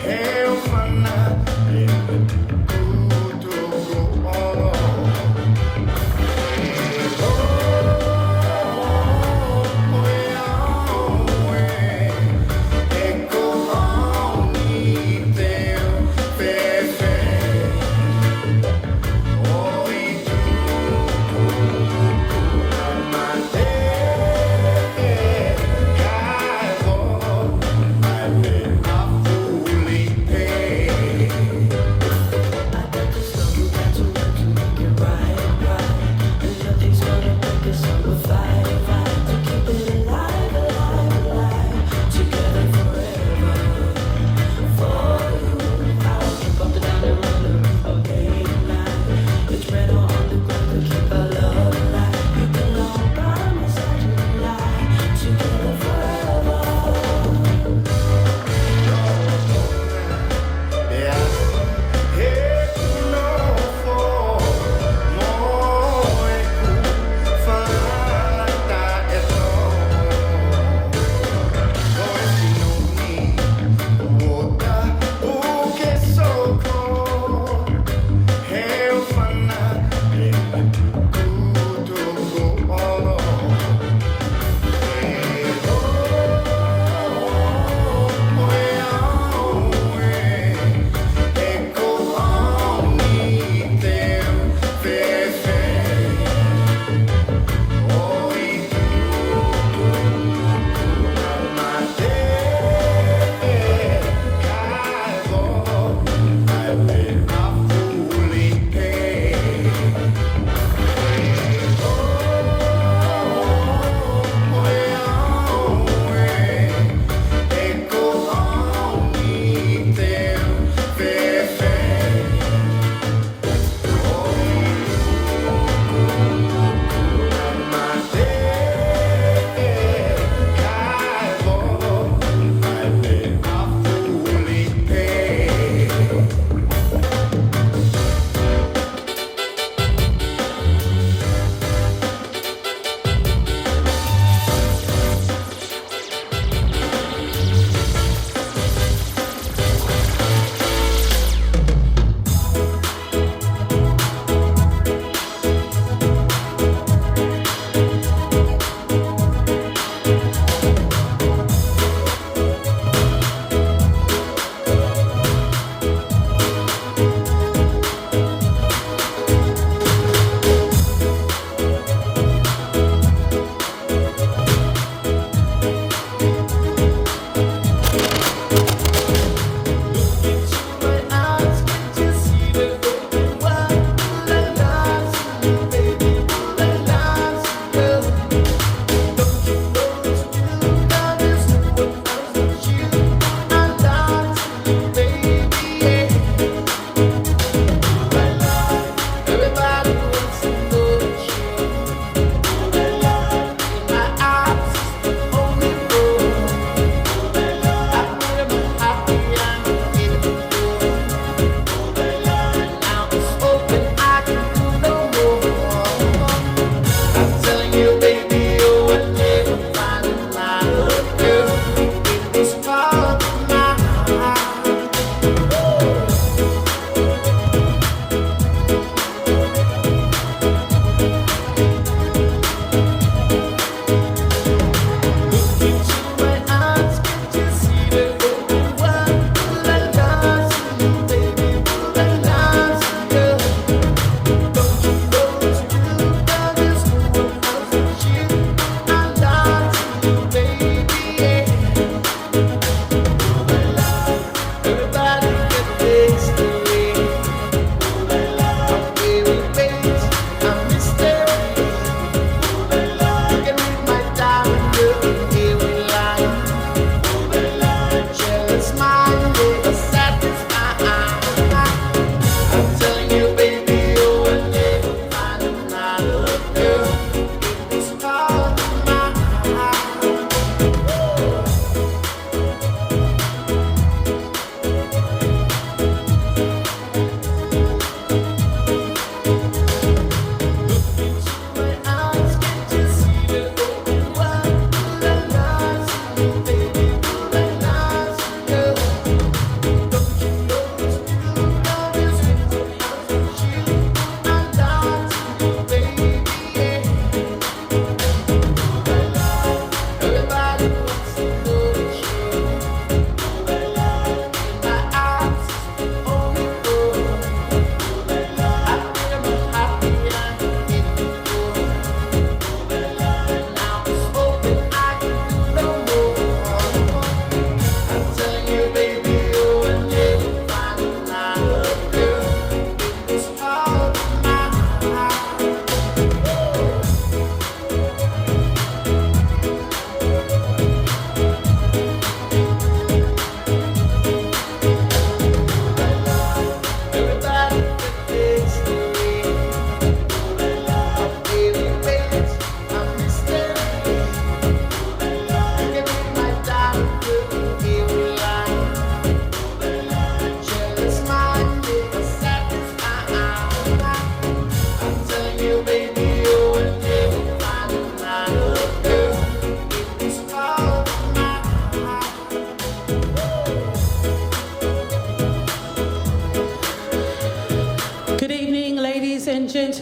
Hey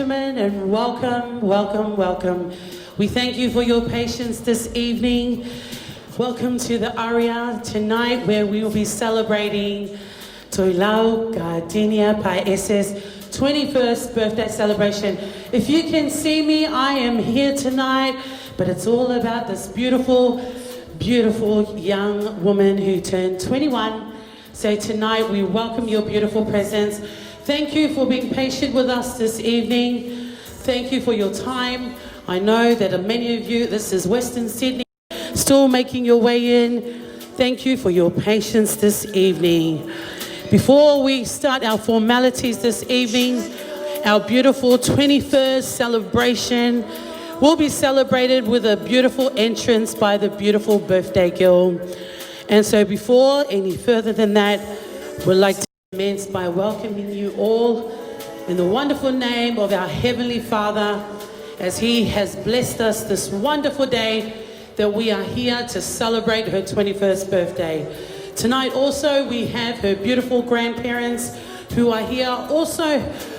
gentlemen, and welcome, welcome, welcome. We thank you for your patience this evening. Welcome to the aria tonight, where we will be celebrating Toelau Gardenia Paese's 21st birthday celebration. If you can see me, I am here tonight, but it's all about this beautiful, beautiful young woman who turned 21. So tonight we welcome your beautiful presence. Thank you for being patient with us this evening. Thank you for your time. I know that many of you, this is Western Sydney, still making your way in. Thank you for your patience this evening. Before we start our formalities this evening, our beautiful 21st celebration will be celebrated with a beautiful entrance by the beautiful birthday girl. And so before any further than that, we'd like to commence by welcoming you all in the wonderful name of our Heavenly Father, as He has blessed us this wonderful day that we are here to celebrate her 21st birthday. Tonight also we have her beautiful grandparents who are here, also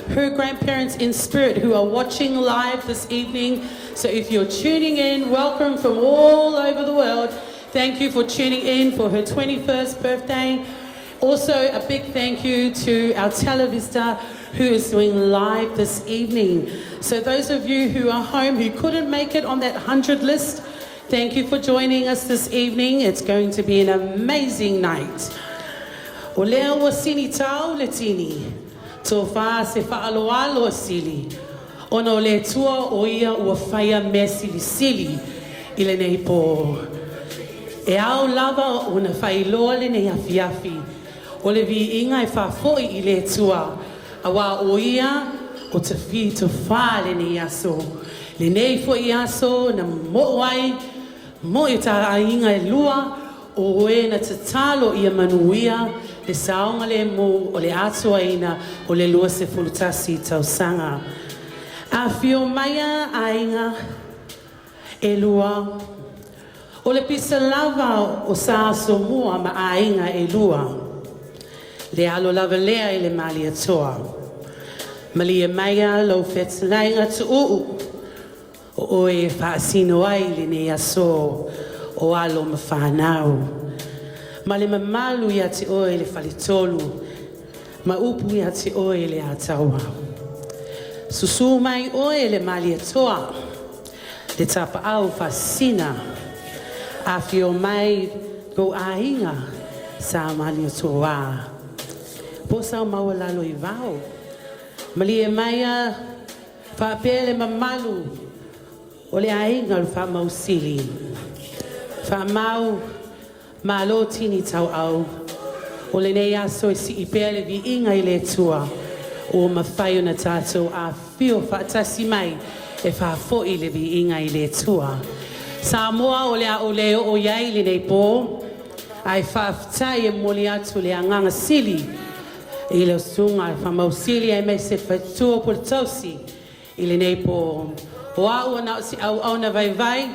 her grandparents in spirit who are watching live this evening. So if you're tuning in, welcome from all over the world. Thank you for tuning in for her 21st birthday. Also, a big thank you to our Televista who is doing live this evening. So those of you who are home who couldn't make it on that 100 list, thank you for joining us this evening. It's going to be an amazing night. O lea ua sini tau le tini, tō wha se whaaloalo sili. Ono le tua o ia ua whaia me sili sili i le nei pō. E au lava o na whailoa le nei afiafi. O le vi inga e whafoi i le tua. A wā o ia o te whi to wha le nei aso. Le nei fo i aso na mo wai, mo i ta inga e lua, o e na te talo i a manuia, le saonga le mo o le atua ina o le lua se fulutasi tau sanga. A fio maia a inga e lua. O le pisa lava o sa aso mua ma a inga e lua. Le alo lava lea i le mali atoa. Mali e maia lau whetalainga tu uu. O oe whaasino ai le ne aso o alo ma whanau. Ma le mamalu ia te oe le whalitolu. Ma upu ia te oe le ataua. Susu mai oe le mali atoa. Le tapa au whasina. A fio mai go ainga sa mali atoa. Posa maua lalo i vau. Mali e maia whapele mamalu o le ainga o whamausili. Whamau malo tini tau au. O le nei aso e si i pele vi inga i le tua. O mawhai o na tātou a fio whaatasi mai e whafoi le vi inga i le tua. Samoa o le a o leo o iai le nei pō. Ai whaftai e moli atu le anganga sili. I le sunga e whamausili e me se whaitua por tausi i le nei pō. O au ana si au na vai vai,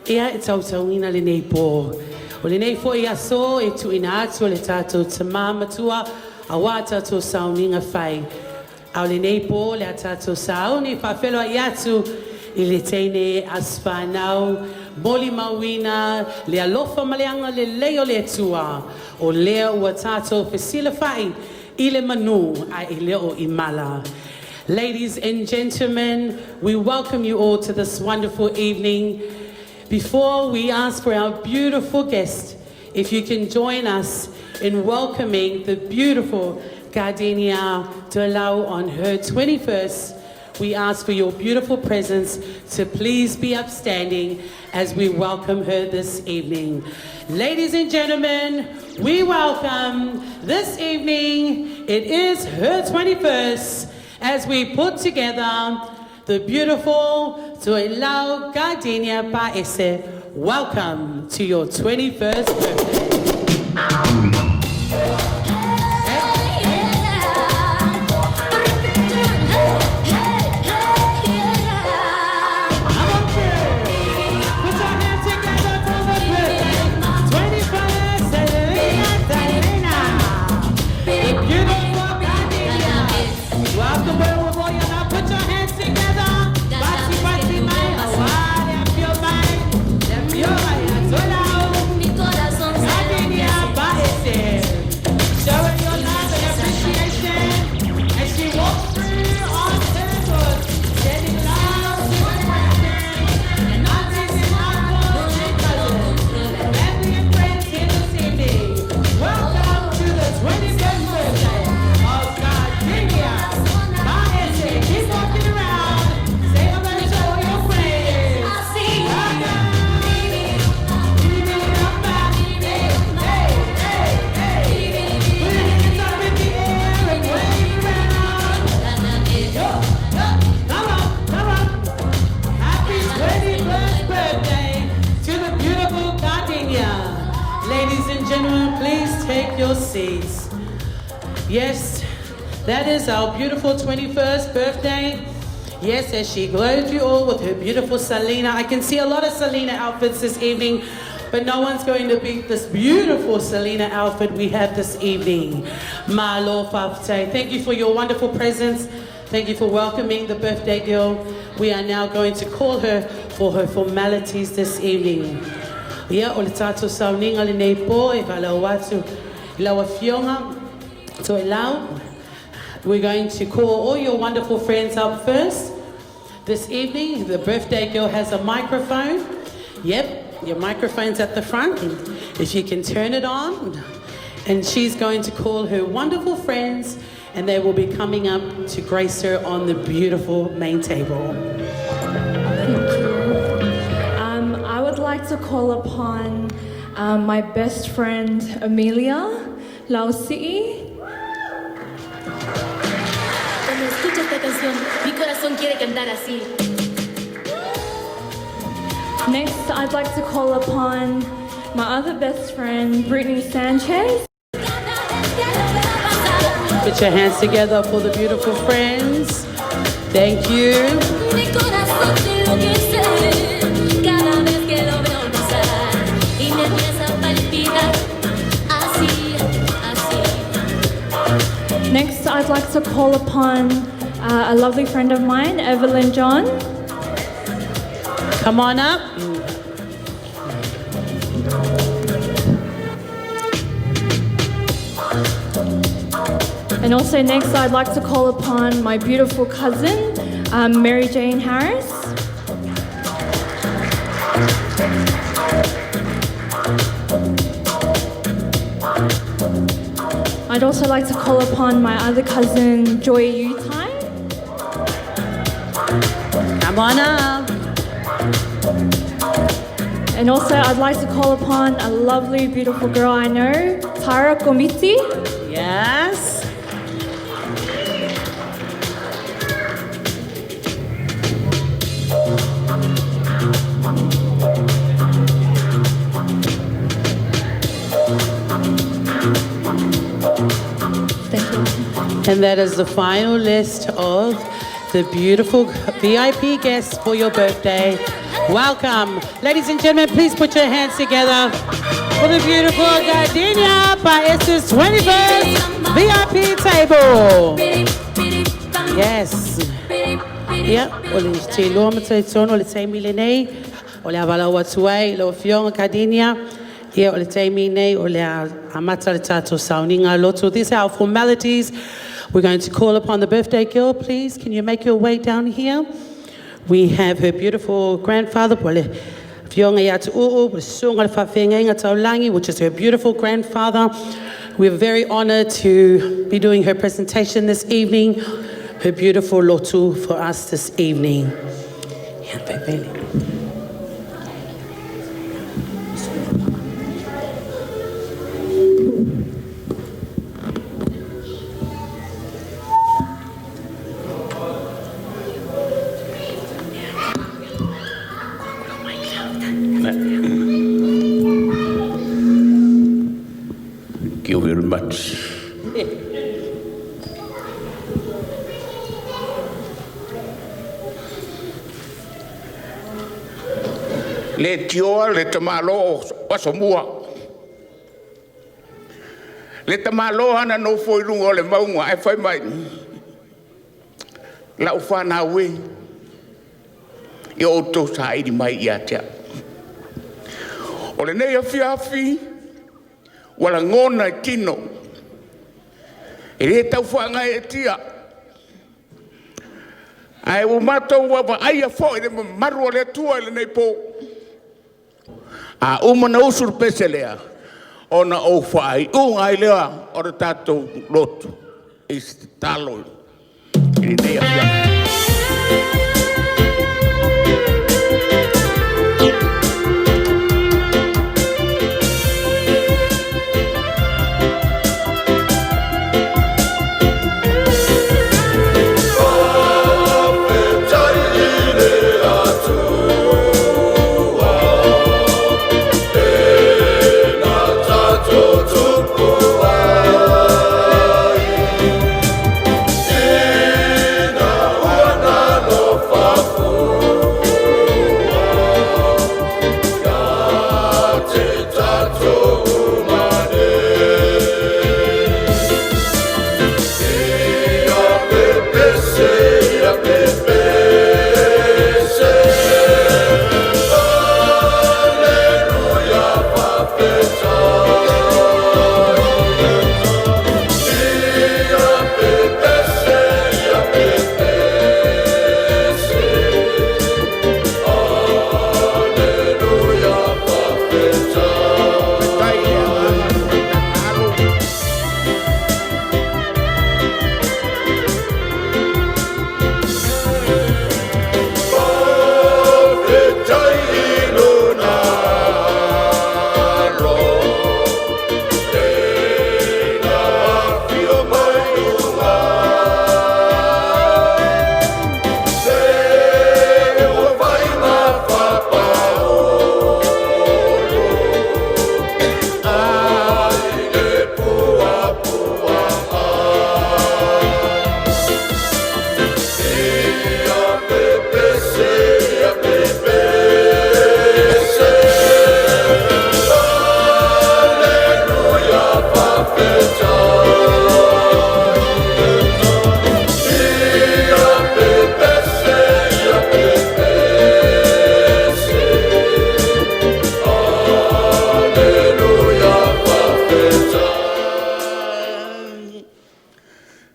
ea e tautauina le nei pō. O le nei fo i aso e tu ina atu le tātou te māmatua a wā tātou sauninga whai. Au le nei pō le a tātou sauni whawhelua i atu i le teine aswhanau, moli mawina, le alofa maleanga le leo le tua. O lea ua tātou whesila whai i le manu a i leo i mala. Ladies and gentlemen, we welcome you all to this wonderful evening. Before we ask for our beautiful guest, if you can join us in welcoming the beautiful Gardenia Toelau on her 21st, we ask for your beautiful presence to please be upstanding as we welcome her this evening. Ladies and gentlemen, we welcome this evening, it is her 21st, as we put together the beautiful Toelau Gardenia Paese. Welcome to your 21st birthday. Welcome, put your hands together. 21st birthday of Gardenia Paese. Keep walking around. Say hello to all your friends. Ladies and gentlemen, please take your seats. Yes, that is our beautiful 21st birthday. Yes, as she glowed you all with her beautiful Selena. I can see a lot of Selena outfits this evening, but no one's going to beat this beautiful Selena outfit we have this evening. Malo Fafte, thank you for your wonderful presence. Thank you for welcoming the birthday girl. We are now going to call her for her formalities this evening. Yeah, o le tato sauninga le nei po e wala watu lawa fionga Toelau. We're going to call all your wonderful friends up first. This evening, the birthday girl has a microphone. Yep, your microphone's at the front. If you can turn it on. And she's going to call her wonderful friends, and they will be coming up to grace her on the beautiful main table. I would like to call upon my best friend Amelia Lausi. Cuando escucho esta canción, mi corazón quiere cantar así. Next, I'd like to call upon my other best friend Brittany Sanchez. Put your hands together for the beautiful friends. Thank you. Mi corazón te enloquece cada vez que lo veo pasar y me empieza a palpitar así, así. Next, I'd like to call upon a lovely friend of mine, Evelyn John. Come on up. And also next, I'd like to call upon my beautiful cousin, Mary Jane Harris. I'd also like to call upon my other cousin, Joy Utai. Come on up. And also, I'd like to call upon a lovely, beautiful girl I know, Tara Komiti. Yes. And that is the final list of the beautiful VIP guests for your birthday. Welcome. Ladies and gentlemen, please put your hands together for the beautiful Gardenia Paese's 21st VIP table. Yes. Yeah. Ole te lo mate sono le te milene. Ole avala watuai lo fiong Gardenia. Yeah, ole te mine ole amata tato sauninga lotu. These are our formalities. We're going to call upon the birthday girl, please. Can you make your way down here? We have her beautiful grandfather, which is her beautiful grandfather. We're very honored to be doing her presentation this evening, her beautiful Latu for us this evening. Thank you very much. Le tioa le tamalo o somua. Le tamalo ana no foi lungo le maunga e fai mai. La ufana we. Yo to sai di mai ia tia. O le nei afi wala ngona kino. E le tau whanga e tia. Ai o matou wa ai a fo e maru le tua le nei po. A umana usur peselea. ona o whai unga I lea o re tātou lotu I se talo I nei a whia.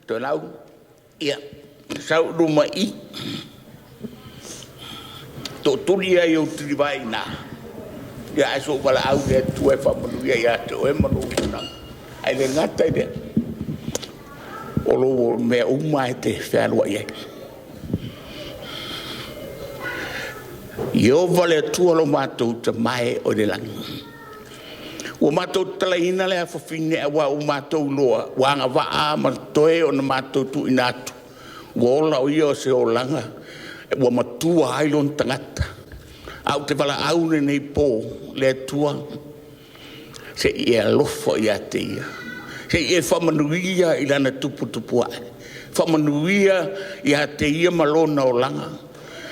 Toelau, ia, sau ruma I, tō turi ai o tiri vai nā. Ia ai so wala au rea tue whamanuia ia te oe manu kuna. Ai le ngata I rea. Olo mea umai te whērua iai. Io vale tua lo mātou te mai o le langi. Ua mātou talaina lea whawhine a wā o mātou loa. Wanga waa ma toe o na mātou tu inatu. Ua ola o ia o se o langa. Ua matua hailon tangata. Au te wala aune nei pō lea tua. Se ia lofo ia te ia. Se ia whamanuia I lana tupu ai. Whamanuia ia te ia malona o langa.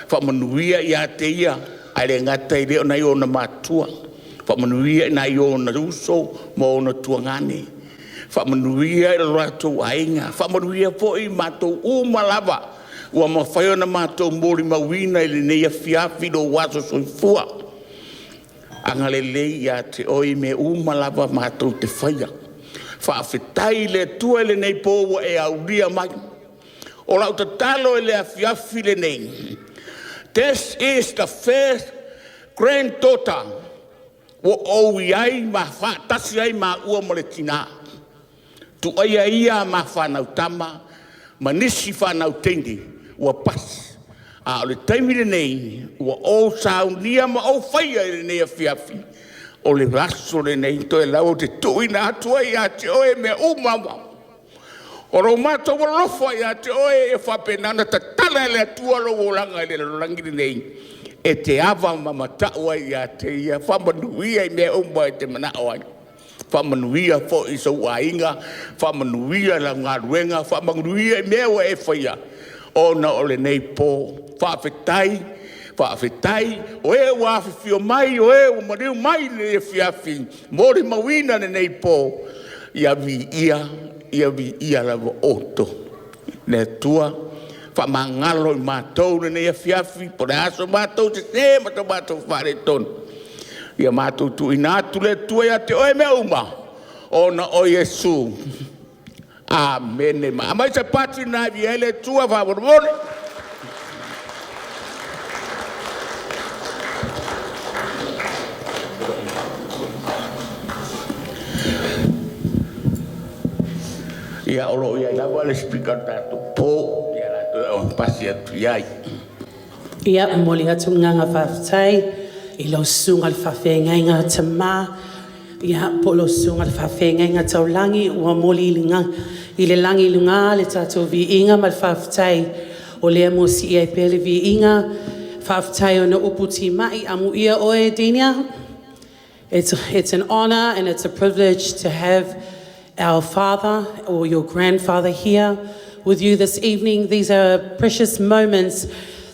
Whamanuia ia te ia. Aere ngata I leo nei o na mātua. Whamanuia na I o na ruso mo o na tuangane. Whamanuia I rato ainga. Whamanuia po I mātou umalava. Ua mawhaio na mātou mori mawina I le neia fiafi do waso soifua. Angale lei ia te oi me umalava mātou te whaia. Whaafetai le tua le nei pōwa e auria mai. O lau te talo le a fiafi le nei. This is the first granddaughter. Wo o iai ma fa tasi ai ma ua mo le tina. Tu aia ia ma whanau tama, ma nisi whanau tendi, ua pas. A o le taimire nei, ua o saunia ma o whaia I le nei a fiafi. O le raso le nei toe lau te tuina atua ia te oe me umama. O ro mātou wa lofa ia te oe e whapenana ta tala le atua lo o langa le rangi le nei. E te awa mamataua ia te ia whamanuia I mea umma e te manaoai. Whamanuia fo I sau ainga, whamanuia la ngā ruenga, whamanuia I mea wa e whaia. O na ole nei pō, whaafetai, o e wāwhiwhio mai, o e o mariu mai le fiafi, mori mawina le nei pō, ia vi ia lava oto. Ne tua, whamangalo I mātou le nei fiafi, po le aso mātou te se, mātou whare tonu. Ia mātou tu inatu le tua ia te oe mea uma, o na o Yesu. Amen. Amai sa pati na vi ele tua favorone. Ia olo ia la wale speaker tatu po ia la o pasi atu iai. Ia moli atu nganga whawhai, I lo sunga le whawhenga te mā. Ia po lo sunga le whawhenga tau langi, ua moli I le langi lunga le tātou vi inga ma le whawhai. O lea mo si ia pele vi inga, whawhai o na uputi mai, amu ia oe dinia. It's an honor and it's a privilege to have our father or your grandfather here with you this evening. These are precious moments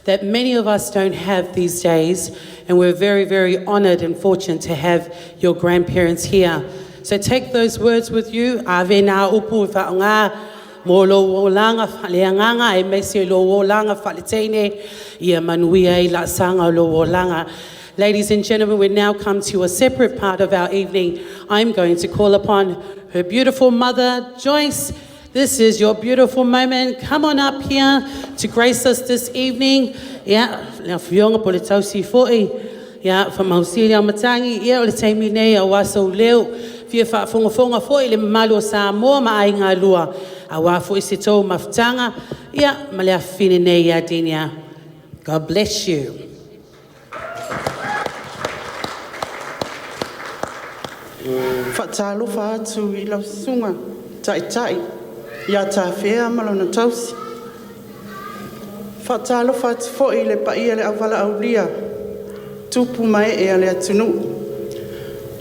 that many of us don't have these days, and we're very, very honored and fortunate to have your grandparents here. So take those words with you. Ave na upu whaonga, mo lo wolanga whaleanganga, e mese lo wolanga whaletene, ia manuia I la sanga lo wolanga. Ladies and gentlemen, we now come to a separate part of our evening. I'm going to call upon her beautiful mother, Joyce. This is your beautiful moment. Come on up here to grace us this evening. Yeah, now fionga po le tausi foi. Yeah, from Mausilia Matangi, yeah, le taimi nei a waso leo. Fia fa fonga foi le malo sa mo ma ai ngā lua. A wafo I se tau maftanga. Yeah, ma le afine nei a dinia. God bless you. Whaatalofa atu I lau sunga, tai, ia tā whea malona tausi. Whaatalofa atu fo I le paia le awala au lia, tupu mai e ale atunu.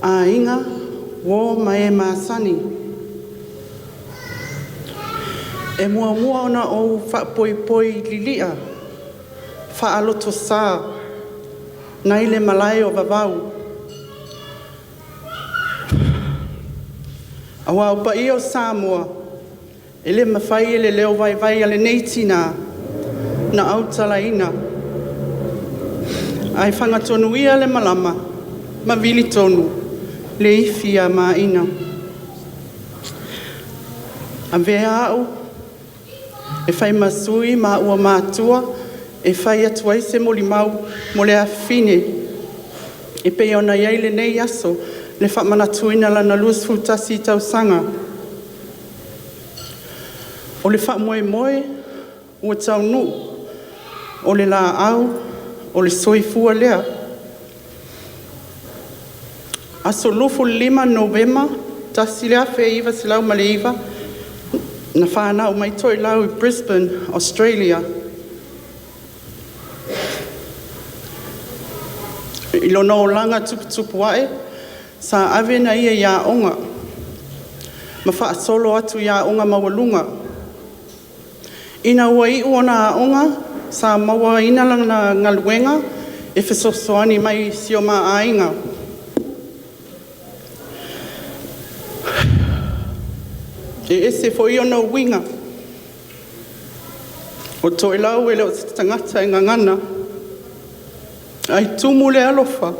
A inga, wo mai maasani. E mua ona o whaapoi lilia, whaaloto sā, nai le malai o vavau. Awa o paia o Samoa, e le mawhai le leo vai ale neitina, na autalaina. Ai whangatonu ia le malama, ma vili tonu, le ifi a maina. A vea au, e whai masui ma ua mātua, e whai atuai se moli mau, mo le awhine. E pe ona iai le nei aso, le whamanatuina lana luas futasi tau sanga. O le Moimoi, ua tau nu, o le la au, o le soifua lea. Aso lufu 5 Novema, tasi lea fe iwa silau ma le iwa, na whanau mai Toelau I Brisbane, Australia. I lono o langa tupu wae, sa ave na ia ia onga. Ma wha solo atu ia onga mawalunga. Ina ua I uona onga, sa maua ina lang na ngaluenga, e whesosoani mai sio maa ainga. E ese fo I ona winga. O Toelau e leo tangata e ngangana. Ai tumu le alofa.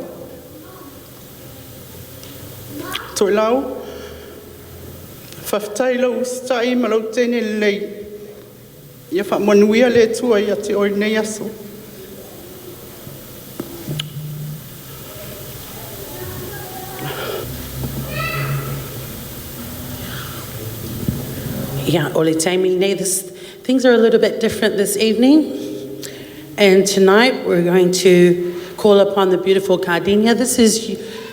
Toelau, whaftai lau stai ma lau tene lei. Ia wha manuia le tua ia te oi nei aso. Yeah, ole taimi nei, things are a little bit different this evening. And tonight we're going to call upon the beautiful Gardenia. This is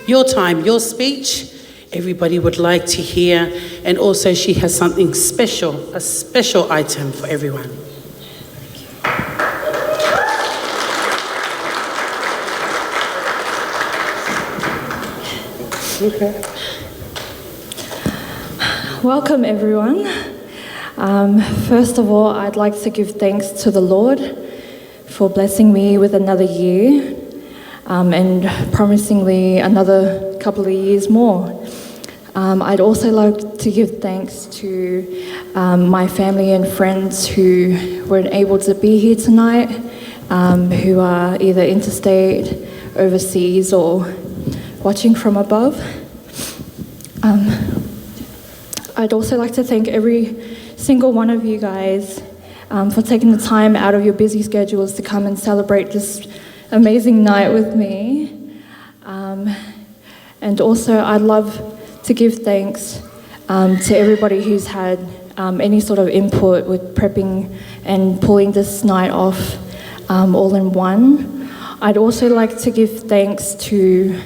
your time, your speech. Everybody would like to hear, and also she has something special, a special item for everyone. Okay. Welcome, everyone. First of all, I'd like to give thanks to the Lord for blessing me with another year and promising me another couple of years more. I'd also like to give thanks to my family and friends who weren't able to be here tonight, who are either interstate, overseas, or watching from above. I'd also like to thank every single one of you guys for taking the time out of your busy schedules to come and celebrate this amazing night with me. And also I'd love to give thanks to everybody who's had any sort of input with prepping and pulling this night off all in one. I'd also like to give thanks to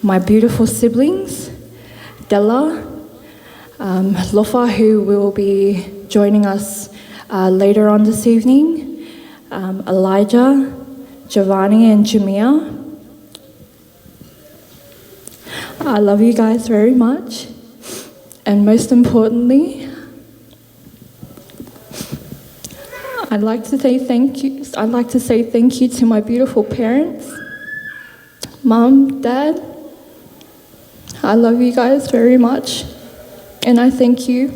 my beautiful siblings, Della, Lofa, who will be joining us later on this evening, Elijah, Giovanni and Jamia. I love you guys very much. And most importantly, I'd like to say thank you to my beautiful parents, Mom, Dad. I love you guys very much. And I thank you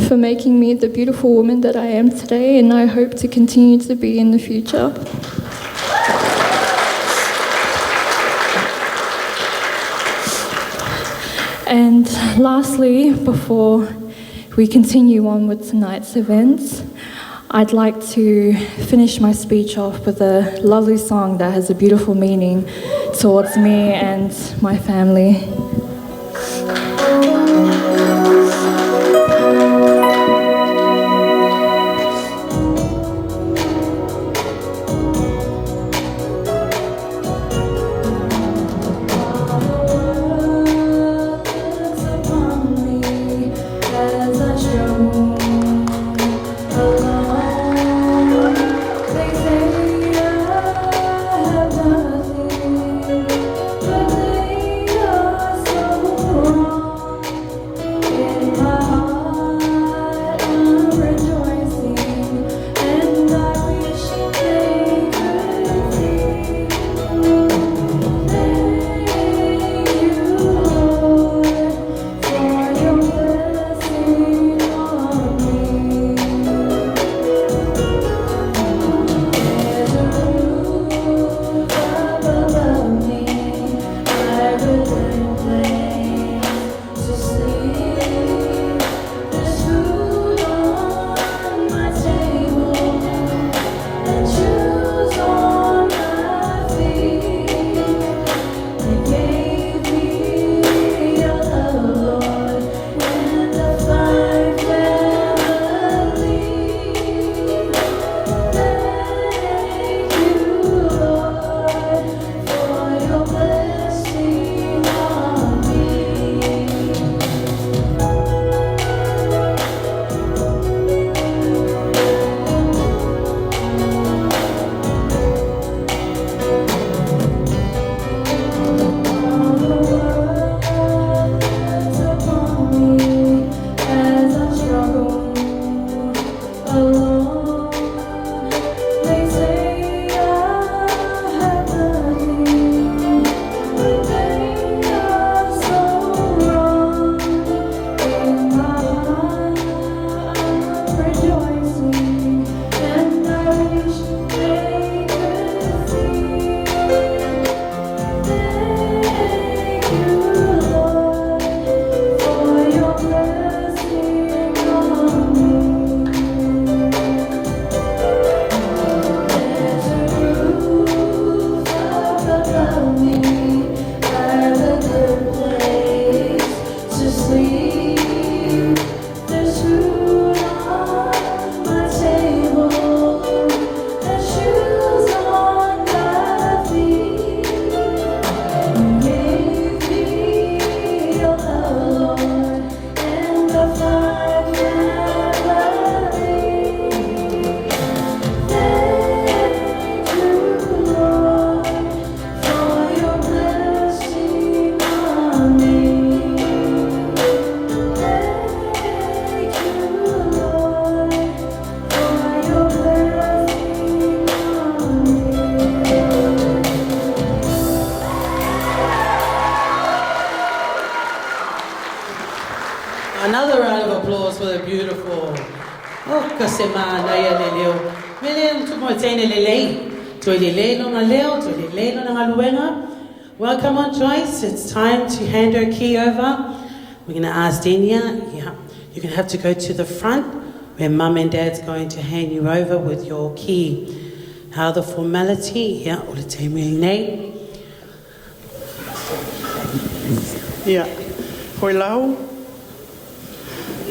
for making me the beautiful woman that I am today, and I hope to continue to be in the future. And lastly, before we continue on with tonight's events, I'd like to finish my speech off with a lovely song that has a beautiful meaning towards me and my family. Another round of applause for the beautiful. Oh, kasemana ya leleo. Mele tumoitene lelei. Toi lelei no ngaleo, toi lelei no ngaluenga. Welcome on, Joyce. It's time to hand her key over. We're going to ask Denia. Yeah, you're going to have to go to the front where Mum and Dad's going to hand you over with your key. How the formality, yeah, o le te nei. Yeah, hoi lau.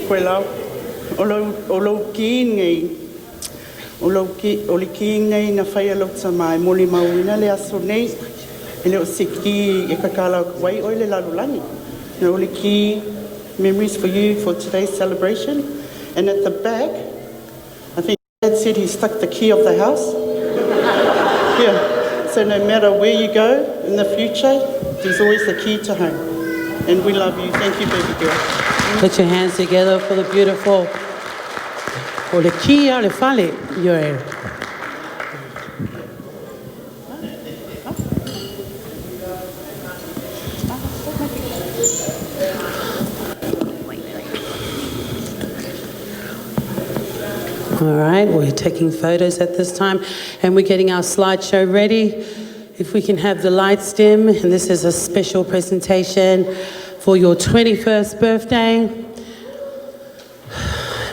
Koe lau, o lau ki ngai, o li ki ngai na whai alau tamai, moli mauina le aso nei, e leo se ki e kakala wai oi le lalulangi. Na o li ki memories for you for today's celebration. And at the back, I think Dad said he stuck the key of the house. Yeah, so no matter where you go in the future, there's always the key to home. And we love you. Thank you, baby girl. Put your hands together for the beautiful. O le kia le fale, yoe. All right, we're taking photos at this time and we're getting our slideshow ready. If we can have the lights dim, and this is a special presentation for your 21st birthday.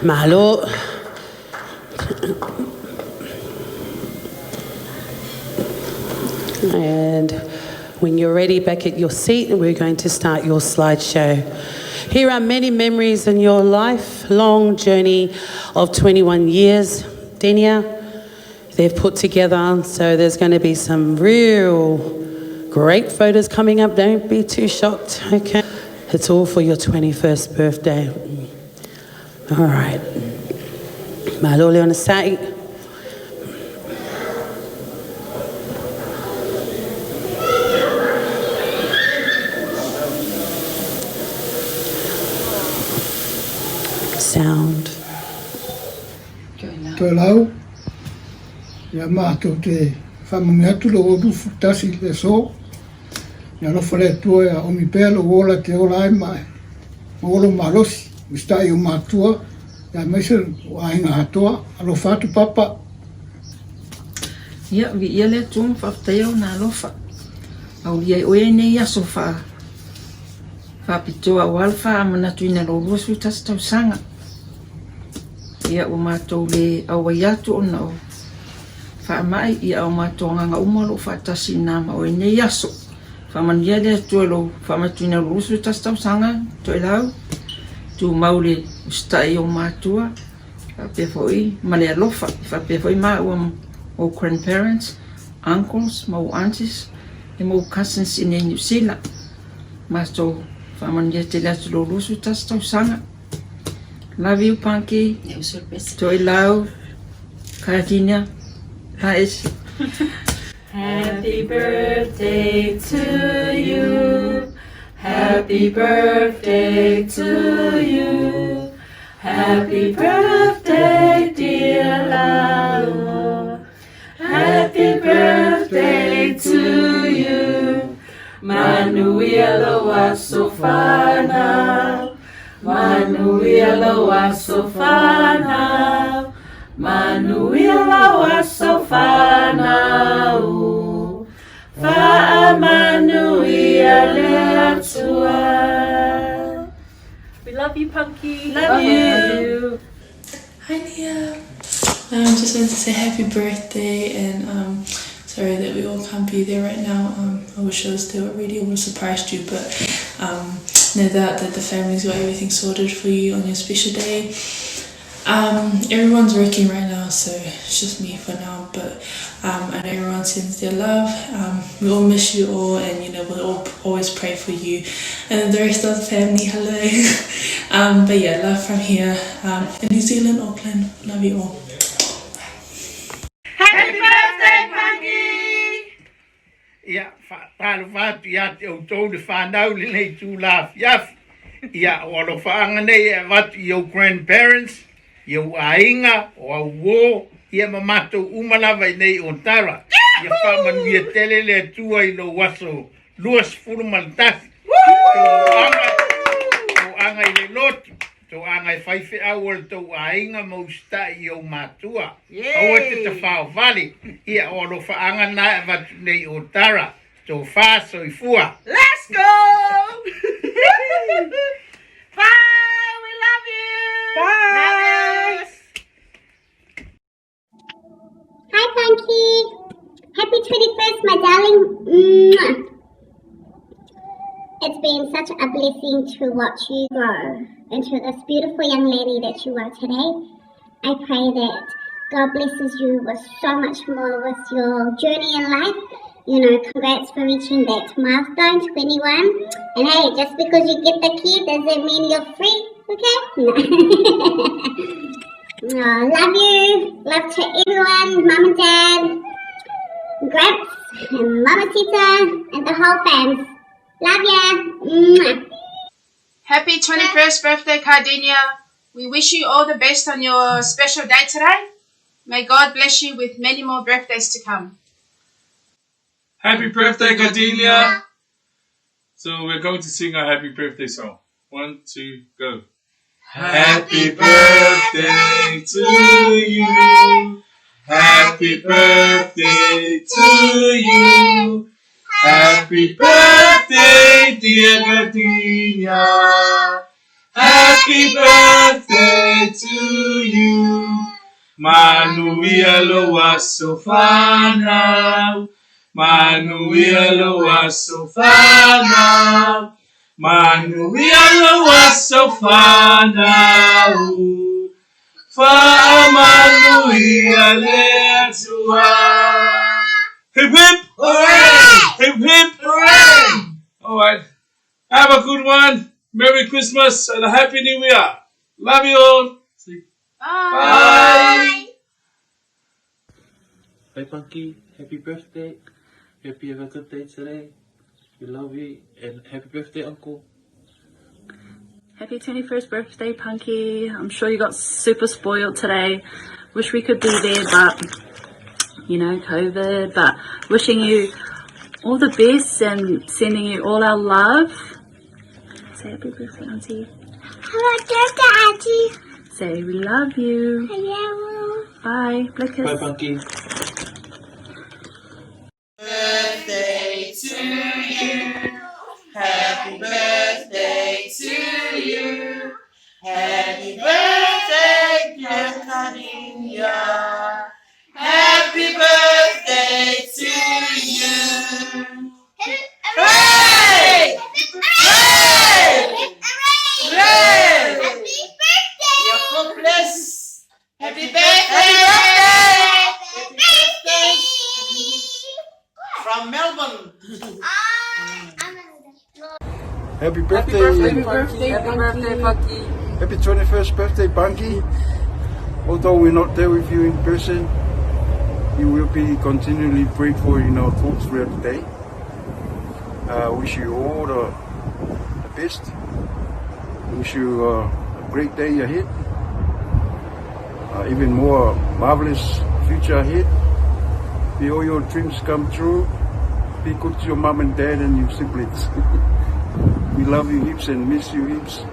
Mahalo. And when you're ready, back at your seat, and we're going to start your slideshow. Here are many memories in your lifelong journey of 21 years, Denia. They've put together, so there's going to be some real great photos coming up. Don't be too shocked, okay? It's all for your 21st birthday. All right. Malole on the side. Sound. Toelau ia mātou te whamungiatu lo oru futasi le so. Ia no whare tua ia omi pēr lo ola te ola ai mai. Olo malosi, ustai o mātua, ia meise o ainga hatoa, alo whātu papa. Ia vi ia le tung whafteio nā lofa. Au ia oe nei aso wha. Whapitoa walfa amanatu ina lo ruasu tas tau sanga. Ia o mātou le awa iatu o nao. Whaamai ia o mātou nganga umalo whaatasi nāma o nei aso. Whamania le tuelo whamatu ina lo ruasu tas tau sanga. Toelau. Tu maule ustai o mātua. Whapefoi male alofa. Whapefoi maa o grandparents, uncles, mo aunties, e mo cousins in New Zealand. Mātou whamania te latu lo ruasu tas tau sanga. Love you, Punky. Toelau Gardenia Paese. Happy birthday to you. Happy birthday to you. Happy birthday, dear Latu. Happy birthday to you. Manuela wasofana. Manuela wasofana. Manuela wasofana. Fa Manuela tua. We love you, Punky. Love you. Hi, Nia. Just wanted to say happy birthday and sorry that we all can't be there right now. I wish I was there already. I would have surprised you, but know that the family's got everything sorted for you on your special day. Everyone's working right now, so it's just me for now, but I know everyone sends their love. We all miss you all, and we'll all always pray for you and the rest of the family. Hello. But yeah, love from here in New Zealand, Auckland. Love you all. Happy birthday, Punky! Ia, whātu ia te au tau le whānau le nei tū la fiaf. Ia, o alo whaanga nei e watu i au grandparents, i au ainga, o au wō, ia mamatou umalawa i nei o Tara. Ia whamanuia tele le tua i lo waso, luas furu maltasi. Tō anga i le lotu. Tō anga i whaiwhi au al tau ainga maustai i au mātua. Aua te ta whao vali. Ia o alo whaanga na e watu nei o Tara. Tō whāso i fua. Let's go! Bye! We love you! Bye! Hi, Punky. Happy 21st, my darling. Mwah. It's been such a blessing to watch you grow. into this beautiful young lady that you are today. I pray that God blesses you with so much more with your journey in life. You know, congrats for reaching that milestone, 21. And hey, just because you get the key doesn't mean you're free, okay? No. Love you. Love to everyone, Mom and Dad, Gramps, and Mama Tita, and the whole fam. Love ya. Mwah. Happy 21st birthday, Gardenia. We wish you all the best on your special day today. May God bless you with many more birthdays to come. Happy birthday, Gardenia! So we're going to sing our happy birthday song. 1, 2, go. Happy birthday to you. Happy birthday to you. Happy birthday, dear Gardenia. Happy birthday to you. Manuia loa sofana. Manuia loa sofana. Manuia loa sofana. Fa manuia le tua. Hip hip hooray! Hip hip hooray! Alright. Have a good one. Merry Christmas and a Happy New Year. Love you all. Bye. Hey Punky, happy birthday. Hope you have a good day today. We love you and happy birthday, Uncle. Happy 21st birthday, Punky. I'm sure you got super spoiled today. Wish we could be there, but you know, COVID. But wishing you all the best and sending you all our love. Say happy birthday, Auntie. Happy birthday, Auntie. Say we love you. I love you. Bye. Blickers. Bye, Punky. Birthday to you. Happy birthday to you. Happy birthday, dear Gardenia. Happy birthday to you. Hooray! Hooray! Hooray! Happy birthday! You're full bless. Happy birthday! Happy birthday! From Melbourne. Happy birthday. Happy birthday, Happy birthday, Punky. Happy 21st birthday, Punky. Although we're not there with you in person, you will be continually prayed for in our thoughts throughout the day. Wish you all the best. Wish you a great day ahead. Even more marvelous future ahead. May all your dreams come true. Be good to your mom and dad and your siblings. We love you heaps and miss you heaps.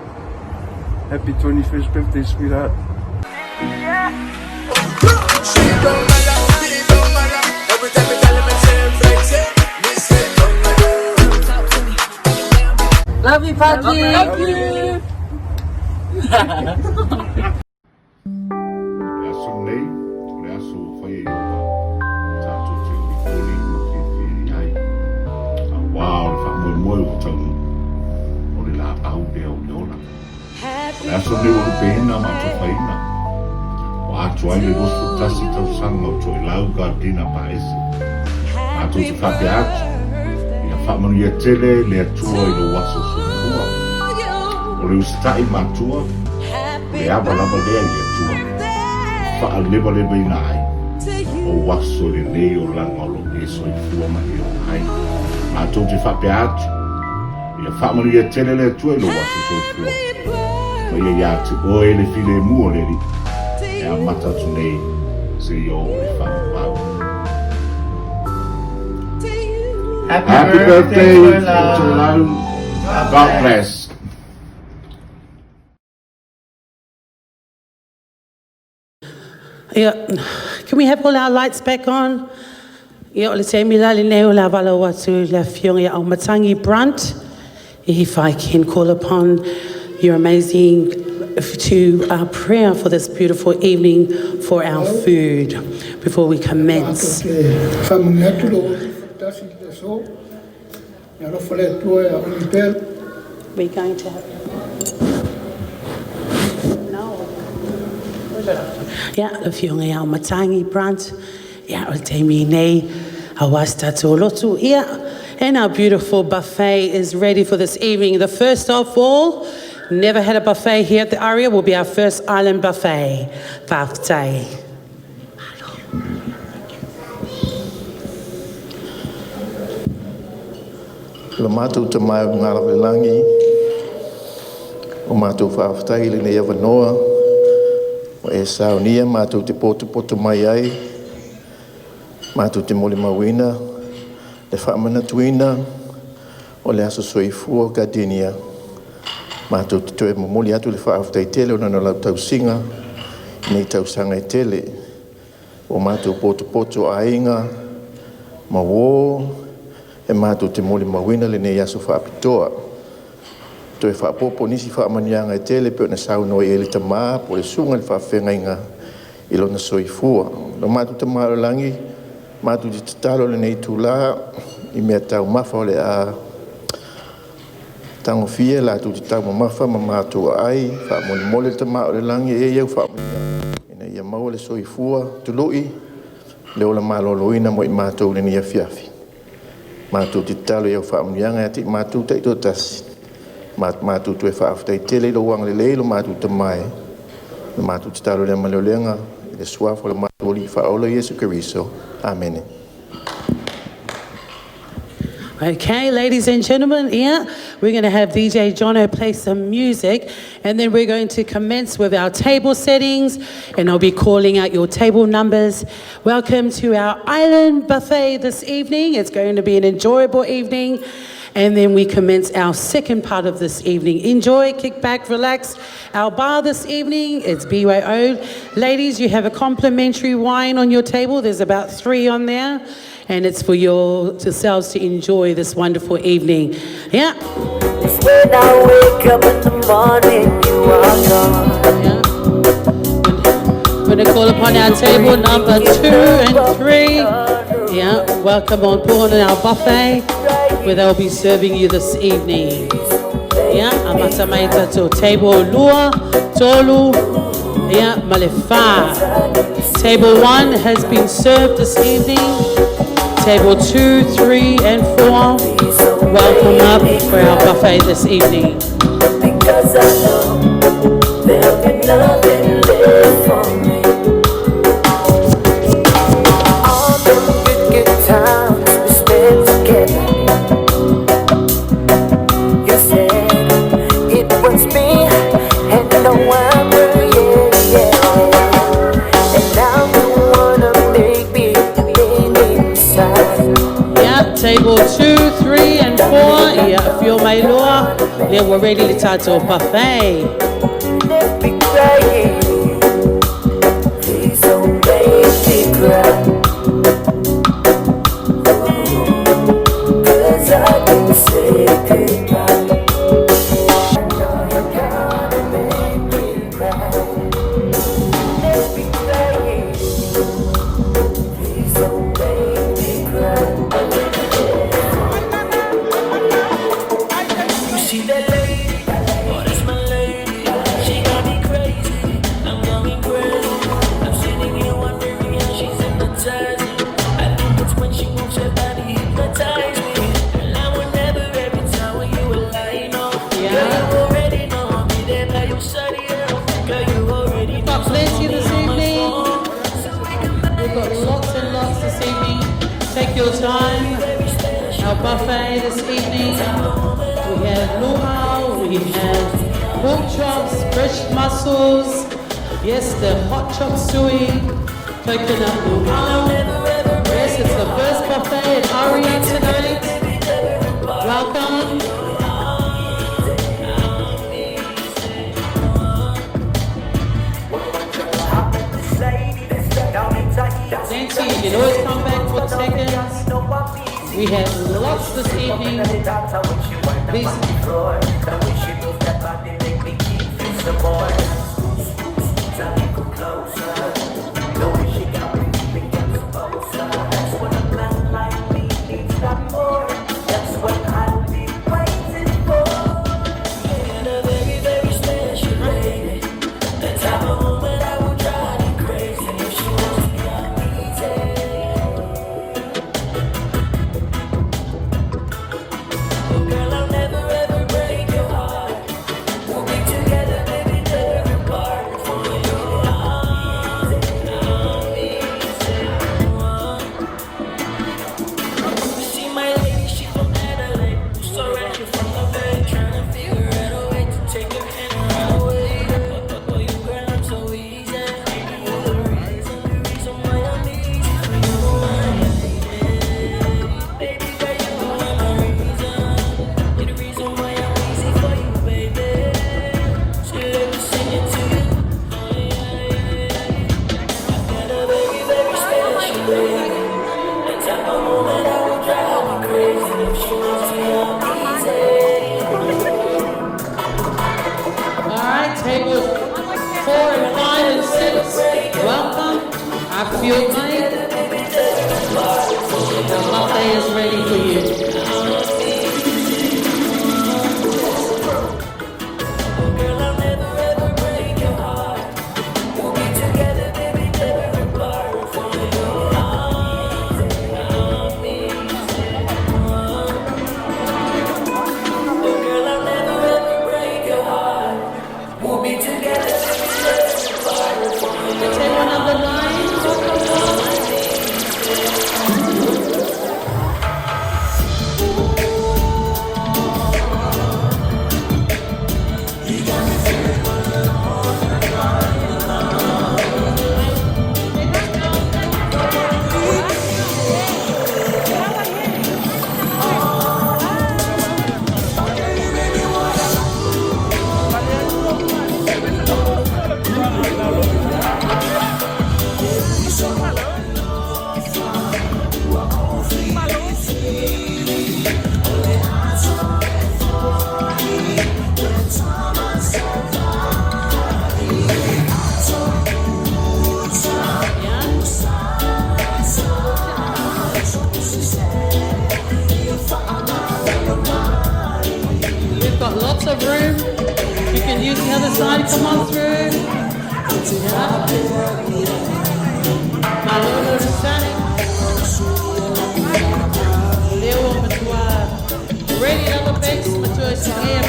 Happy 21st birthday, sweetheart. Love you, Punky. Love you. Wow, fa Moimoi o tau o le la au deo leona. Le aso le o peina ma to faina. O atu ai le rosu tasi tau sanga o Toelau Gardenia Paese. Atu te whake atu. Ia whamanu ia tele le atua i lo waso sukua. O le ustai matua. O le awa lava lea i atua. Wha leva leva ina ai. O waso le leo langa o lo eso i fua ma i o ai. A tau te whape atu. Ia whamanu ia tele le atua i lo waso sukua. Ma ia ia te oe le file mua le li. E a matatu nei se i o le whamapau. Happy birthday, Toelau. God bless. Yeah. Can we have all our lights back on? Yeah, le te mila le neo la wala watu la fionga au matangi brunt. If I can call upon your amazing to prayer for this beautiful evening for our food before we commence. We're going to have Yeah, the whiunga au matangi brunch. Yeah, o te mi nei, a wasta tō lotu. Yeah, and our beautiful buffet is ready for this evening. The first of all, never had a buffet here at the Aria, will be our first island buffet. Whaftai. La mātou te mai o ngā lawelangi, o mātou whaaftai le nei awanoa, o e saunia, mātou te poto mai ai, mātou te mole mawina, le whaamana tuina, o le aso soifua Gardenia. Mātou te toe momoli atu le whaaftai tele o nana lau tau singa, nei tau sanga e tele, o mātou poto ainga, mawo, e mātou te mole mawina le nei aso whaapitoa. Toi whaapopo nisi whaamanianga e tele pe o na sau noi e le tamā po le sunga le whaafengainga i lona soifua. No mātou te marolangi, mātou te tatalo le nei tūlā i mea tau mafa o le a tango fia la tu te tau mafa ma mātou ai, whaamoni mole le tamā o le langi e iau whaamanianga. Ina ia mau le soifua tului, le ola maloloina mo i mātou le ni afiafi. Mātou te talo iau whaamanianga e ti mātou te ito tasi. Mātou tue whaaftai tele lo wang le leilo mātou te mai. Mātou te talo lea maleolenga, le suafo le mātou li whaola Yesu Keriso. Amen. Okay, ladies and gentlemen, yeah, we're going to have DJ Jono play some music, and then we're going to commence with our table settings, and I'll be calling out your table numbers. Welcome to our island buffet this evening. It's going to be an enjoyable evening, and then we commence our second part of this evening. Enjoy, kick back, relax. Our bar this evening, it's BYO. Ladies, you have a complimentary wine on your table. There's about 3 on there. And it's for yourselves to enjoy this wonderful evening. Yeah. It's when I wake up in the morning, you are gone. Yeah. We're going to call upon our table number 2 and 3. Yeah. Welcome on board on our buffet, where they'll be serving you this evening. Yeah. Amata maita to table lua, tolu, yeah, malefa. Table 1 has been served this evening. Table 2, 3, and 4, welcome up for our buffet this evening. Because I know there'll be nothing left for me. All them good times we spent together. You said it was me and no other, yeah. And now you wanna make me yeah, table 2, 3, and 4. Yeah, if you're my law, yeah, we're ready to start our buffet. Let me cry. Please don't make me cry. 'Cause I can say goodbye. I know you're gonna make me cry. Let me cry. Please don't make me cry. You see that lady? Oh, that's my lady. She got me crazy. I'm going crazy. I'm sitting here wondering how she's hypnotizing. I think it's when she moves her body, hypnotize me. And I would never every time when you were lying on. Girl, you already know I'll be there by your side. Girl, you already know. Plenty this evening. We've got lots and lots this evening. Take your time. Our buffet this evening. We have luau, we have pork chops, fresh mussels. Yes, the hot chop suey, coconut luau. Yes, it's the first buffet at Aria tonight. Welcome. Nancy, you can always come back for seconds. We have lots this evening. Please. Very, very special lady. The type of woman I would drive. feel mate. The latte is ready for you. Of room. You can use the other side, come on through. Yeah. Malolo Rusani. Leo Matua. Ready on the base, Matua Sigea.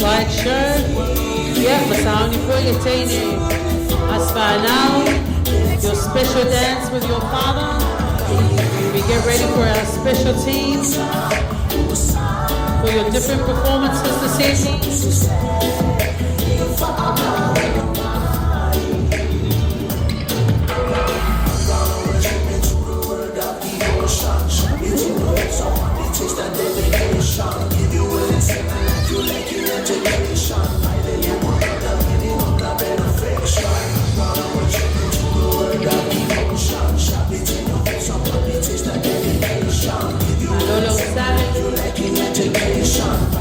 Slide shirt, Masauni Poyetene. As for now, your special dance with your father. We get ready for our special teams, for your different performances this evening. Education,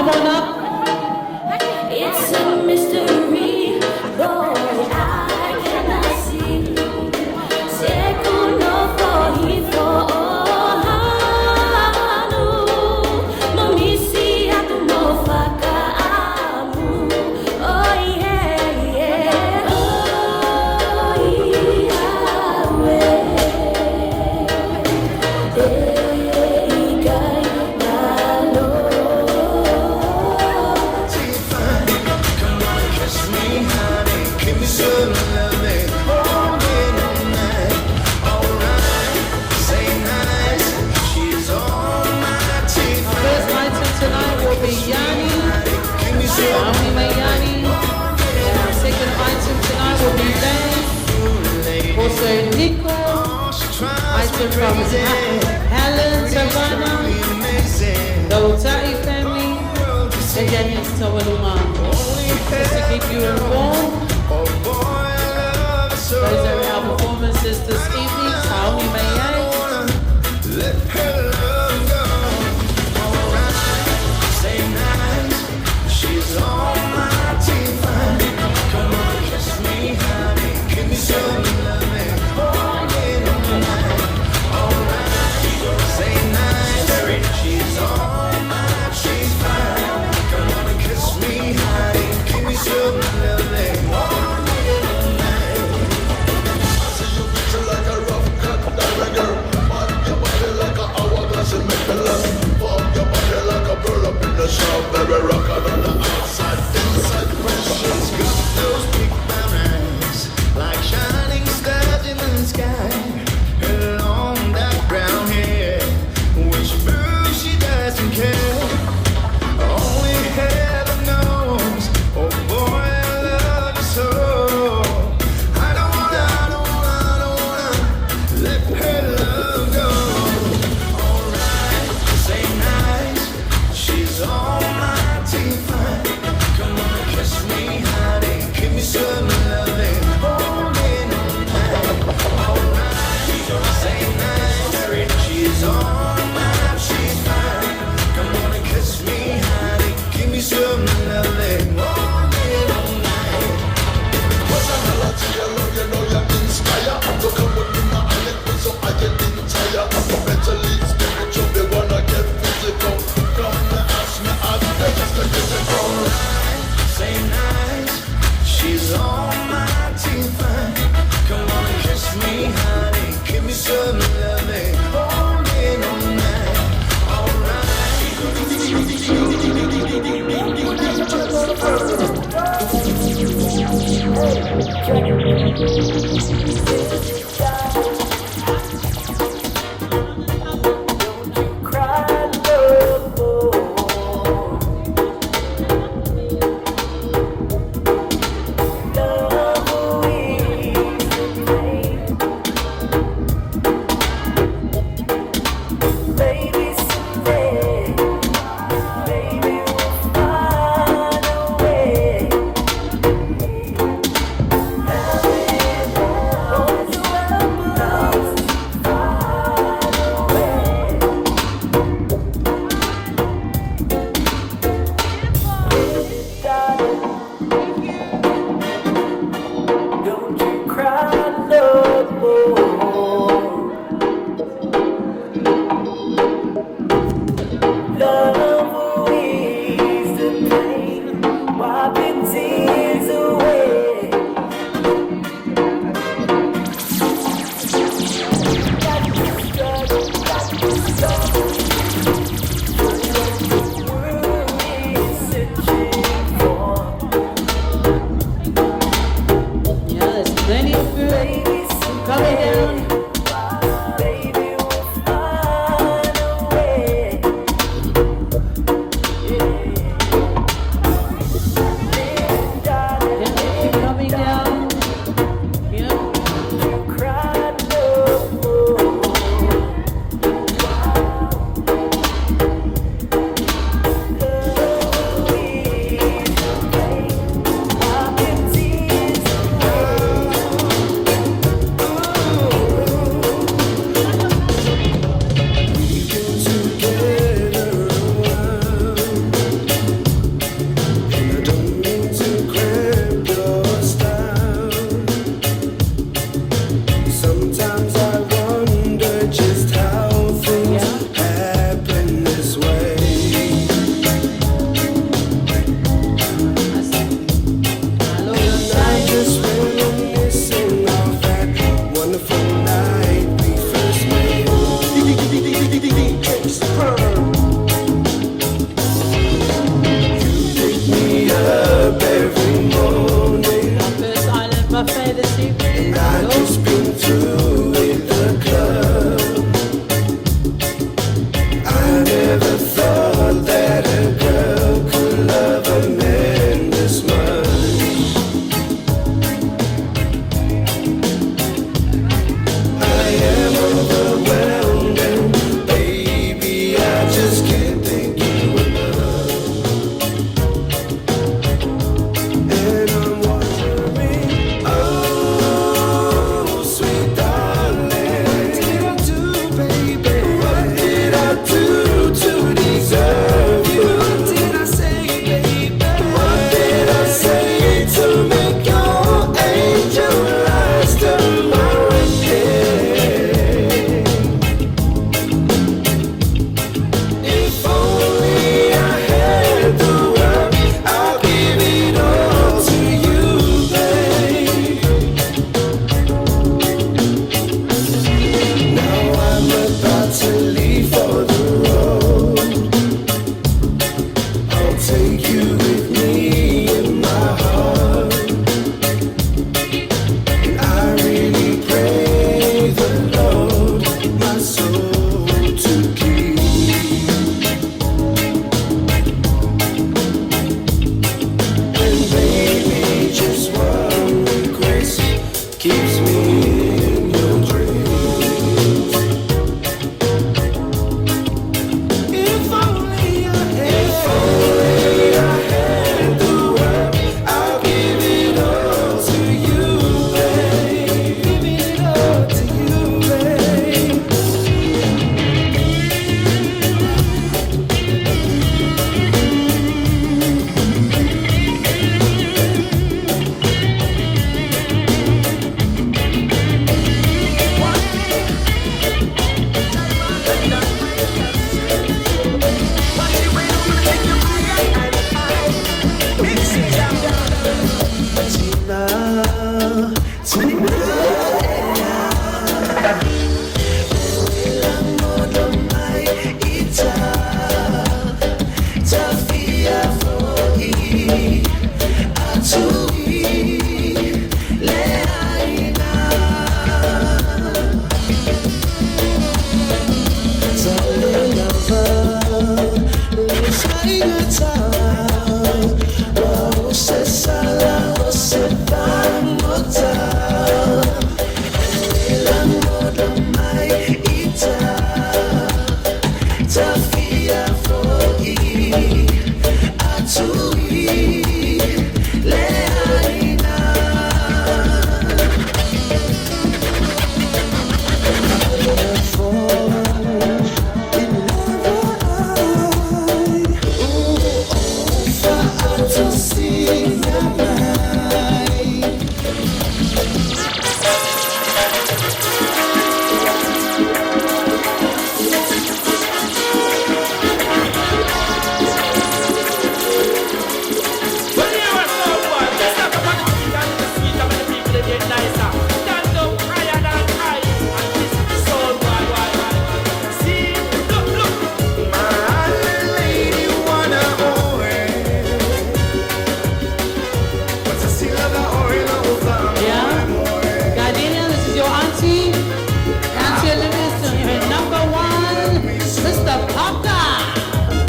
come on up. It's a mystery, boy, I cannot see. Sekuno fohi fo'ohanu, mamisi atu no fakaamu. Oh yeah, yeah, oh Also, Nico, item from Helen, Savannah, the Otari family, and then it's Toelau. Just to keep you informed, those are our performances this evening. Taoni Meiai. let her love go. Alright, say nice. She's all mighty fine. Come on, kiss me, honey. Give me some loving. All day, all night. Alright, say nice. She's all mine. She's fine. Come on and kiss me, honey. Give me some loving. All day, all night. I see you picture like a rough cut dagger. Your body like a hourglass and make me lust. Fuck your body like a bird up in the strawberry rock on the outside, inside precious. Got those big brown eyes like shining stars in the sky. Her long dark brown hair, which proves she doesn't care. Only heaven knows, oh boy, I love you so. I don't wanna let her love go. Alright, say nice. She's almighty fine. Come on, kiss me, honey. Give me some loving. Hold in all night. Alright, say nice. She's almighty, she's fine. Come on and kiss me, honey. Give me some loving. Hold in all night. What's a melody? I love you, know you inspire. So come with me, my island, so I get tired. Mentally, spiritual, they wanna get physical. Come and ask me, I'll be just like physical. Say nice, she's almighty fine. Come on and kiss me, honey. Give me some loving. Hold in all night. play this evening. I just been through with the club. I never thought that a girl could love a man this much. I am overwhelmed and baby, I just can't thank you enough. And I'm wondering, oh sweet darling, what did I do, baby? What did I do to deserve you? What did I say, baby? What did I say to make your angel eyes turn my head? If only I had the world, I'll give it all to you, babe. Now I'm about to leave for the road. I'll take you with me in my heart. And I really pray the Lord my soul to keep. And baby, just one request keeps me in your dreams. If only I had the world, I'll give it all to you, babe. Give it all to you, babe. Gardenia, this is your auntie. Auntie Elizabeth, her number one, Mr. Paula.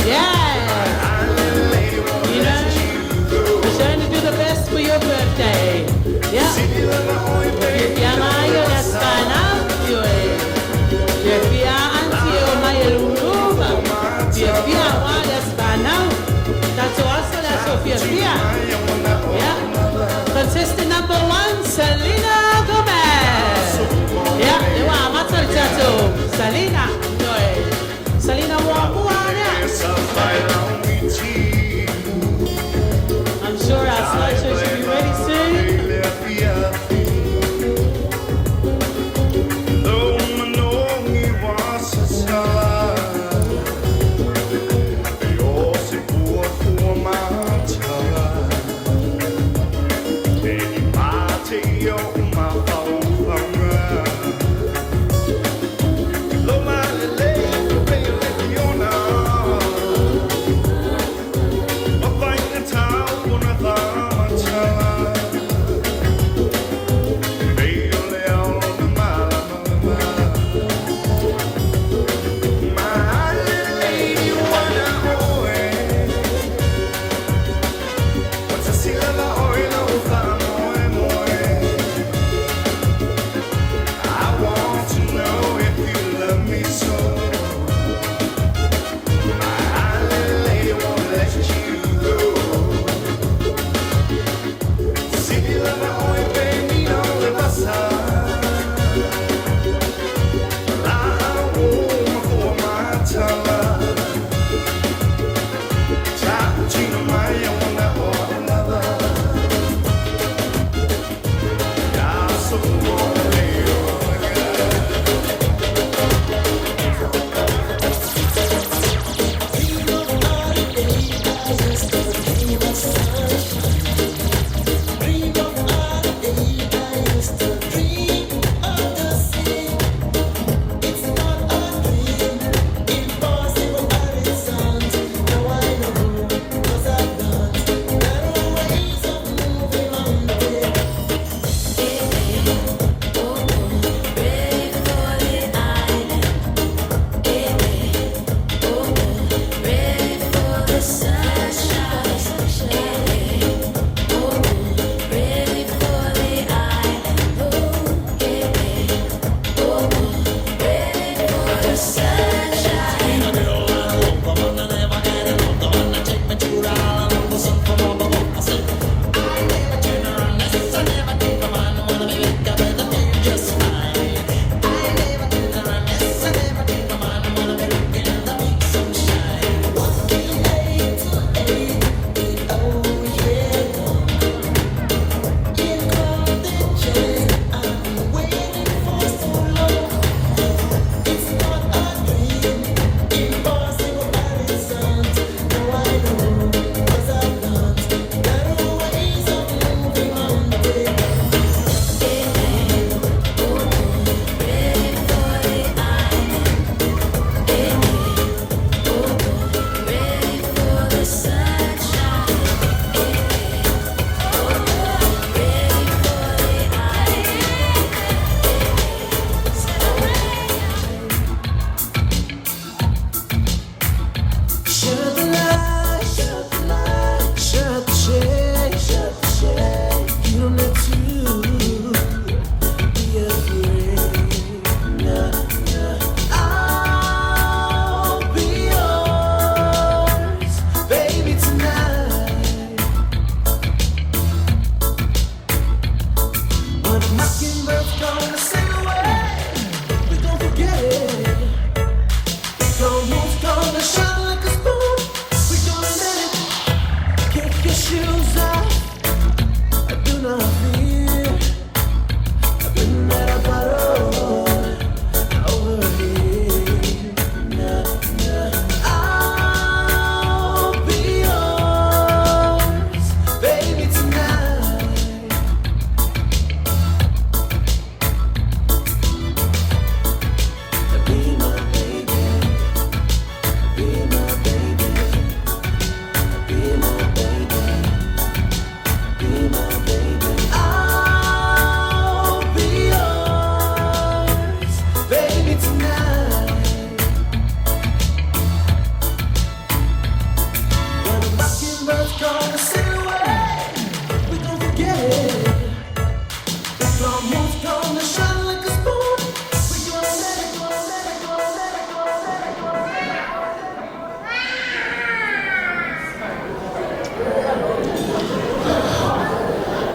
Yeah. You know, we're trying to do the best for your birthday. Yeah. Yamayo, that's fine. Jeffia, auntie, oh my Luba. Jeffia, that's fine now. That's also that's Sophia. Yeah. Contestant number one, Selena Gomez. Yeah, they want my tattoo. Selena, enjoy. Selena, I'm sure our slideshow should be ready soon. Mockingbird's gonna sing away. We gon' forget it. Your moon's gonna shine like a spoon. We gonna let it. Kick your shoes off. I do not fear. I've been at a bottle over here. Nah, nah. I'll be yours, baby, tonight. Be my baby. Be my baby. Be my baby. Be my baby. I'll be yours, baby, tonight. When the mockingbird's gonna sing away, we gon' forget it. The full moon's gonna shine like a spoon. We gonna let it, gonna let it, gonna let it, gonna let it, gonna let it.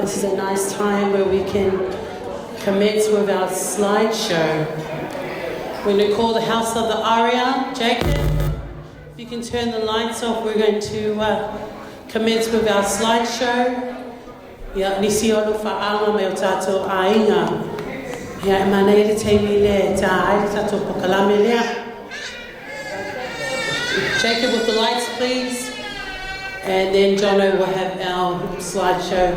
This is a nice time where we can commence with our slideshow. We're going to call the house of the aria. Jacob, if you can turn the lights off, we're going to commence with our slideshow. Ya nisi ono fa'anga me o tātou ainga. Ya manere te mile ta ai tātou pokalame lea. Jacob with the lights, please. And then Jono will have our slideshow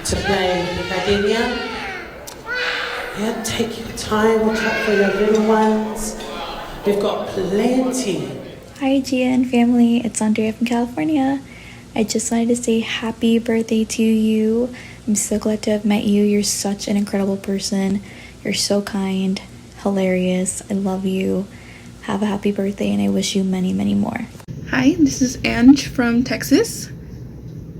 to play. Gardenia. Yeah, take your time, watch out for your little ones. We've got plenty. Hi Gia and family, it's Andrea from California. I just wanted to say happy birthday to you. I'm so glad to have met you. You're such an incredible person. You're so kind, hilarious. I love you. Have a happy birthday and I wish you many, many more. Hi, this is Ange from Texas,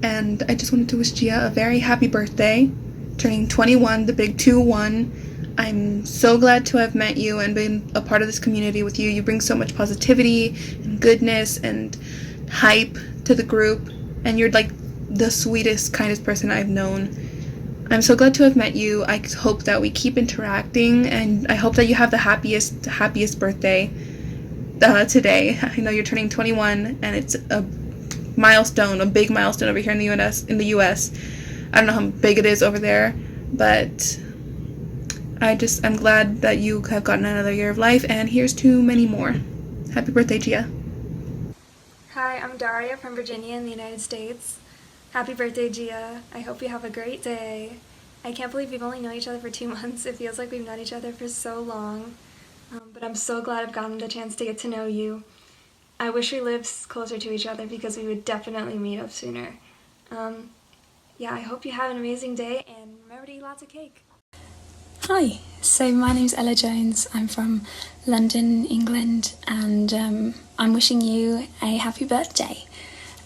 and I just wanted to wish Gia a very happy birthday, turning 21, the big 2-1. I'm so glad to have met you and been a part of this community with you. You bring so much positivity and goodness and hype to the group, and you're like the sweetest, kindest person I've known. I'm so glad to have met you. I hope that we keep interacting, and I hope that you have the happiest birthday today. I know you're turning 21 and it's a milestone, a big milestone over here in the US. I don't know how big it is over there, but I'm glad that you have gotten another year of life, and here's to many more. Happy birthday, Gia. Hi, I'm Daria from Virginia in the United States. Happy birthday, Gia. I hope you have a great day. I can't believe we've only known each other for 2 months. It feels like we've known each other for so long. But I'm so glad I've gotten the chance to get to know you. I wish we lived closer to each other because we would definitely meet up sooner. Yeah, I hope you have an amazing day, and remember to eat lots of cake. Hi, so my name's Ella Jones. I'm from London, England, and I'm wishing you a happy birthday.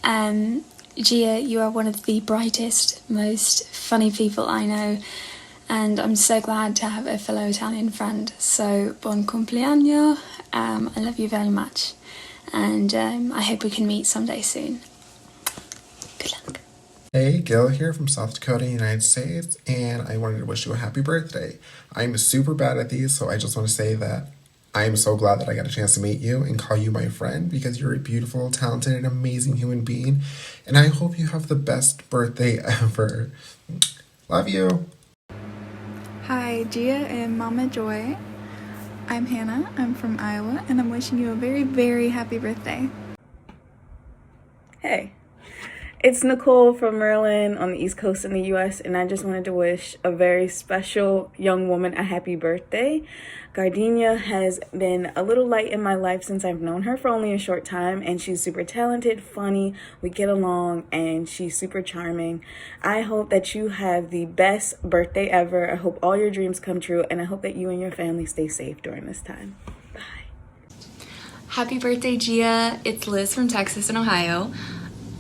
Gia, you are one of the brightest, most funny people I know, and I'm so glad to have a fellow Italian friend. So, buon compleanno. I love you very much, and I hope we can meet someday soon. Good luck. Hey, Gil here from South Dakota, United States, and I wanted to wish you a happy birthday. I'm super bad at these, so I just want to say that I'm so glad that I got a chance to meet you and call you my friend, because you're a beautiful, talented, and amazing human being, and I hope you have the best birthday ever. Love you. Hi, Gia and Mama Joy. I'm Hannah, I'm from Iowa, and I'm wishing you a very, very happy birthday. Hey, it's Nicole from Maryland on the East Coast in the US, and I just wanted to wish a very special young woman a happy birthday. Gardenia has been a little light in my life since I've known her for only a short time, and she's super talented, funny, we get along, and she's super charming. I hope that you have the best birthday ever. I hope all your dreams come true, and I hope that you and your family stay safe during this time. Happy birthday, Gia. It's Liz from Texas and Ohio.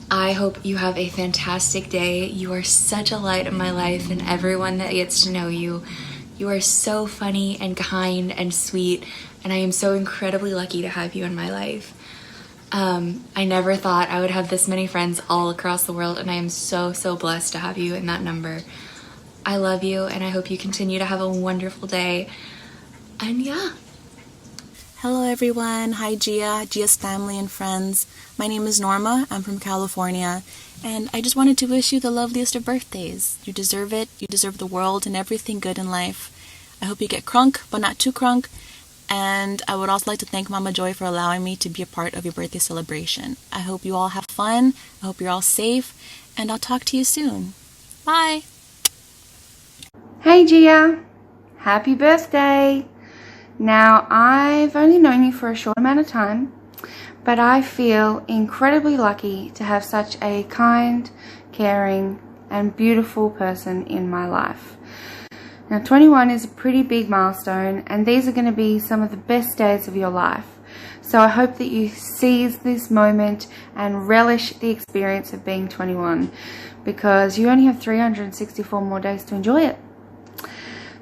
I hope you have a fantastic day. You are such a light in my life, and everyone that gets to know you. You are so funny and kind and sweet, and I am so incredibly lucky to have you in my life. I never thought I would have this many friends all across the world, and I am so, so blessed to have you in that number. I love you, and I hope you continue to have a wonderful day. And yeah. Hello everyone. Hi Gia's family and friends. My name is Norma. I'm from California. And I just wanted to wish you the loveliest of birthdays. You deserve it. You deserve the world and everything good in life. I hope you get crunk, but not too crunk. And I would also like to thank Mama Joy for allowing me to be a part of your birthday celebration. I hope you all have fun. I hope you're all safe. And I'll talk to you soon. Bye. Hey Gia. Happy birthday. Now, I've only known you for a short amount of time, but I feel incredibly lucky to have such a kind, caring, and beautiful person in my life. Now, 21 is a pretty big milestone, and these are going to be some of the best days of your life. So I hope that you seize this moment and relish the experience of being 21, because you only have 364 more days to enjoy it.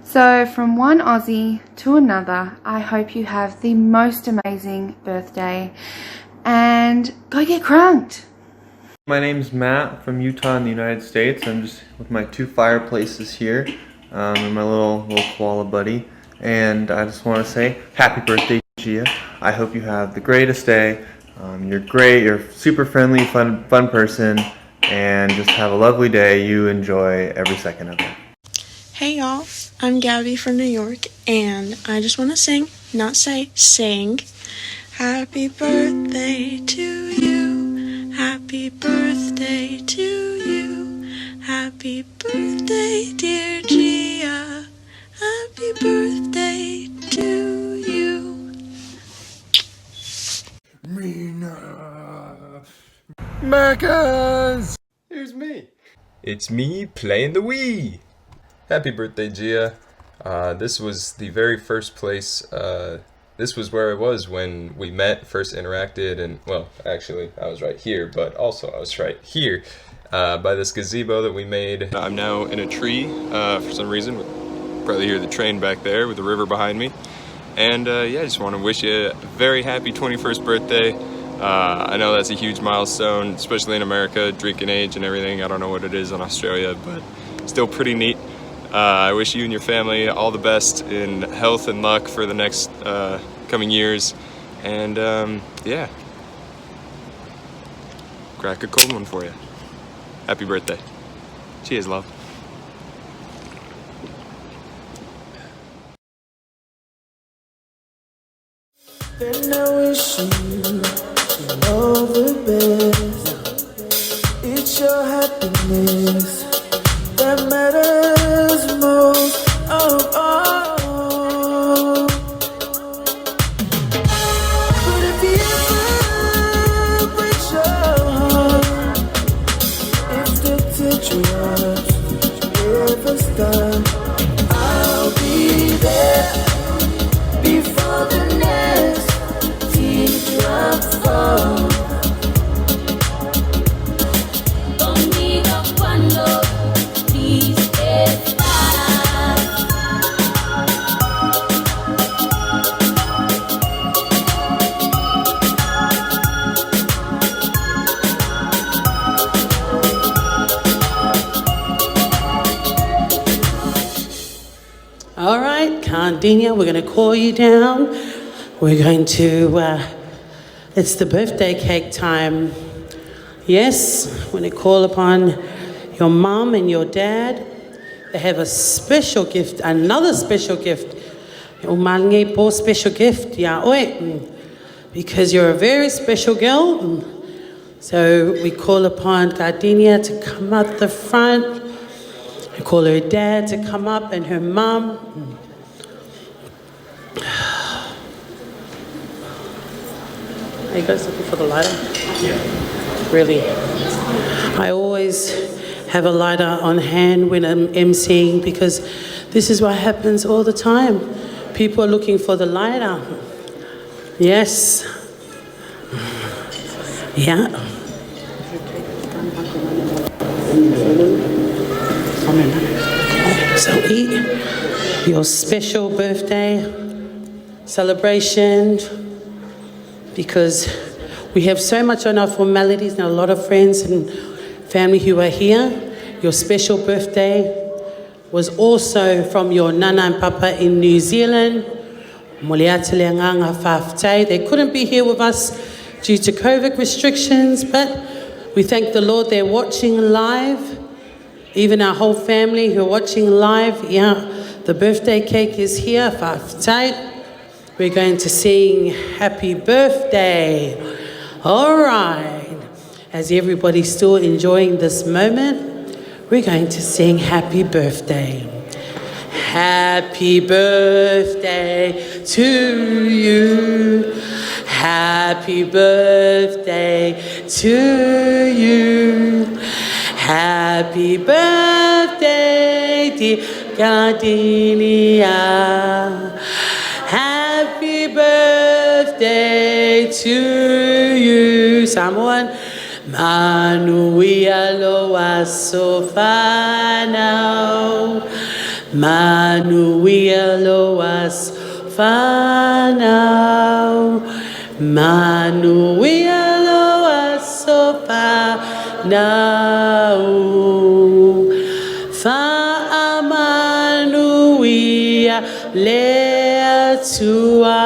So from one Aussie to another, I hope you have the most amazing birthday and go get crunked. My name's Matt from Utah in the United States. I'm just with my 2 fireplaces here and my little koala buddy. And I just want to say happy birthday, Gia. I hope you have the greatest day. You're great, you're super friendly, fun person, and just have a lovely day. You enjoy every second of it. Hey y'all, I'm Gabby from New York, and I just want to sing happy birthday to you, happy birthday to you, happy birthday dear Gia, happy birthday to you. Mina! Macas! Here's me. It's me playing the Wii. Happy birthday, Gia. This was the very first place, this was where I was when we met, first interacted, and, well, actually, I was right here, but also I was right here, by this gazebo that we made. I'm now in a tree, for some reason. Probably hear the train back there with the river behind me. And, yeah, I just want to wish you a very happy 21st birthday. I know that's a huge milestone, especially in America, drinking age and everything. I don't know what it is in Australia, but still pretty neat. I wish you and your family all the best in health and luck for the next coming years. And yeah, crack a cold one for you. Happy birthday. Cheers, love. Then I wish you all the best. It's your happiness that matters most of all. But if you ever break your heart, if the teardrops ever stop, I'll be there before the next teardrops fall. Conmigo cuando All right, Gardenia, we're going to call you down. We're going to, it's the birthday cake time. Yes, when they call upon your mom and your dad, they have a special gift, another special gift. Special gift, because you're a very special girl. So we call upon Gardenia to come up the front. We call her dad to come up and her mom. Are you guys looking for the lighter? Yeah. Really? I always have a lighter on hand when I'm emceeing because this is what happens all the time. People are looking for the lighter. Yes. Yeah. So eat your special birthday celebration because we have so much on our formalities and a lot of friends and family who are here. Your special birthday was also from your Nana and Papa in New Zealand. They couldn't be here with us due to COVID restrictions, but we thank the Lord they're watching live. Even our whole family who are watching live, the birthday cake is here. We're going to sing happy birthday. All right. As everybody's still enjoying this moment, we're going to sing happy birthday. Happy birthday to you. Happy birthday to you. Happy birthday, dear Gardenia. Happy birthday to you. Someone. Manuia loa sofanau. Manuia loa sofanau. Manuia loa sofanau. Fa'amanuia leatua.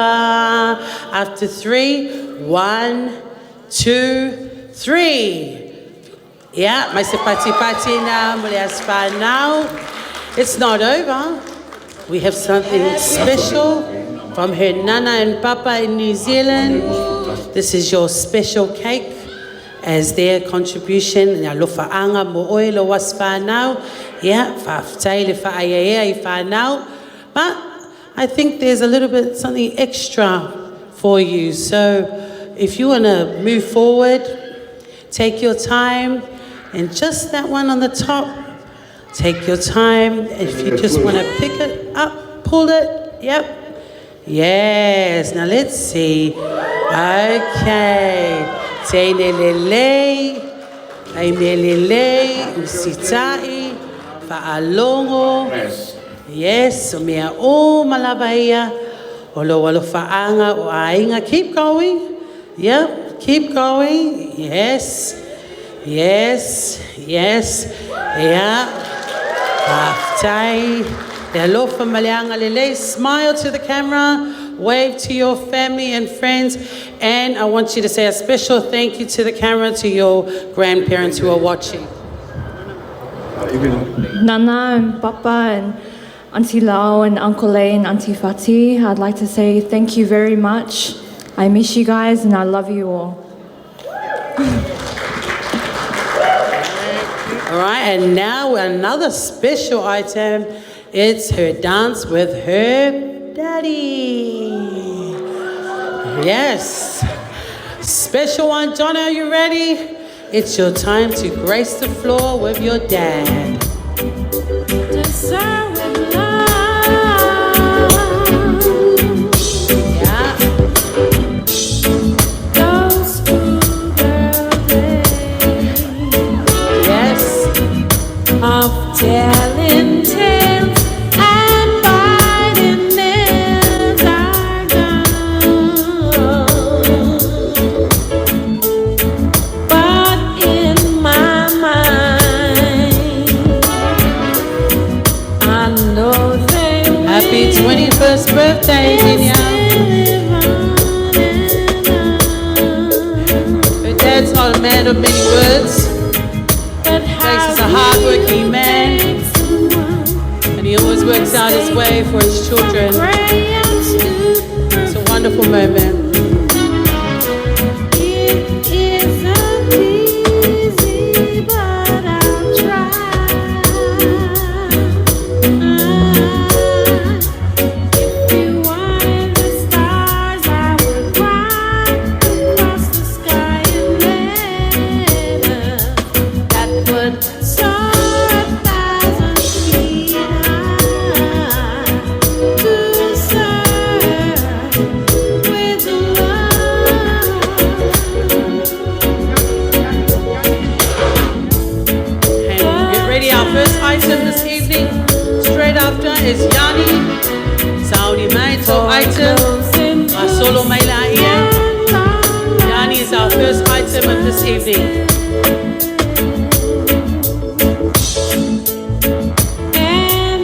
After 3, 1, 2, 3. Yeah, my sepati now, now. It's not over. We have something special from her Nana and Papa in New Zealand. This is your special cake as their contribution. But I think there's a little bit something extra for you. So if you want to move forward, take your time, and just that one on the top, take your time. If you just want to pick it up, pull it, yep. Yes, now let's see. Okay. Te nelele, ai nelele, usitai, fa'alongo. Yes, mea o malabaia, olo walo fa'anga o ainga. Keep going. Yep, keep going. Yes, yes, yes. Yeah. Aftai. Smile to the camera. Wave to your family and friends. And I want you to say a special thank you to the camera to your grandparents who are watching. Nana and Papa and Auntie Lau and Uncle Lay and Auntie Fati, I'd like to say thank you very much. I miss you guys and I love you all. All right, and now another special item. It's her dance with her daddy. Yes. Special one. John, are you ready? It's your time to grace the floor with your dad. Of telling tales and biting nails are gone, but in my mind I know they will. Happy 21st birthday, Genia. Her dad's not a man of many words. He's a hard-working man, and he always works out his way for his children. It's a wonderful moment. It isn't easy, but I'll try. If you wanted the stars, I would fly across the sky and let that would soar 1,000 feet high to serve with And get ready, our first item this evening. Straight after is Yani. Saudi Maito item. Solo Maila here. Yani is our first item of this evening. and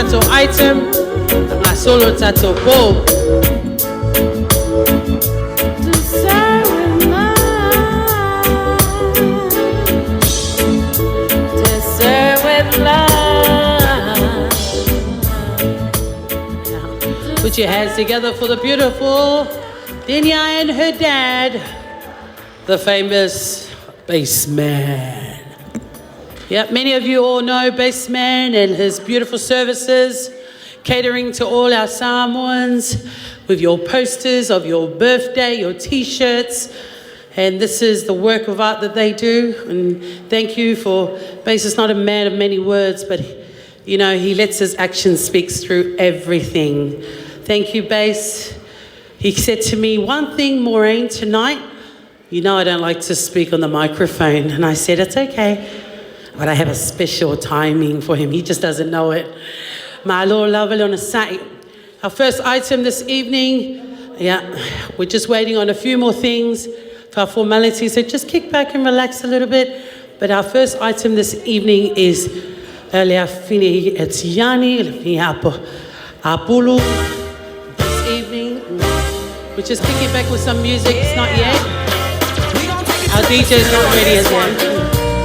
tato item, nga solo tato po. Put your hands together for the beautiful Dinya and her dad, the famous Bassman. Yep, many of you all know Bassman and his beautiful services, catering to all our Samoans with your posters of your birthday, your t-shirts, and this is the work of art that they do. And thank you for, Bass is not a man of many words, but you know, he lets his actions speak through everything. Thank you, Bass. He said to me, one thing, Maureen, tonight, you know I don't like to speak on the microphone. And I said, it's okay, but I have a special timing for him. He just doesn't know it. My Lord, love it on a site. Our first item this evening, we're just waiting on a few more things for our formalities, so just kick back and relax a little bit. But our first item this evening is Leafini Etiani, Apulu. This evening, we're just kicking back with some music. It's not yet. Our DJ's not ready as yet.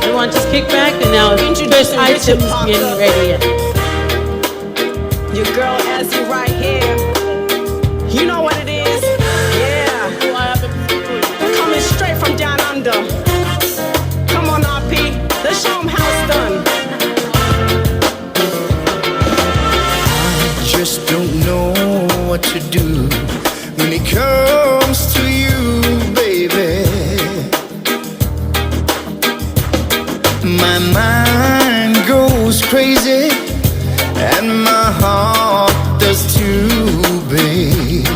Everyone just kick back, and our first item's getting ready. Your girl has you right here. You know what it is? Yeah. Coming straight from down under. Come on, RP. Let's show 'em how it's done. I just don't know what to do when it comes to you, baby. My mind goes crazy and my heart does too, babe.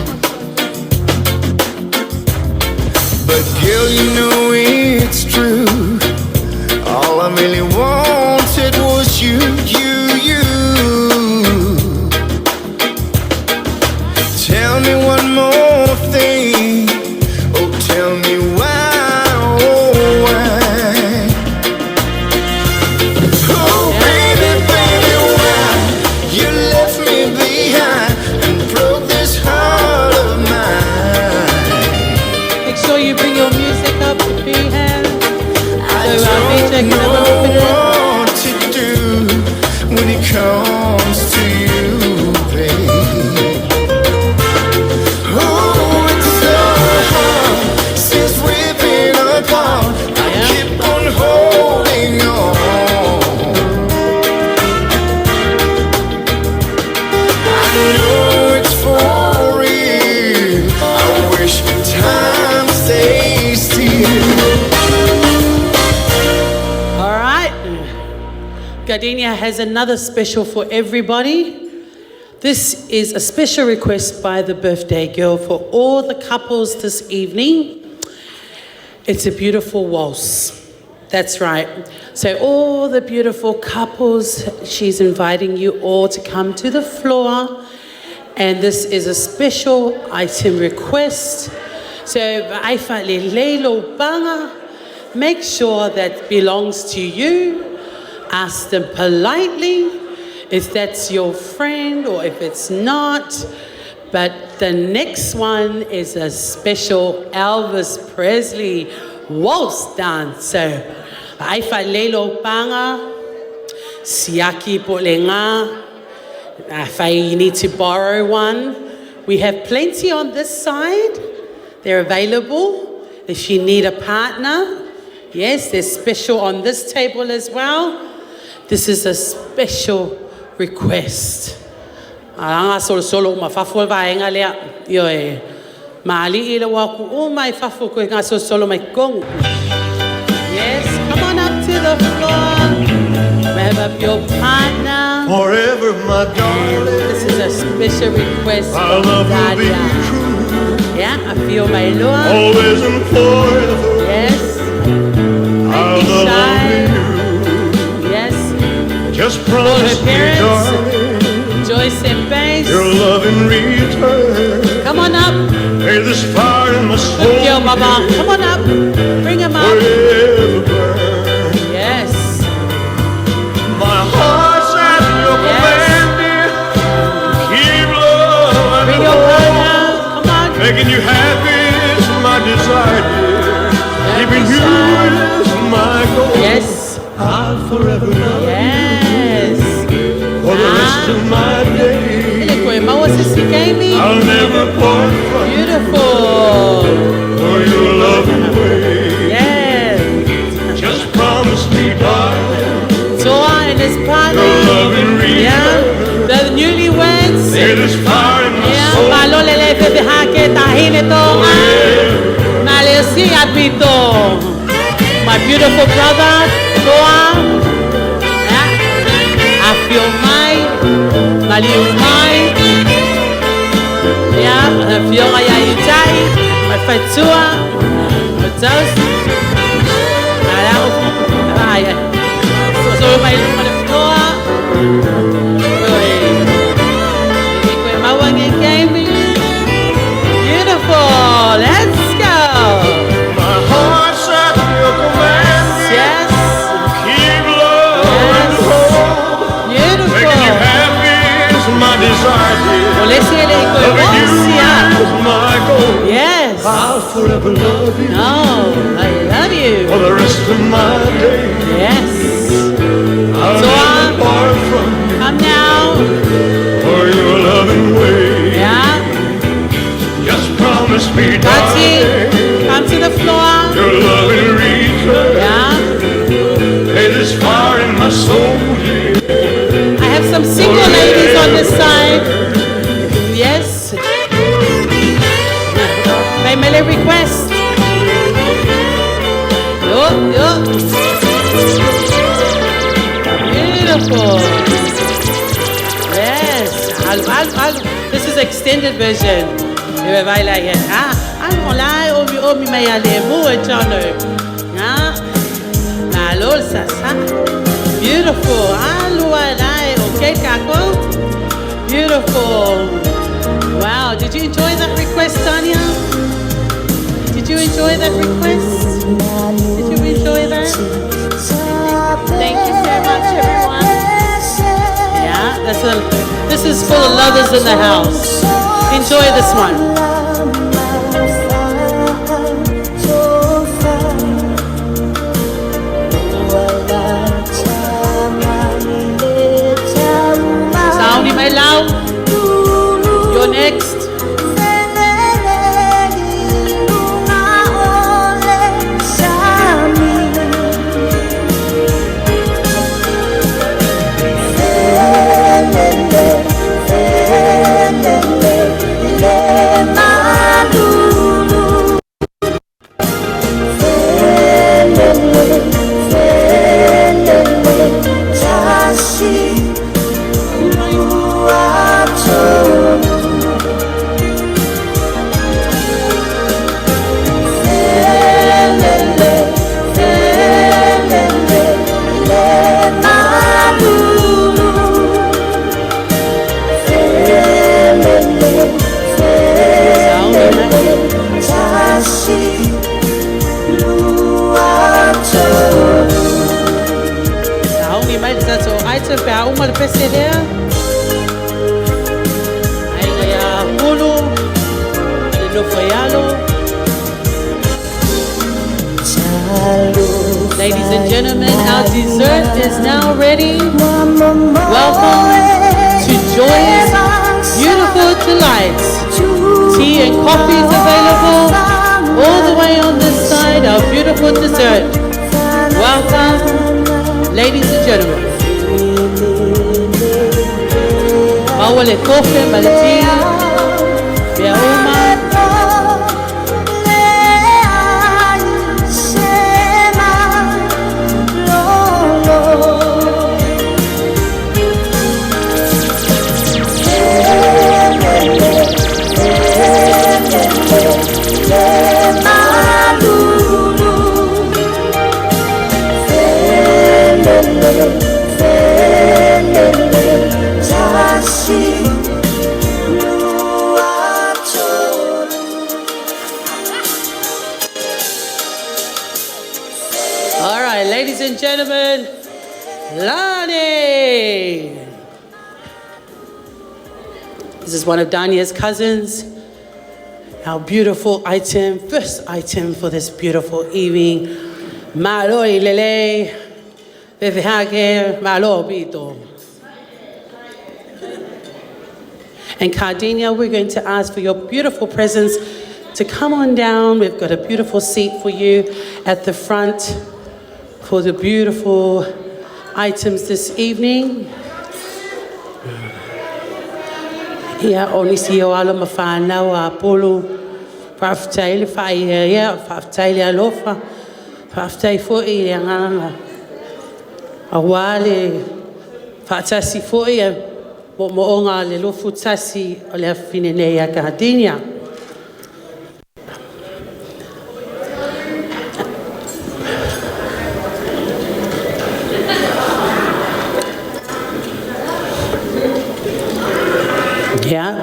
But girl, you know it's true. All I really wanted was you. Tell me one more thing. Oh, tell me why, oh, why. Oh, baby, why you left me behind and broke this heart of mine. Make sure you bring your music up to be hands. I don't know what to do when it comes to you, babe. Oh, it's so hard since we've been apart. I keep on holding on. I know it's for real. I wish time stays still. All right. Gardenia has another special for everybody. This is a special request by the birthday girl for all the couples this evening. It's a beautiful waltz. That's right. So all the beautiful couples, she's inviting you all to come to the floor. And this is a special item request. So make sure that belongs to you. Ask them politely if that's your friend or if it's not. But the next one is a special Elvis Presley waltz dance. So, aifa lelo panga, siaki polenga. If you need to borrow one, we have plenty on this side. They're available. If you need a partner, yes, they're special on this table as well. This is a special request. Solo mafafol vaenga lea yo e mali ile wa ku mai fafol ko nga solo mai kong. Yes, come on up to the floor. Grab up your partner. Forever, my darling. This is a special request Our from love will be Daria. true. Yeah, I feel my love. Always and forever. Yes. I'll Don't be shy. love you. Yes. Just For her promise me, parents, darling, Joyce and Bass. your love in return. Come on up. May this fire in my soul Good girl, Mama. Come on up. Bring him up. forever burn. Yes. My heart's at your command, dear. Making you happy is my desire, dear. Keeping you is my goal. Yes. I'll forever love Yes. you for the rest of my days. I'll never part from you. Beautiful. For your loving way. Yes. Just promise me, darling. Toa and his partner. Your loving reason. Yeah. The newlyweds. It is fire in my soul. Malolele bebe hake tahine to. Malesi apito. My beautiful brother, Toa. I feel mine. Maliu mine. Yeah, I feel my yaitai. My fatua. My toast. So my floor. Beautiful. Let's go. My heart's at your command. Yes. Keep love and hope. Beautiful. Making you happy is my desire, dear. Loving you is my goal. Yes. I'll forever love you. No, I love you. For the rest of my days. Yes. I'll never part from you. Come now. For your loving way. Yeah. Just promise me, Tati, darling. come to the floor. Your loving reason. Yeah. It is fire in my soul, dear. I have some single ladies on this side. Yes. Family request. Yo. Beautiful. Yes. This is extended version. You vai lá e online ou me meia lemu e chano. Malol sasa. Beautiful. Okay, kako. Beautiful. Wow. Did you enjoy that request, Tanya? Did you enjoy that request? Did you enjoy that? Thank you so much, everyone. Yeah, this is full of lovers in the house. Enjoy this one. Sound my loud. You're next. Uma de PCD. Aí a Hulu, no Foyalo. Ladies and gentlemen, our dessert is now ready. Welcome to Joy's Beautiful Delights. Tea and coffee is available all the way on this side. Our beautiful dessert. Welcome, ladies and gentlemen. Paula le cofe, Valentina, Uma. All right, ladies and gentlemen, Lani. This is one of Danya's cousins. our beautiful item, first item for this beautiful evening. Maloi lele, vevihage malo bito. And Gardenia, we're going to ask for your beautiful presence to come on down. We've got a beautiful seat for you at the front for the beautiful items this evening. Ia onisi o ala mawhanau a polo whaftai le whai ia whaftai le alofa whaftai fwoi le nganga a wale whaatasi fwoi mo moonga le lofu tasi o le awhinenei a Gardenia. Yeah.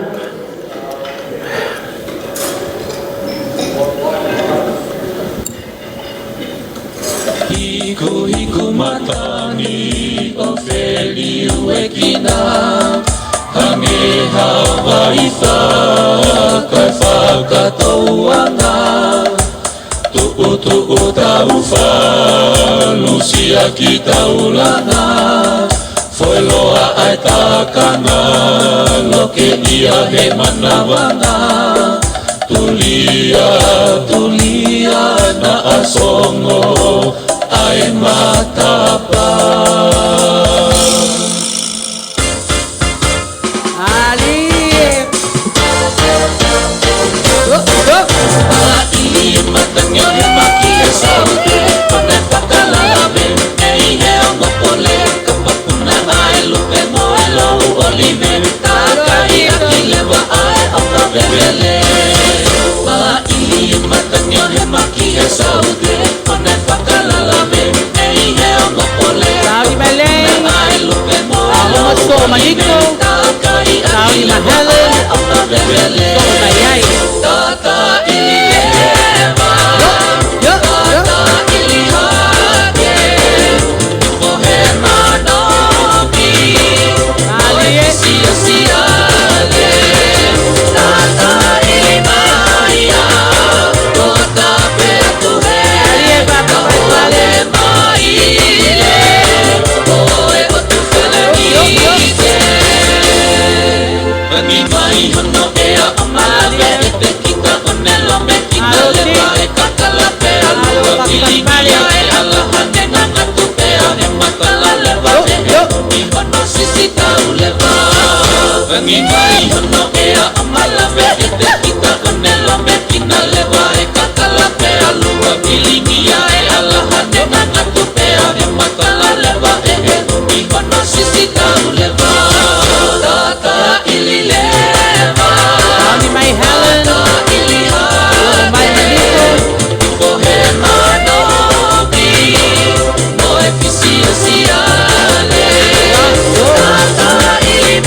Hiku hiku matani o feli uekina Hange Hawaii whaka whakatauanga Tu'u tau whalusia ki taulanga Foiloa ai takanga loke ia he manawanga Tulia na asongo ai matapa Matanya he maki e saute Pane whakalalawe Ei he ongo pole Kapapuna ai lupe moe lau olive Takai aki lewa ai oka vevele Matanya he maki e saute Pane whakalalawe Ei he ongo pole Kapapuna ai lupe moe lau olive Takai aki lewa ai oka vevele Tata ili Ngibai hono ea amala ve ete kita onelo me kina lewa e kakala pe alua bilingia e alaha nena ngatu pe ane makala lewa e he mi hono sisi tau lewa tata ili lewa Tani mai Helen tata ili hane Ko he manobi no e fisio siale tata ili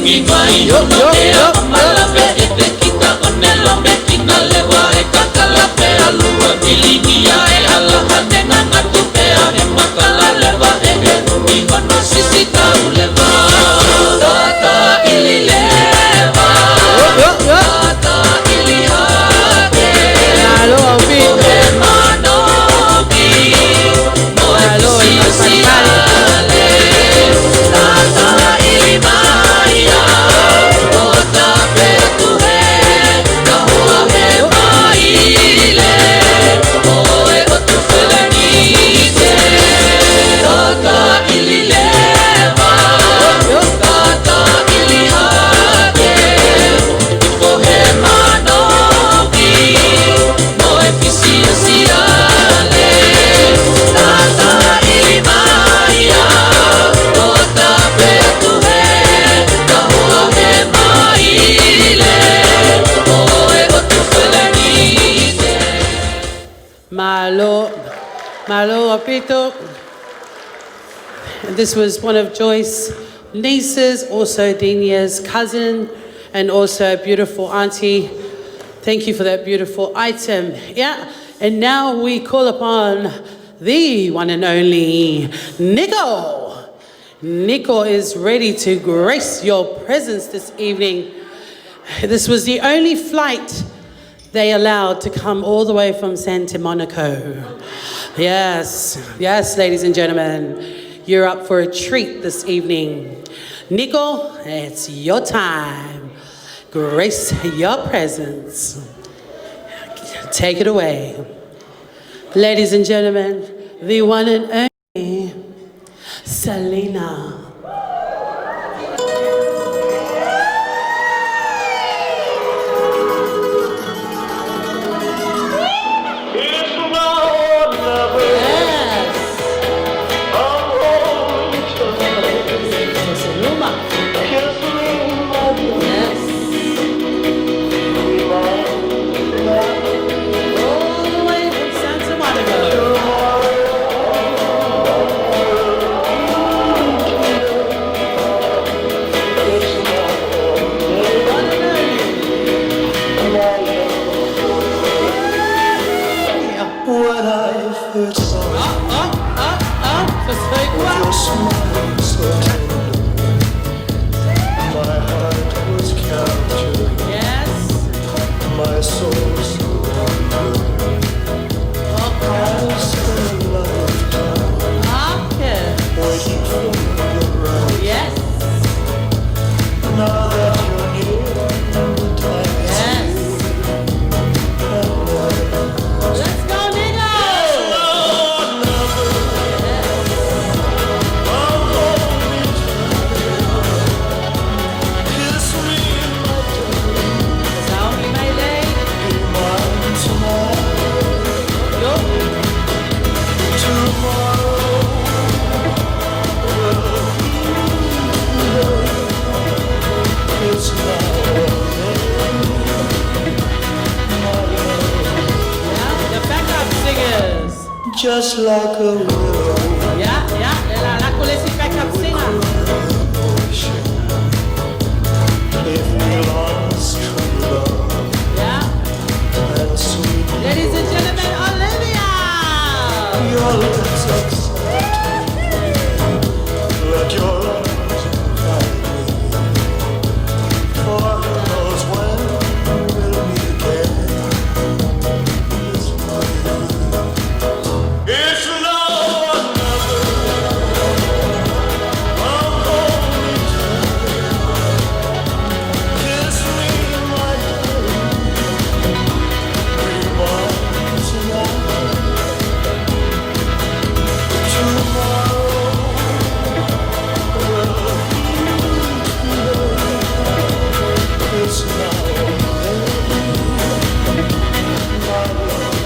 Ngibai hono ea amala ve ete kita onelo me kina lewa e kakala pe alua bilingia e alaha nena ngatu pe ane makala lewa e he mi hono sisi tau lewa tata ili lewa tata ili hake kohe manobi moe kisi ale tata ili Oh Malo Apito. And this was one of Joyce's nieces, also Dinia's cousin, and also a beautiful auntie. Thank you for that beautiful item. Yeah, and now we call upon the one and only Nico. Nico is ready to grace your presence this evening. This was the only flight they allowed to come all the way from Santa Monica. Yes, yes, ladies and gentlemen, you're up for a treat this evening. Nico, it's your time. Grace your presence. Take it away. Ladies and gentlemen, the one and only Selena. Just like a willow. La colesi backup singer. If we lost true love. And sweet. Ladies and gentlemen, Olivia. Your lips excite me. Let your arms invite me. For who knows when we'll meet again. It's love kiss me, my darling. We want tonight. Tomorrow will be it's now or never. My love.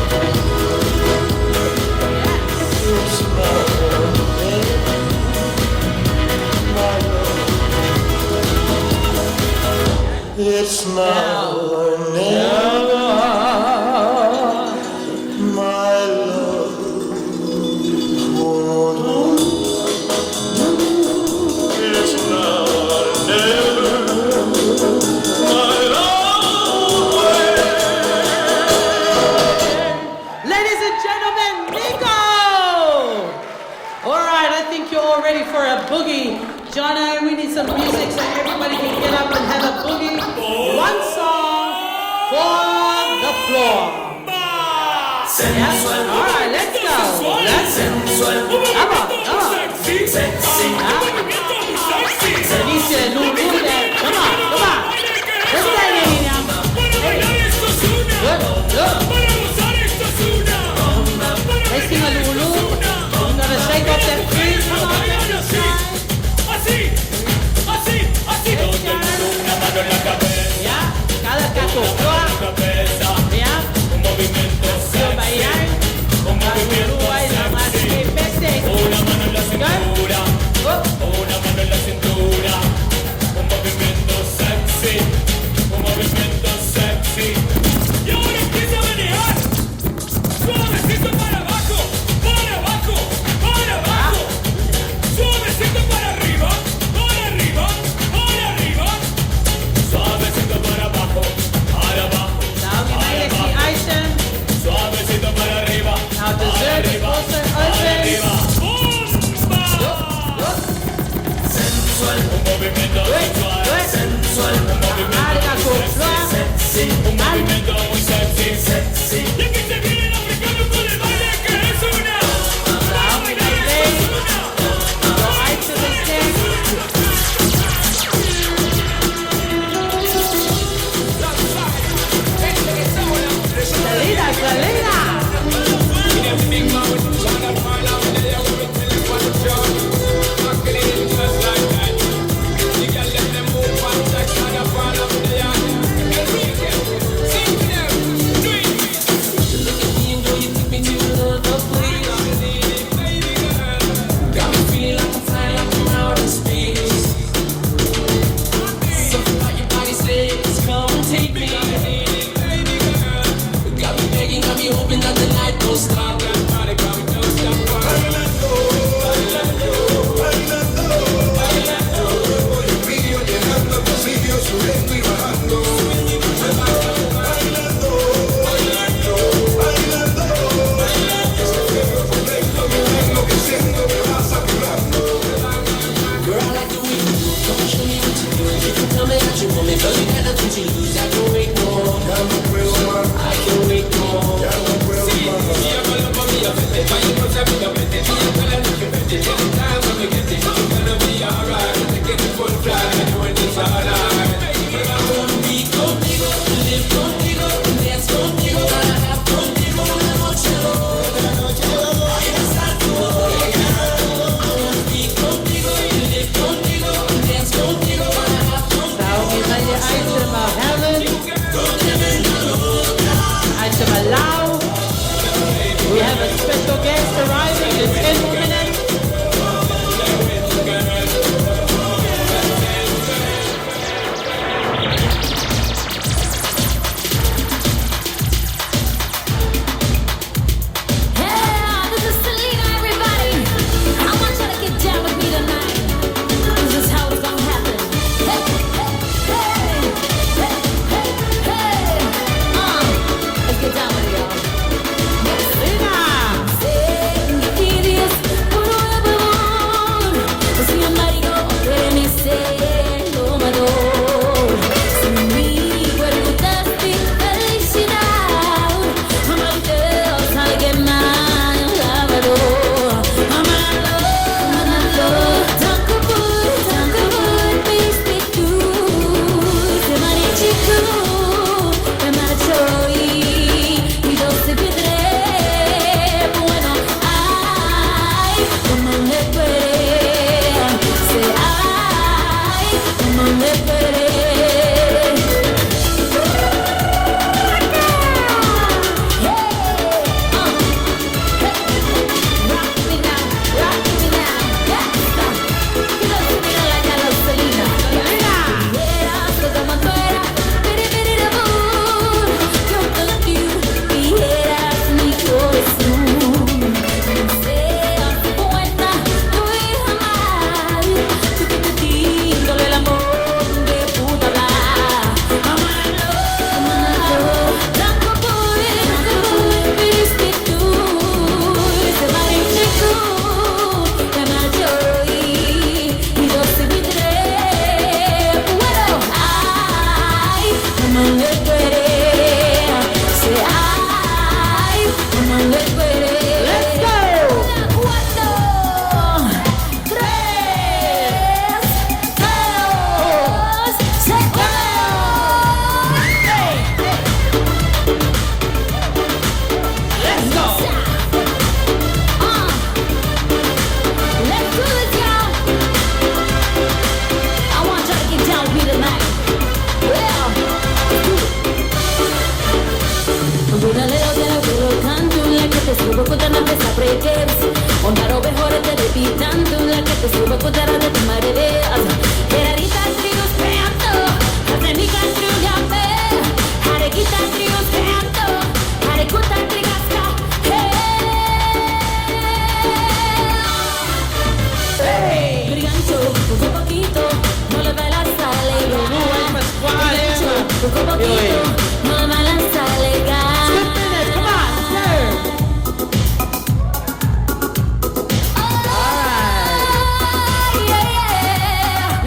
It's now or never. My love. It's now or never. My love. It's now or never. My love. Ladies and gentlemen, Nico! All right, I think you're all ready for a boogie. Jono, we need some music so everybody can get up and have a boogie. One song for the floor. Yes. All right, let's go. Come on. Se dice Lulu there. Come on. Let's play it now. Look. Let's sing a Lulu. We're gonna shake off that freeze. Come on. Ya, cada cacoflor. Ya, movimiento bailar. Como Uruguay, la más que pese.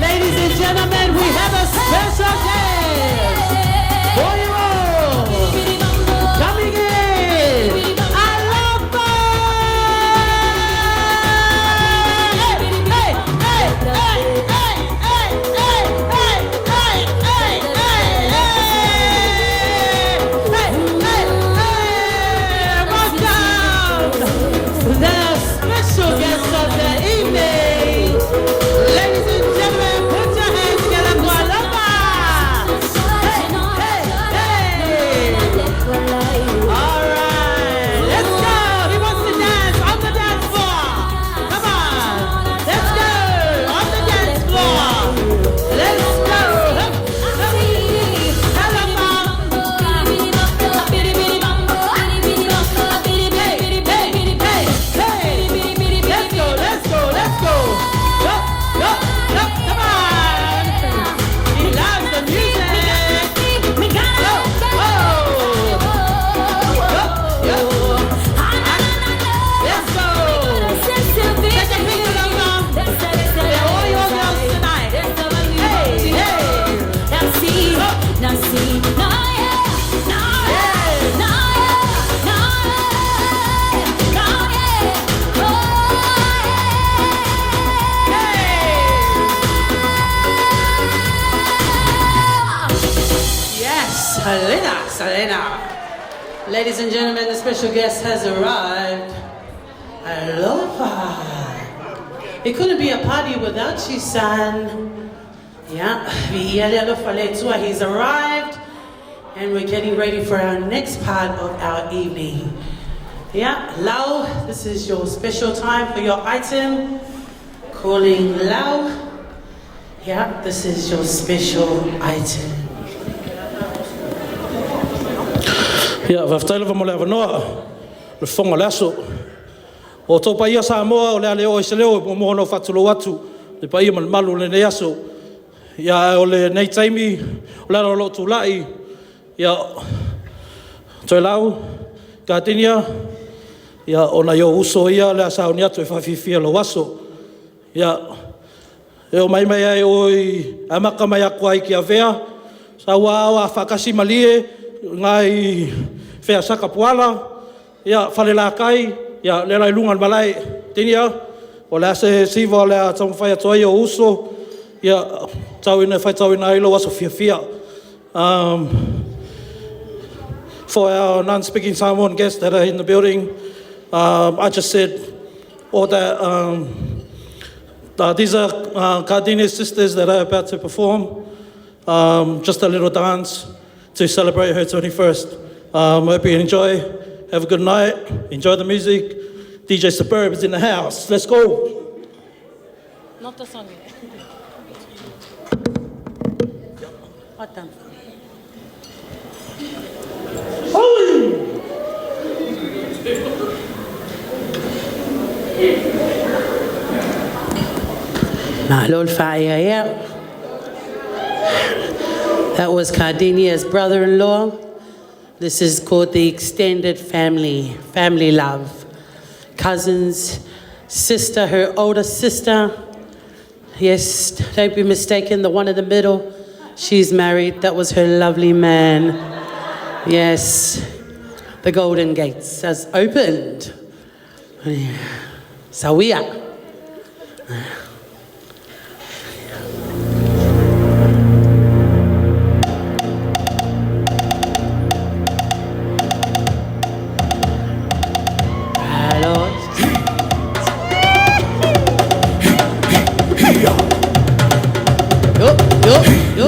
Ladies and gentlemen, we have a special guest for you all. Selena. Ladies and gentlemen, the special guest has arrived. Aloha. It couldn't be a party without you, son. Yeah, he's arrived, and we're getting ready for our next part of our evening. Yeah, Lau, this is your special time for your item. Calling Lau. Yeah, this is your special item. Ia, whaftaila wa mole awanoa, le whonga laso. O tō paia sa moa o lea leo i se leo, mo mohono whatulo atu, le paia malu le ne aso. Ia, o le nei taimi, o lea lo tūlai, ia, Toelau Gardenia, ia, ona yo uso ia, lea sa oni atu e whawhiwhia lo waso. Ia, e o mai ai oi, amaka mai akua i ki a vea, sa ua whakasi malie, ngai whea saka puala, ia whale la kai, ia le lai lungan malai tinia, o lea se siva o lea tamu whai atoai o uso, ia tau ina whai tau ina ailo aso fia. For our non-speaking Samoan guests that are in the building, I just said all that these are Gardenia sisters that are about to perform, just a little dance to celebrate her 21st. Hope you enjoy. Have a good night. Enjoy the music. DJ Superb is in the house. Let's go. Not the song yet. What the? That was Gardenia's brother-in-law. This is called the extended family love. Cousins, sister, her older sister. Yes, don't be mistaken, the one in the middle. She's married. That was her lovely man. Yes, the Golden Gates has opened. So we are.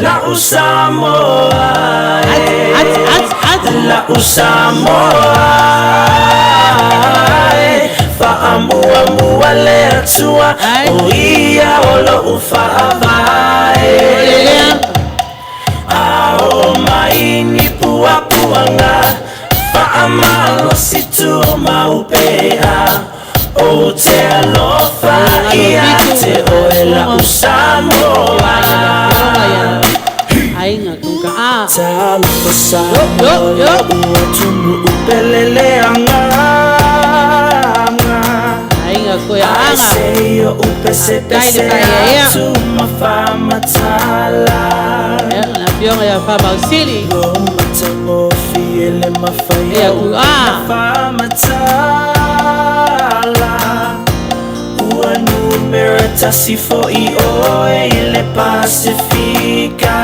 La Usamoa, La Usamoa, Fa'amua mua lea tua, Oia olo ufa'avae. Ao maini pua puanga, Fa'amalo situ maupea. O te alofa ia te oe La Usamoa. Ainga kuka a Talofa Samoa ua tunu upelele anga. Ainga kuya anga Aiseo upe se atu mafamatala. Na pionga ya fama usili Loma tango fiele mafaya mafamatala. Ua numera tasifo i oe ile Pasifika.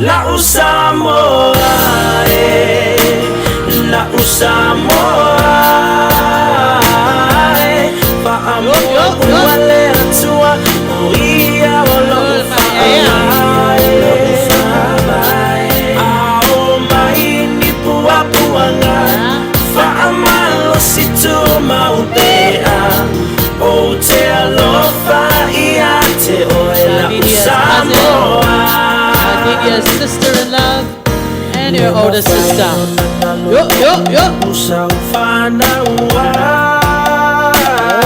La Usamoa, La Usamoa, Fa'amua ua lea tua, Oia olo ufa'avae. Ao maini pua puanga, Fa'amalo situ maupea. O te alofa ia te oe La Usamoa. Gardenia's sister-in-law and her older sister. Usawfana ua.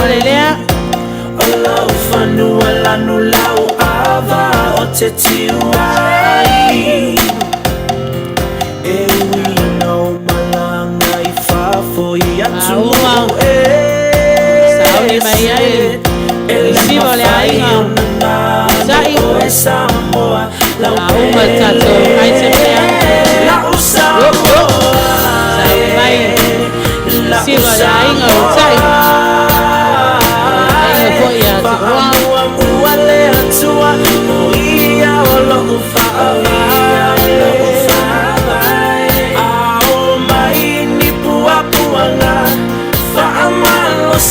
Olelea. Ola ufanua lanu lau ava o te tiwai. E wina o malanga I fafo I atu e. Saudi mai ai. Isiwa le ainga. Sai o e Samoa. La uma tato item lea. La Usamoa. Saudi mai. Isiwa le ainga o sai. Ainga ko ia te roa. Ua lea tua. O ia o lo ufa'avae.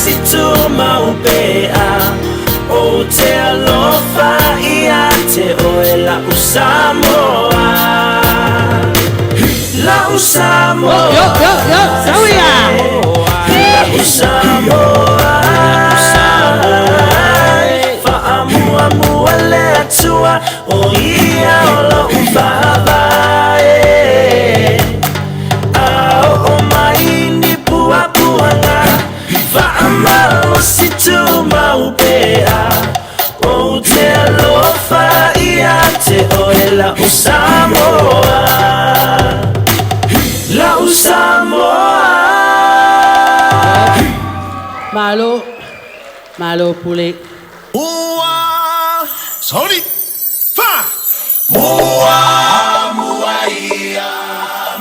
situ maupea o te alofa ia te oela usamoa la usamoa la usamoa fa'amua mua le atua o ia o la ufahawae o mai ni pua puanga fa'amau situ maupea o te alofa ia te oela usamoa la usamoa Malo pule Mua Sorry Fa Mua ia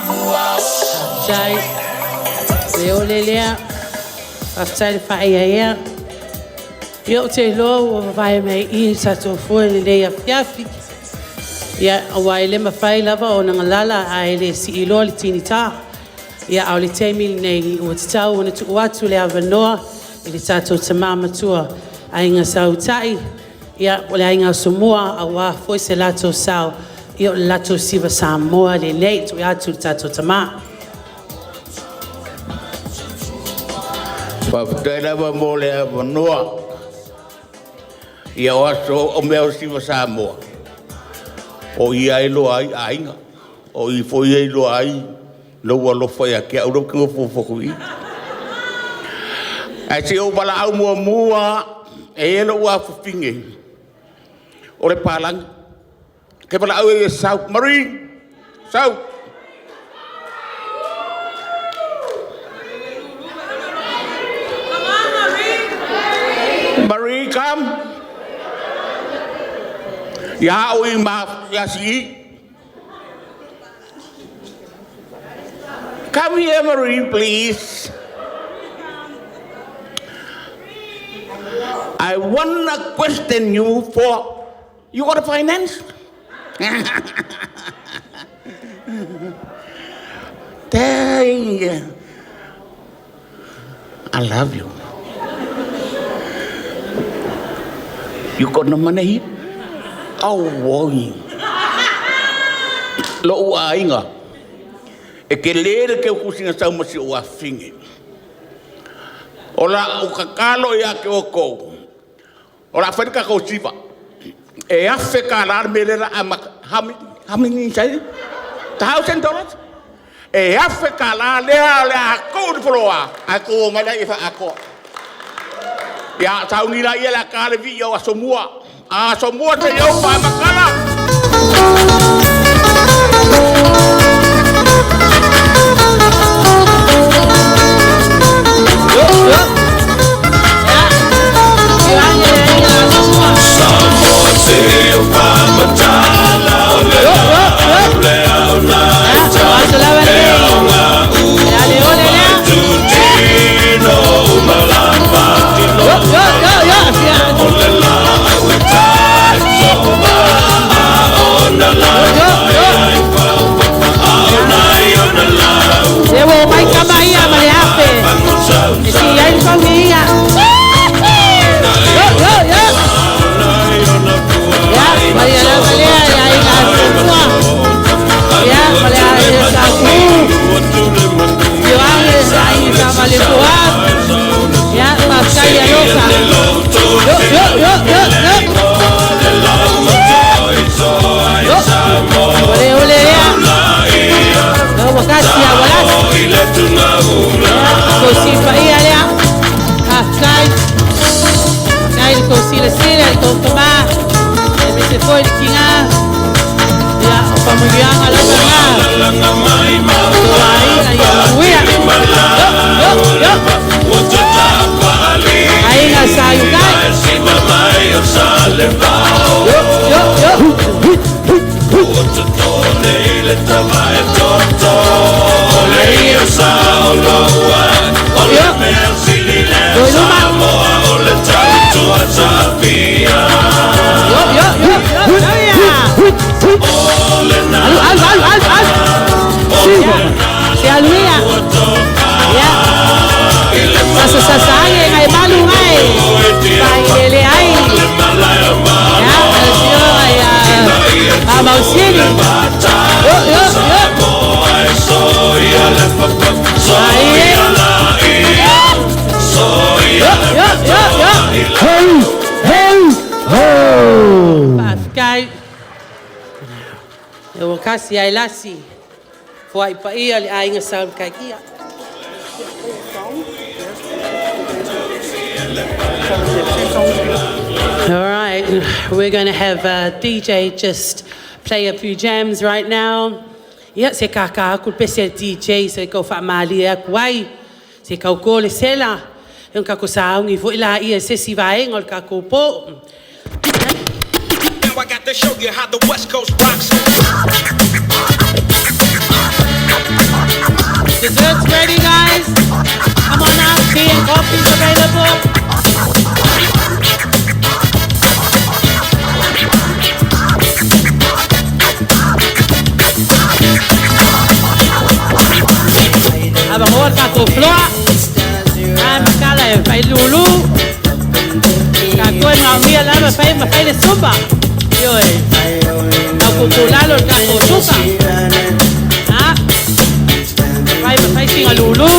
Mua Jai Leo lelea Aftai whaia Yo te lo vai mai I tato fua lelea fiafi Ia awai le mawhai lava o nanga lala ai le si ilo le tini tā Ia au le teimili nei ua te tau ona tu atu le awanoa I le tato te mamatua Ainga sau tai Ia o le ainga sumua awa foi se lato sau Ia o le lato siva Samoa le lei tu atu le tato te maa Whawhatairawa mō le awanoa Ia o aso o mea o siva Samoa O ia e loa ai ainga O I foi e loa ai Loa lofa ia kia uro kingo fufukui Ai se o bala au mua mua E elo ua fufinge O le palang Ke bala au e sau Marie Sau Marie, come. Ya oi ma ya si. Come here, Marie, please. I want to question you for you got a finance? Dang. I love you. You got no money? Oh, boy. Lo ainga. E ke lere ke kusinga sa masi o afinge. Ola o kakalo ya ke oko. Ola feka ko sifa. E afe kalar melera ama hami sai. $1,000. E afe kalar le ako floa. Ako mala ifa ako. Ya tau ni la ia la kale vi yo asomua. Asomua te yo pa makala. Samoa te yo pa matala ole ole ole. Sasa sasa ay Hey, hey, ho! Pafikai. E o kasi ai lasi. Fua I paia le ainga sa kai kia. All right, we're going to have DJ just play a few jams right now. Ia se kaka aku pese DJ se ko fa mali aku ai. Se kau ko le sela. Yung kako saungi fu ila ia se si vai ngol kako po. Now I got to show you how the West Coast rocks. Desserts ready, guys? Come on out, tea and coffee's available. Abang awal kako floa. Makala fai lulu. Kako ngau mia lama fai le sumba. Yo Kau kukulalo kako suka. Ha? Fai singa lulu.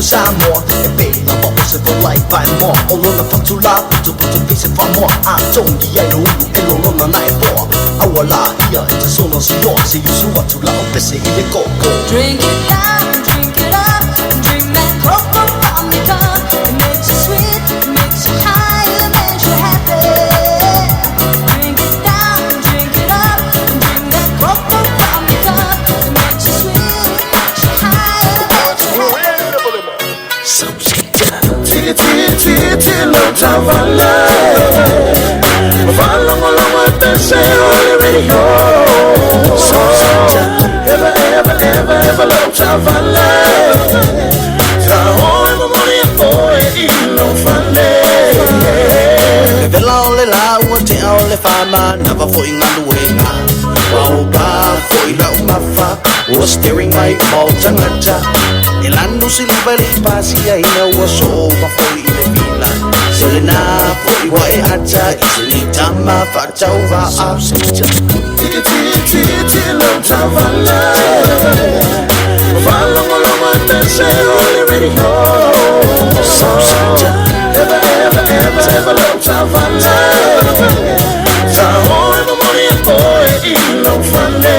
Samoa e pela mo se for life by mo o lona fatula to be se fa mo a tongi e ru e lona na e po awala ia e so no so se you so what to la o pese e coco Drink it down, drink it up, drink that cocoa from the cup. It makes you sweet, it makes you high, it makes you happy. Drink it down, drink it up, drink that cocoa from the cup. It makes you sweet, it makes you high, it makes you happy. So till no time for love. Follow along what they say on the radio. So ever long time for love. Tell all the money for it, ain't no fun there. la o le la ua te a o le whama Nawa fo i ngalu e ngā Waupa fo i la umafa Ua steering mai mau tangata E landu si liba li pasi a ina ua so ma fo i le vila Se le nā fo i wa e ata I se li tama whātau wa a Sita Tika tia tia tia lau tau wala Wala moloma tense o le radio Sita Ever, ever, ever, ever lau tau wala Tau o e mamoni e koe I lau whale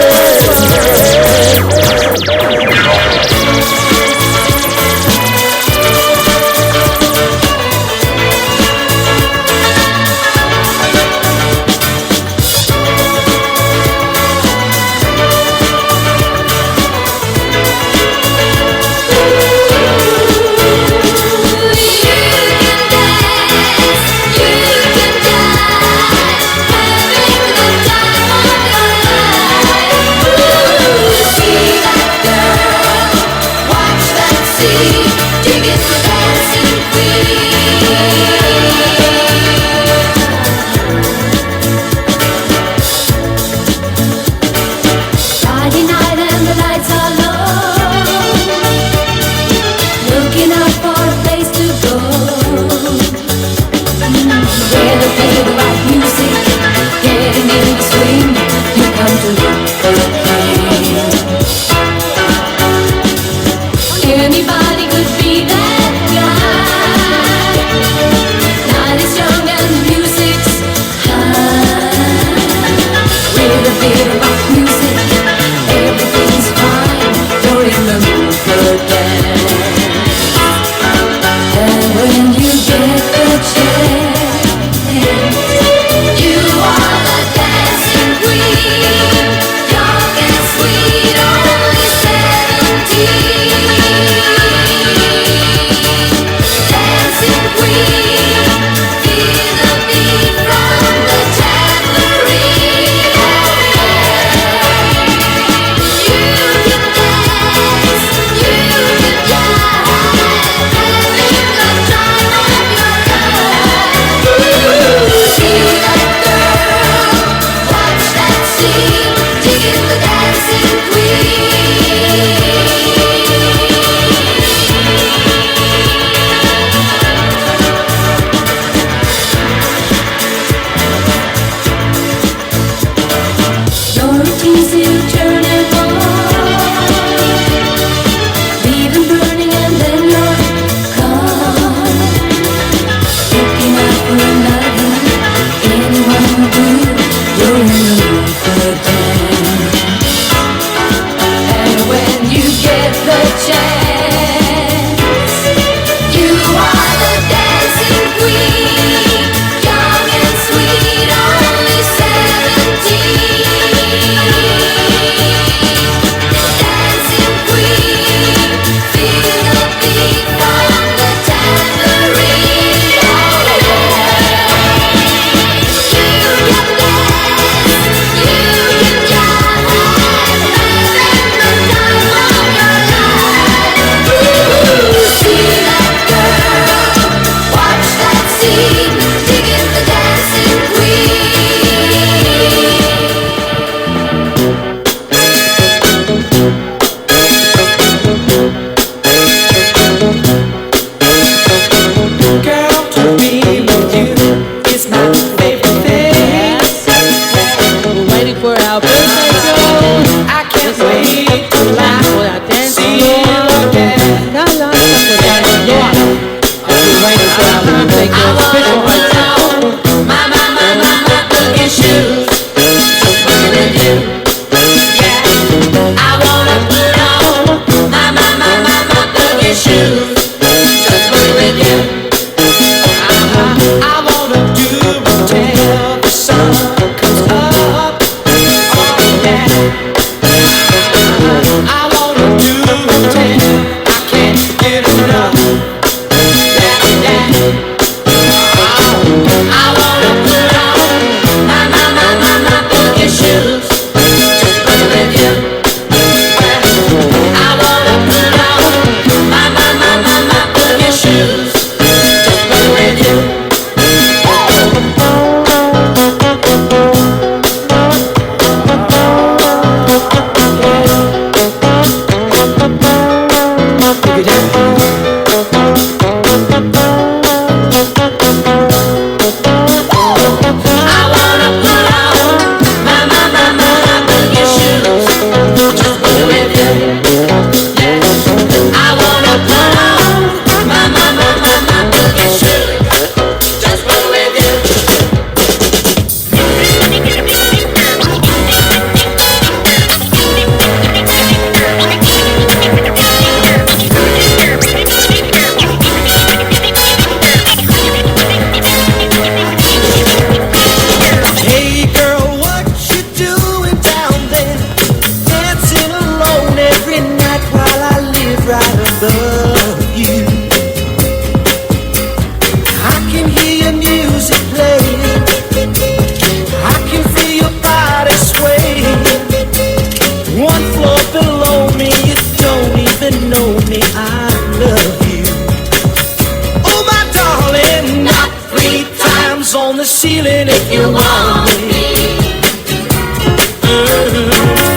ceiling if you want me.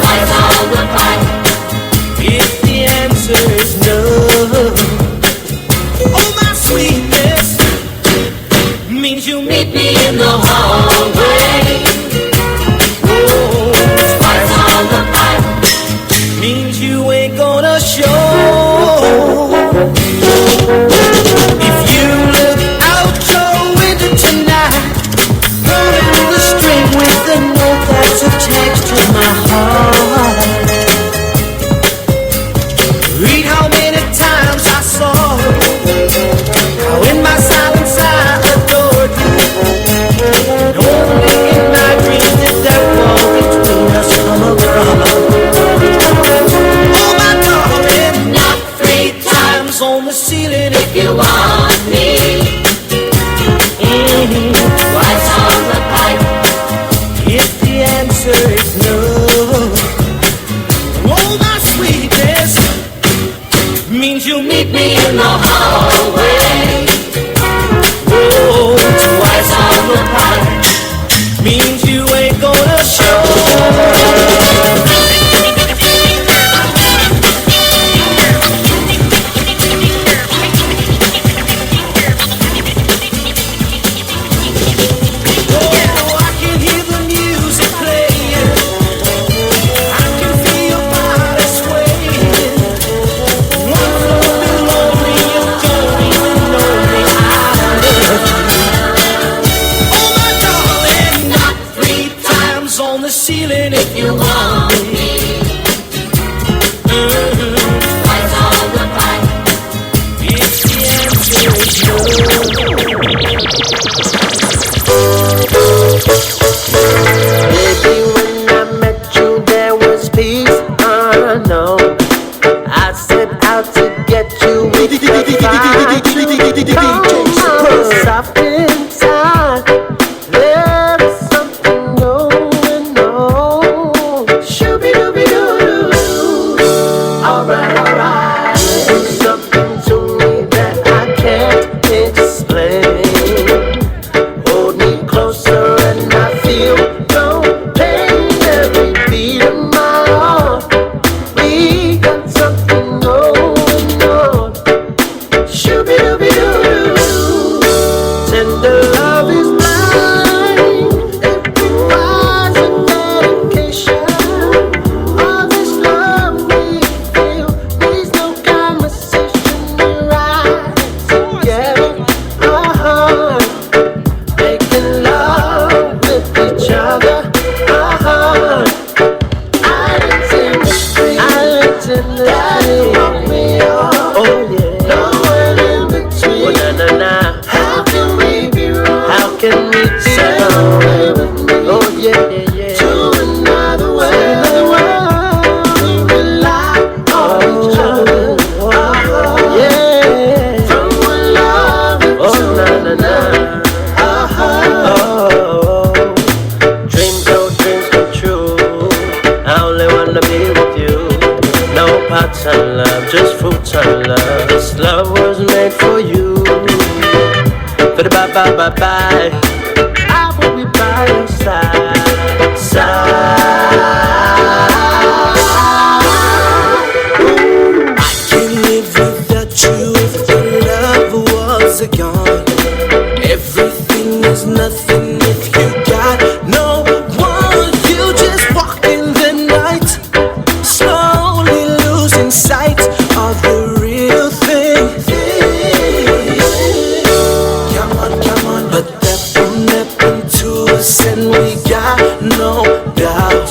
What's on the pipe? If the answer is no, oh my sweetness means you meet me in the hallway. Oh, what's on the pipe? Means you ain't gonna show. If you look out your window tonight, pulling the string with the note that's attached to my heart. Read how many times I saw how in my silence I adored you. And only in my dreams did that wall between us come across. Oh my darling, knock 3 times on the ceiling if you want me. What's on the pipe? If the answer is no, oh my sweetness means you meet me in the hallway. Oh, twice on the pipe means you ain't gonna show. Ceiling if you want me. What's on the pipe? If the answer is no. Baby, when I met you, there was peace unknown. I set out to get you with the fire. Soft inside. Just fruits and love. This love was made for you. For the bye. I will be by your side. I can't live without you if your love was gone. Everything is nothing if you got no one. You just walk in the night, slowly losing sight of the real thing. Come on, but that will happen to us, and we got no doubt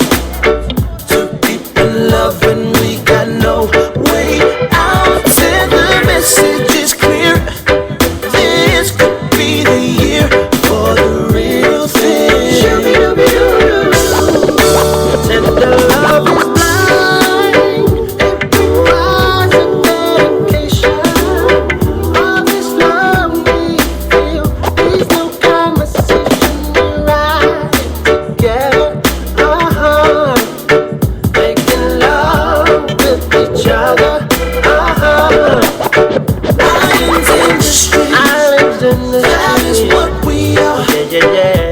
to deep in love, and we got no way out. And the message is clear. This could be the year for the real thing. Tender love is blind. That is what we are. Yeah.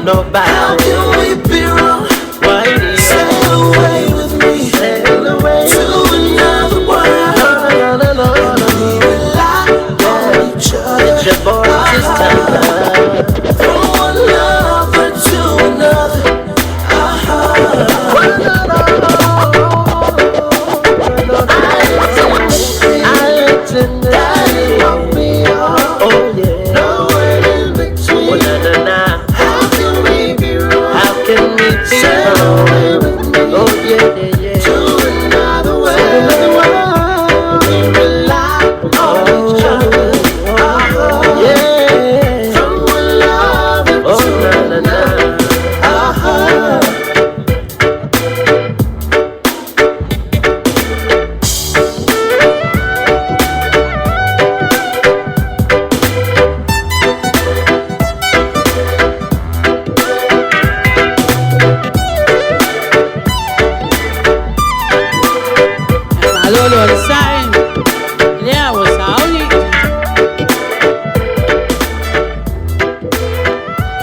nobody. How can we be wrong? Why did sail away with me? Sail away to another world. We rely on each other. It's your boy, from one lover to another. I intended that it won't be all. Oh yeah. Nowhere in between. Oh, how can we be wrong? How can we be wrong? Oh yeah, yeah, yeah. To another world. We rely on each other. Yeah. From one lover to another.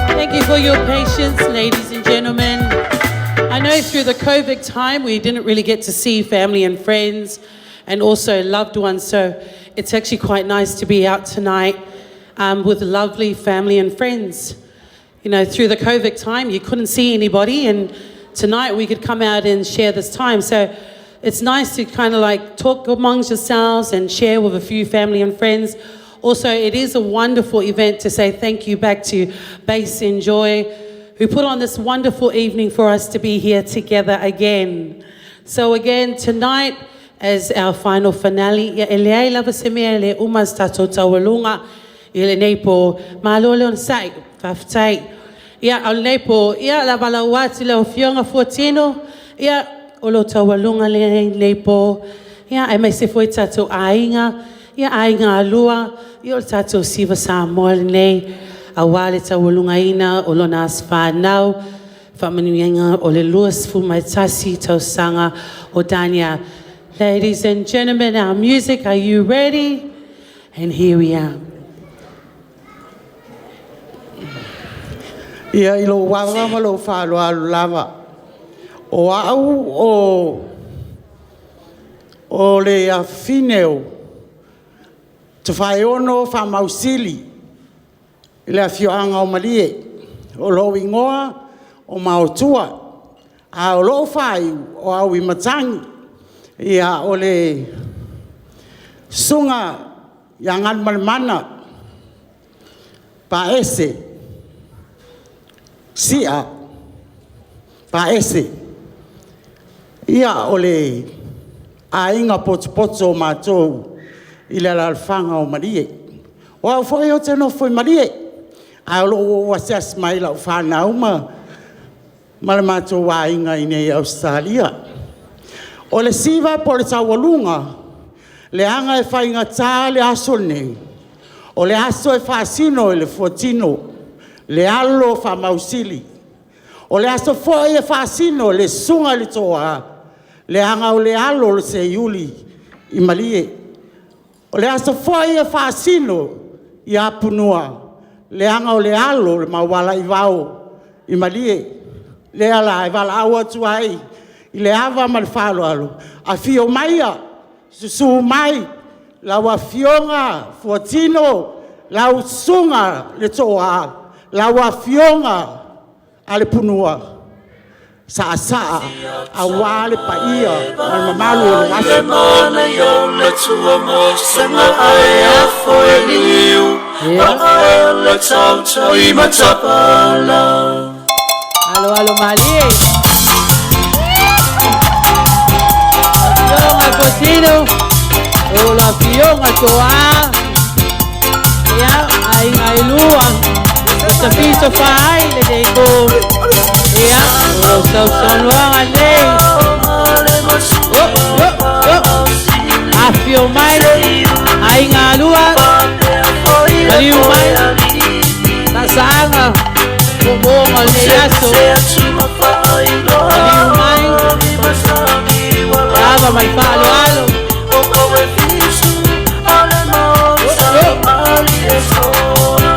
Thank you for your patience, ladies and gentlemen. I know through the COVID time, we didn't really get to see family and friends and also loved ones. So it's actually quite nice to be out tonight with lovely family and friends. You know, through the COVID time, you couldn't see anybody, and tonight we could come out and share this time. So it's nice to kind of like talk amongst yourselves and share with a few family and friends. Also, it is a wonderful event to say thank you back to Bass and Joy, who put on this wonderful evening for us to be here together again. So again, tonight, as our final finale, ia elei lava se mea le umas tatou taualunga, ile nei po malole on sai, whaftai. Ia au nei po, ia la walawati le ofionga fuatino, ia olo taualunga le nei po, ia ai mai se foi tatou ainga, ia ainga alua, ia o tatou siva sa moa nei, a wale taualunga ina, olo na aswhanau, whamanuianga o le luas fu mai tasi tau sanga o Dania. Ladies and gentlemen, our music, are you ready? And here we are. Ia ilo wawa malo whalo alu lava. O au o le a whineo. Te whai ono wha mausili. I le a whioanga o marie. O lo ingoa o maotua. A o lo whai o au I matangi. Ia o le sunga yangan malmana. Paese. Sia. Paese. Ia o le ainga potopoto o mātou I le lalwhanga o marie. O au foi o teno foi marie. A lo o asas mai lau whanau ma le mātou ainga I nei Australia. O le siva po le taualunga, le anga e whainga tā le aso nei. O le aso e whaasino e le fuatino, le alo wha mausili. O le aso foi e whaasino le sunga le toa, le anga o le alo le se iuli I malie. O le aso foi e whaasino I apunua, le anga o le alo le mawala I vau I malie. Le ala e wala awa tuai. I le ava ma le whalo alo. A fio maia, susu mai, lau a fionga, fuatino, lau sunga le toa, lau a fionga a le punua. Saa saa, a wā le paia, ma le mamalu o le aso. Le mana yo le tua mo, sanga ai a foe liu, a ai le tau tau I matapala. Alo, alo, Malie. Potino, o la fionga toa, ia ai lua, o fito fai le deco, ia o sau loa nei, a fio mai, ai ngā lua, mariu mai, na sanga, o monga le aso, mariu mai, Ava mai falo alo o come fisu ale mosa ali sola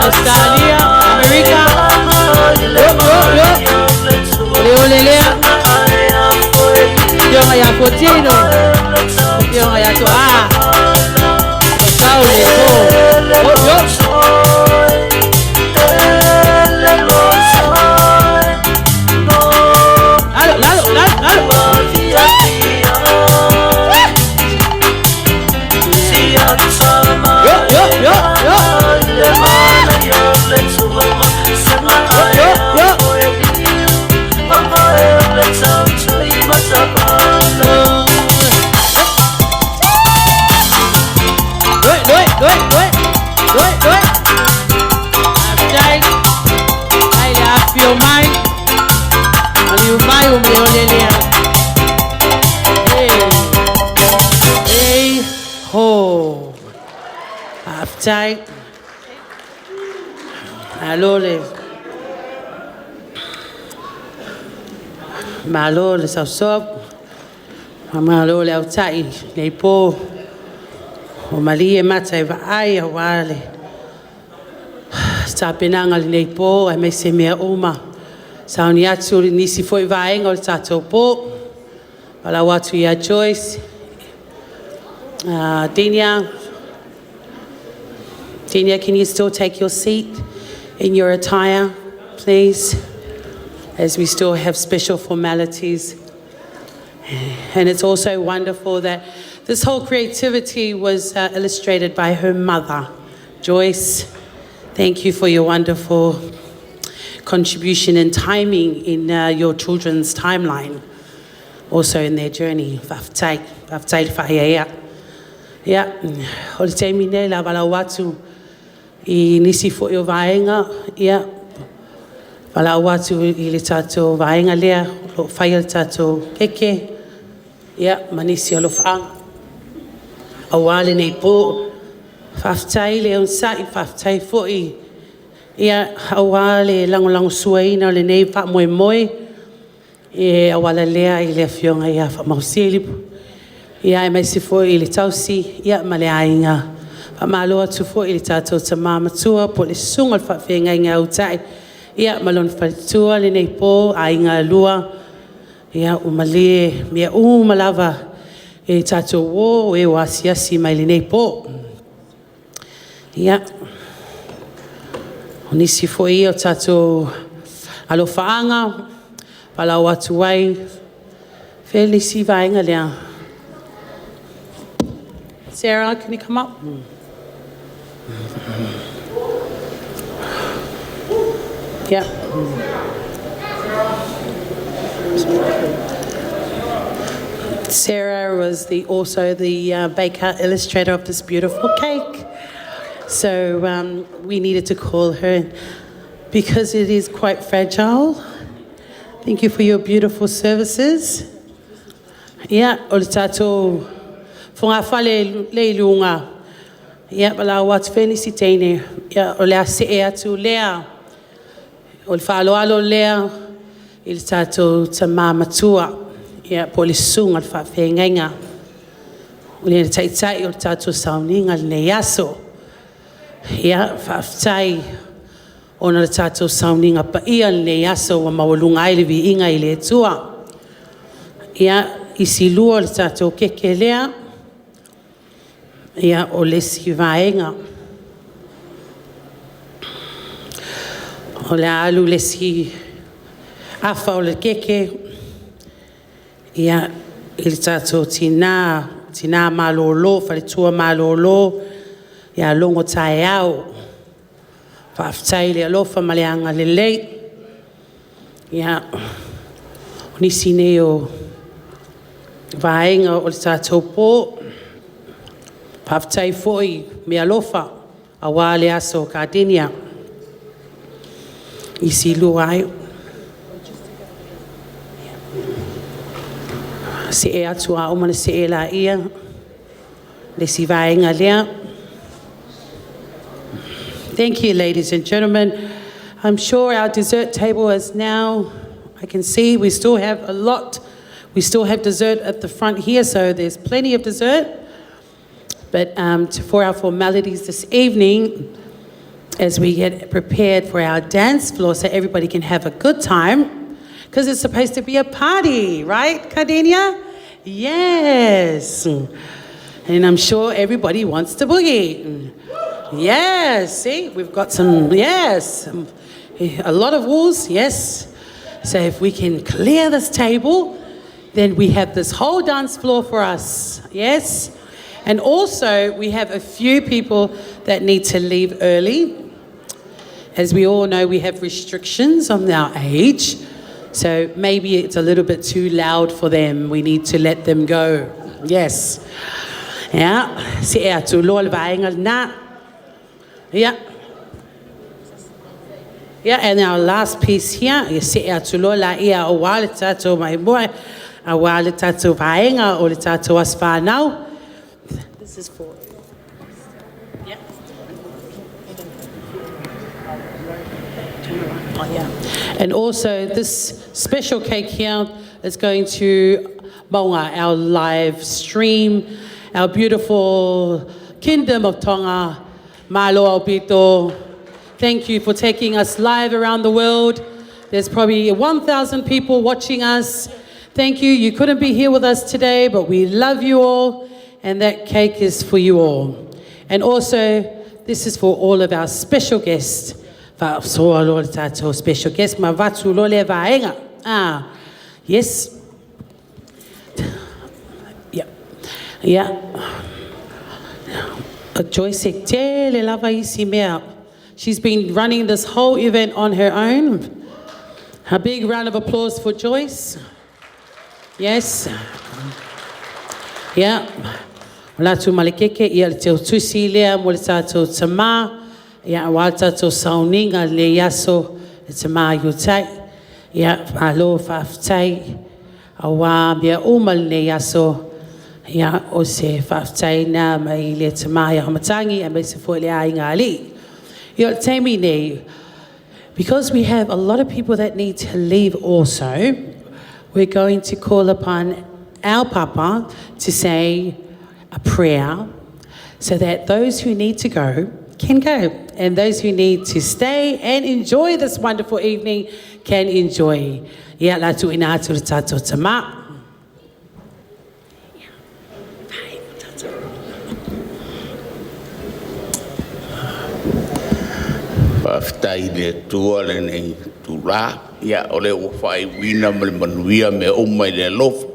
Australia, America. Yung ay Potino. Yung ay to Sauli ko. Tight. Malole. Malole sa sop. Malole au tai nei po. O malie matai va ai wale. Sa penanga nei po ai me se mea uma. Sa ni atu ni si foi va engol tato po. Ala watu ya Joyce. Denia, can you still take your seat in your attire, please? As we still have special formalities. And it's also wonderful that this whole creativity was illustrated by her mother, Joyce. Thank you for your wonderful contribution and timing in your children's timeline, also in their journey. Yeah, ol te mine la wala watu I nisi fo yo vaenga, yeah. Wala watu I le tato vaenga lea, lo whaia tato keke, yeah, manisi alo whaang. Awale nei po, whaftai le on sai, whaftai fo I, yeah, awale lango suaina le nei wha Moimoi, awala lea I le fionga ia wha mausilipu. Ia mai se foi I le tausi, ia ma le ainga. Pa malo atu foi I le tatou ta mamatua po le sunga le whawhenga I ngā utai. Ia malon whalitua le nei po ainga lua. Ia umalie mea umalava I le tatou wo e wasiasi mai le nei po. Ia. O nisi foi I o tatou alo whaanga. Palau atu wai. Felisi vaenga lea. Sarah, can you come up? Yeah. Sarah was also the baker illustrator of this beautiful cake. So we needed to call her because it is quite fragile. Thank you for your beautiful services. Yeah, olitato. Fonga fale le lunga. Ya bala wat fenisi tene. Ya ole se atu lea. Ol falo alo lea. Il tato tama matua. Ya polisunga al fa fenga. Ole tai ol tato sauninga le yaso. Ya fa tai ona le tato sauninga pa ia le yaso wa mawalunga ile vi inga ile tua. Ya isilu le tato kekelea. Ia o lesi vaenga. O le alu lesi afa o le keke. Ia il tato tina malolo, faletua malolo. Ia longo tae au. Whaaftai le alofa ma le anga le lei. Ia, nisi nei o vaenga o le tātou pō. Whaaftai foi me alofa a wā le aso Gardenia. Isi lua ai. Se e atu a umana se e la ia. Le si vaenga lea. Thank you, ladies and gentlemen. I'm sure our dessert table is now, I can see we still have a lot. We still have dessert at the front here, so there's plenty of dessert. But for our formalities this evening, as we get prepared for our dance floor so everybody can have a good time, because it's supposed to be a party, right, Gardenia? Yes. And I'm sure everybody wants to boogie. Yes, see, we've got some, yes, a lot of walls, yes. So if we can clear this table, then we have this whole dance floor for us, yes. And also, we have a few people that need to leave early. As we all know, we have restrictions on our age. So maybe it's a little bit too loud for them. We need to let them go. Yes. Yeah. Si e atu loa le vaenga na. Yeah. Yeah, and our last piece here is si e atu loa la ia o wā le tātou Moimoi, a wā le tātou vaenga o le tātou as whānau. This is for. Yeah. Oh, yeah. And also this special cake here is going to Maunga, our live stream, our beautiful Kingdom of Tonga, Malo Alpito. Thank you for taking us live around the world. There's probably 1,000 people watching us. Thank you. You couldn't be here with us today, but we love you all. And that cake is for you all. And also, this is for all of our special guests. Special guest, Mavatu Lole Vaenga. Ah, yes. Yeah. Yeah. Joyce Tele Lava Isi Mea. She's been running this whole event on her own. A big round of applause for Joyce. Yes. Yeah. Latu malekeke ia te tusi lea mo le tātou tamā. Ia wā tātou sauninga le yaso le tamā yutai. Ia alo whaftai. A wā mea umal le yaso. Ia o se whaftai nā mai le tamā ia hamatangi a me se fo le ai ngā li. Ia te mi nei. Because we have a lot of people that need to leave also, we're going to call upon our Papa to say a prayer so that those who need to go can go and those who need to stay and enjoy this wonderful evening can enjoy. Ia latu ina atu le tātou tamā. Whaftai le tua le nei tūrā. Ia ole o whai wina ma le manuia me o mai le lofu.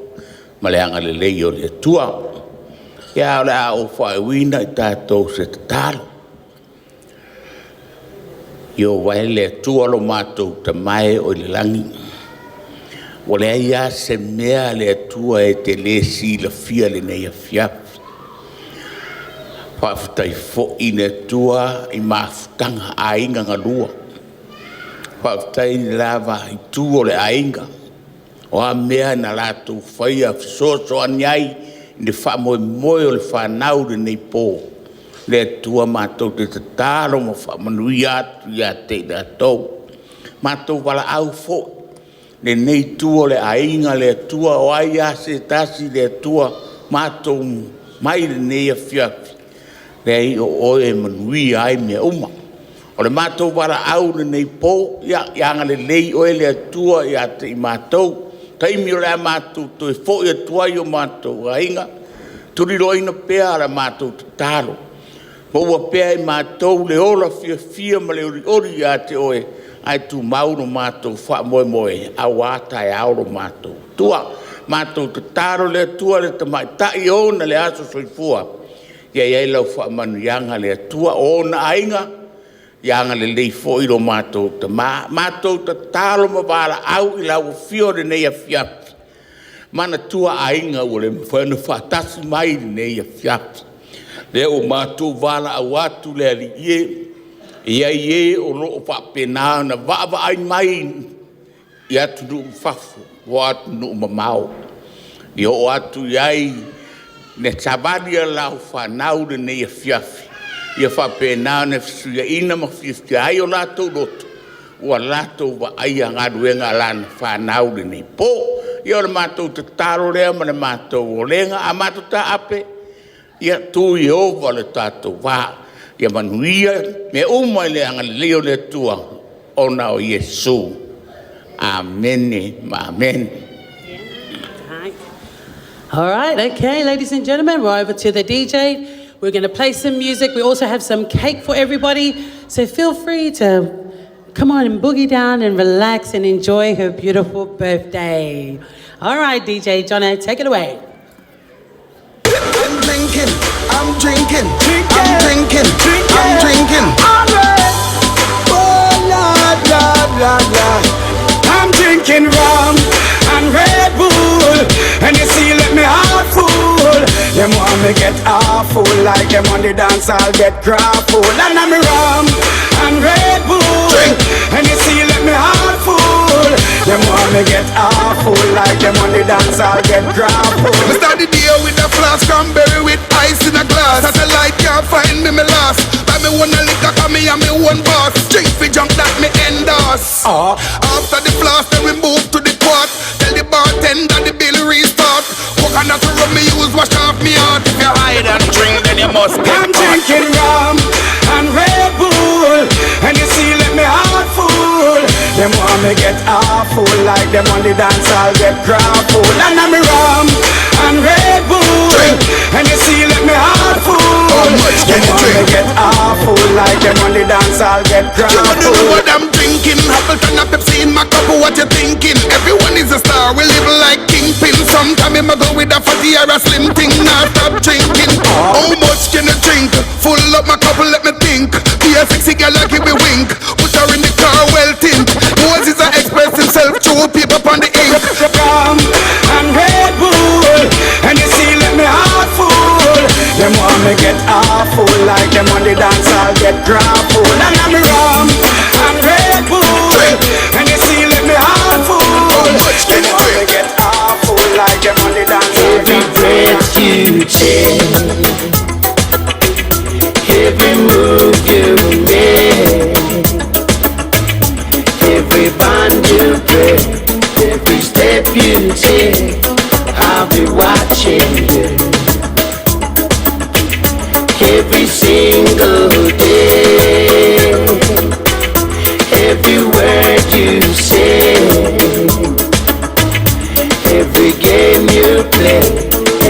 Ma le anga le lei o le tua. Ia ole a o whai wina I tātou se tatalo. Io wai le tua lo mātou tamai o le langi. O le aia se mea le tua e te lesi la fia le nei a fiafi. Whaftai fo I ne tua I mafutanga a inga ngalua. Whaftai lava I tu o le ainga. O a mea na latu whaia fisoso anyai ne wha moimoi o le whanau le nei pō. Le tua mātou te tataro mo wha manui atu I a te da tau. Mātou wala au fo. Le nei tua le ainga le tua o ai a se tasi le tua mātou mai le nei a fiafi. Le o oe manui ai mea uma. O le mātou wara au le nei pō, ianga le lei oe le atua I a te I mātou. Taimi o le a mātou to e fo I atua I o mātou a inga. Turi roina pēa la mātou te taro. Maua pēa I mātou le ola fia ma le ori I a te oe. Ai tu mauro mātou wha moe a wātai auro mātou. Tua mātou te taro le atua le tamai. Tai ona le aso soifua. Ia lau wha manuianga le atua o na ainga. Ianga le lei fo ilo mātou ta mātou ta tālo mawala au I lau fio de nei a fiapi. Mana tua ainga o le mwhana whatasi mai de nei a fiapi. Le o mātou wala au atu le ali ia ie o loo whapena na waava ai mai I atu nuu whafu o atu nuu mamau. I o atu iai ne tabadia lau whanau de nei a fiafi. Ia whapena ne fisuia ina mawhiafia ai o lātou loto. Ua lātou wa aia ngaruenga lana whanau de nei po. Ia o le mātou te taro rea ma le mātou o lenga a mātou ta ape. Ia tui ova le tātou wā. Ia manuia me umai le anga leo le tua o na o Yesu. Amen. Amen. All right, okay, ladies and gentlemen, we're over to the DJ. We're going to play some music. We also have some cake for everybody. So feel free to come on and boogie down and relax and enjoy her beautiful birthday. All right, DJ Jono, take it away. I'm drinking, I'm drinking, I'm drinking, I'm drinking. Oh, Lord, Lord, Lord, Lord. I'm drinking rum and Red Bull, and you see, let me heart full. Them want me get awful, like them on the dance, I'll get grappled. And I'm rum and Red Bull, drink. And you see, let me heart full. Them want me get awful, like them on the dance, I'll get grappled. We start the day with a flask, cranberry with ice in a glass. Satellite can't find me lost. Buy me one a liquor, cause me and me one boss. Drink for junk that me endorse. After the flask, then we move to the quart. Tell the bartender the bill restart. Coconut rum me use, wash off me heart. If you hide and drink, then you must get I'm drinking rum and Red Bull, and you see, let me heart full. Them want me get awful, like them on the dance, I'll get grappled. And I'm rum and Red Bull, drink. And you see, let me heart full. Them want me get awful, like them on the dance, I'll get grappled. You don't know what I'm drinking. Appleton and Pepsi in my cup, what you thinking? Everyone is a star, we live like kingpin. Sometime I go with a fatty or a slim thing, not stop drinking. How much can you drink? Full up my cup, let me think. Be a sexy girl, like give me wink. Put her in the car, well tint. Moses a express himself through people on the ink. Rum and Red Bull, and you see, let me heart full. Them want me get awful, like them on the dance, I'll get grappled. And I'm rum and Red Bull, and you see, let me heart full. Them want me get awful, like them on the dance, I'll get grappled. You take, every move you make, every bond you break, every step you take, I'll be watching you. Every single day, every word you say, every game you play,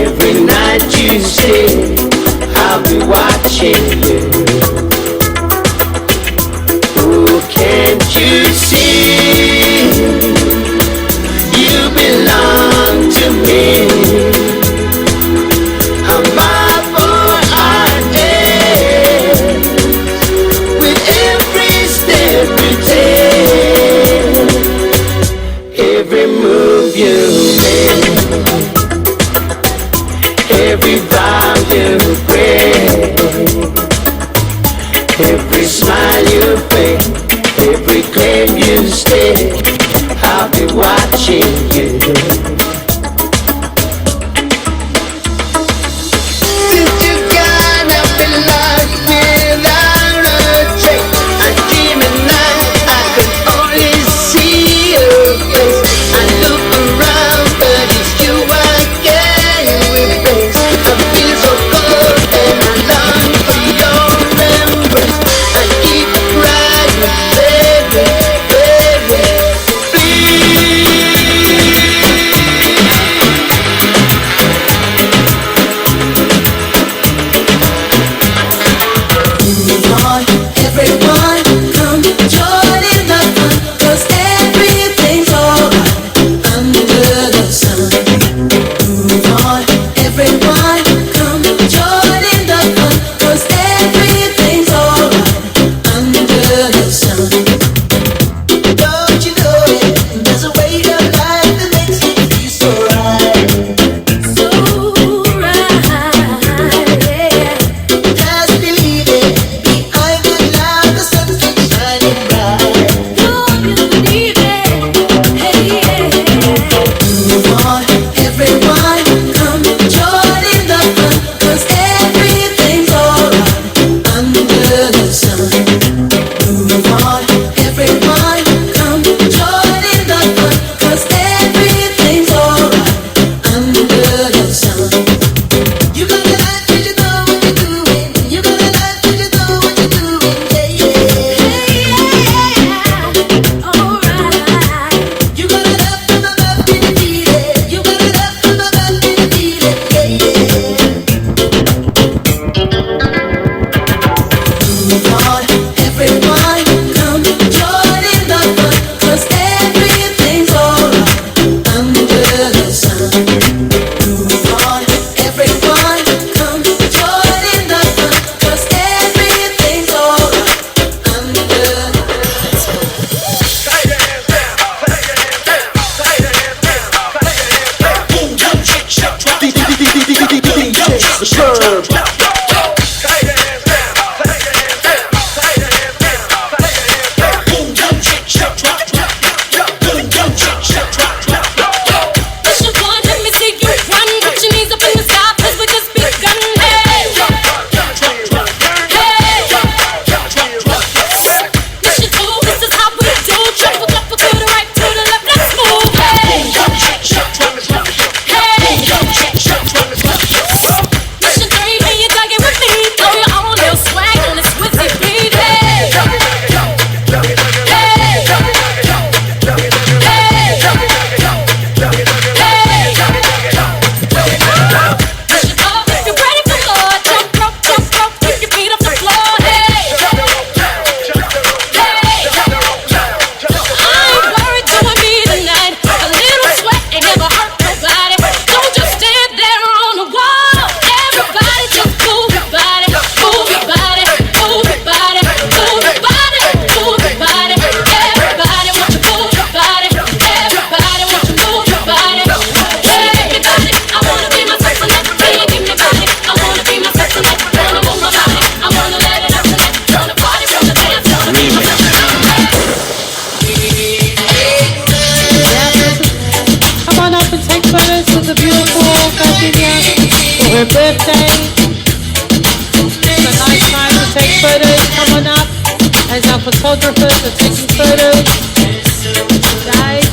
every night you stay, I'll be watching you. Oh, can't you see? You belong to me. I'm up for our day. With every step you take, every move you make, every vow you break, every smile you fake, every claim you stake, I'll be watching you. Since you gone, I've been lost without a trace. I dream at night, I can only see your face. I look around, but it's you I can't replace. I feel so cold and I long for your embrace. I keep crying, baby, baby, please. your birthday. It's a nice time to take photos. Come on up as our photographers are taking photos. Right.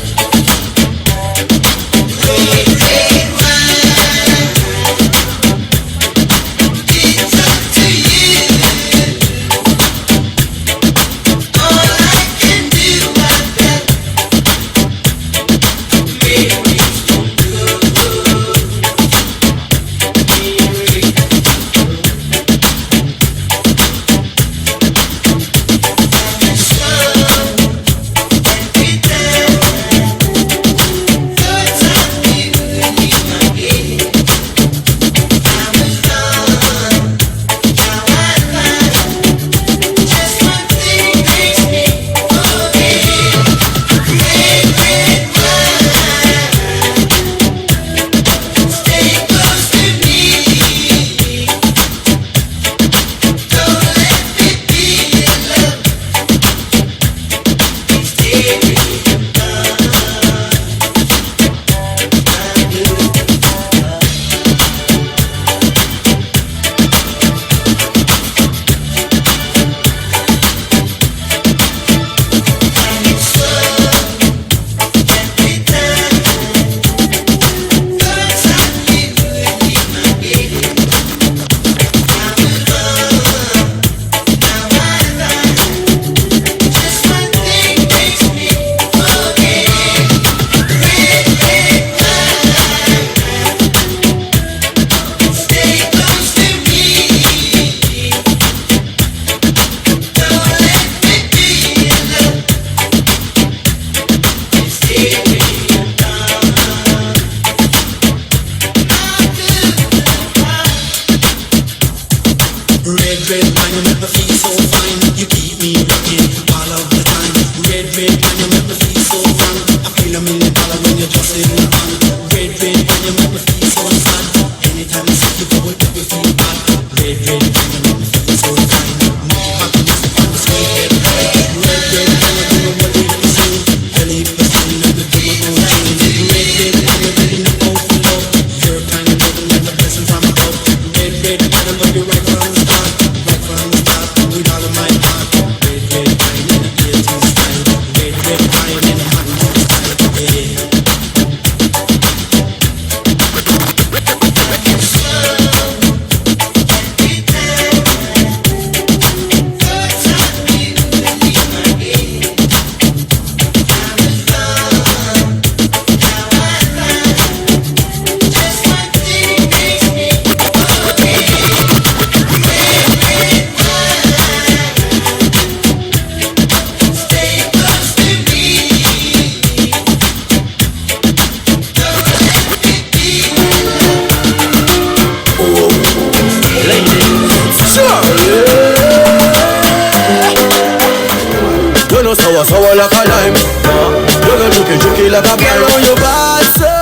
Sour like a lime. You go juky like a girl on your bad so,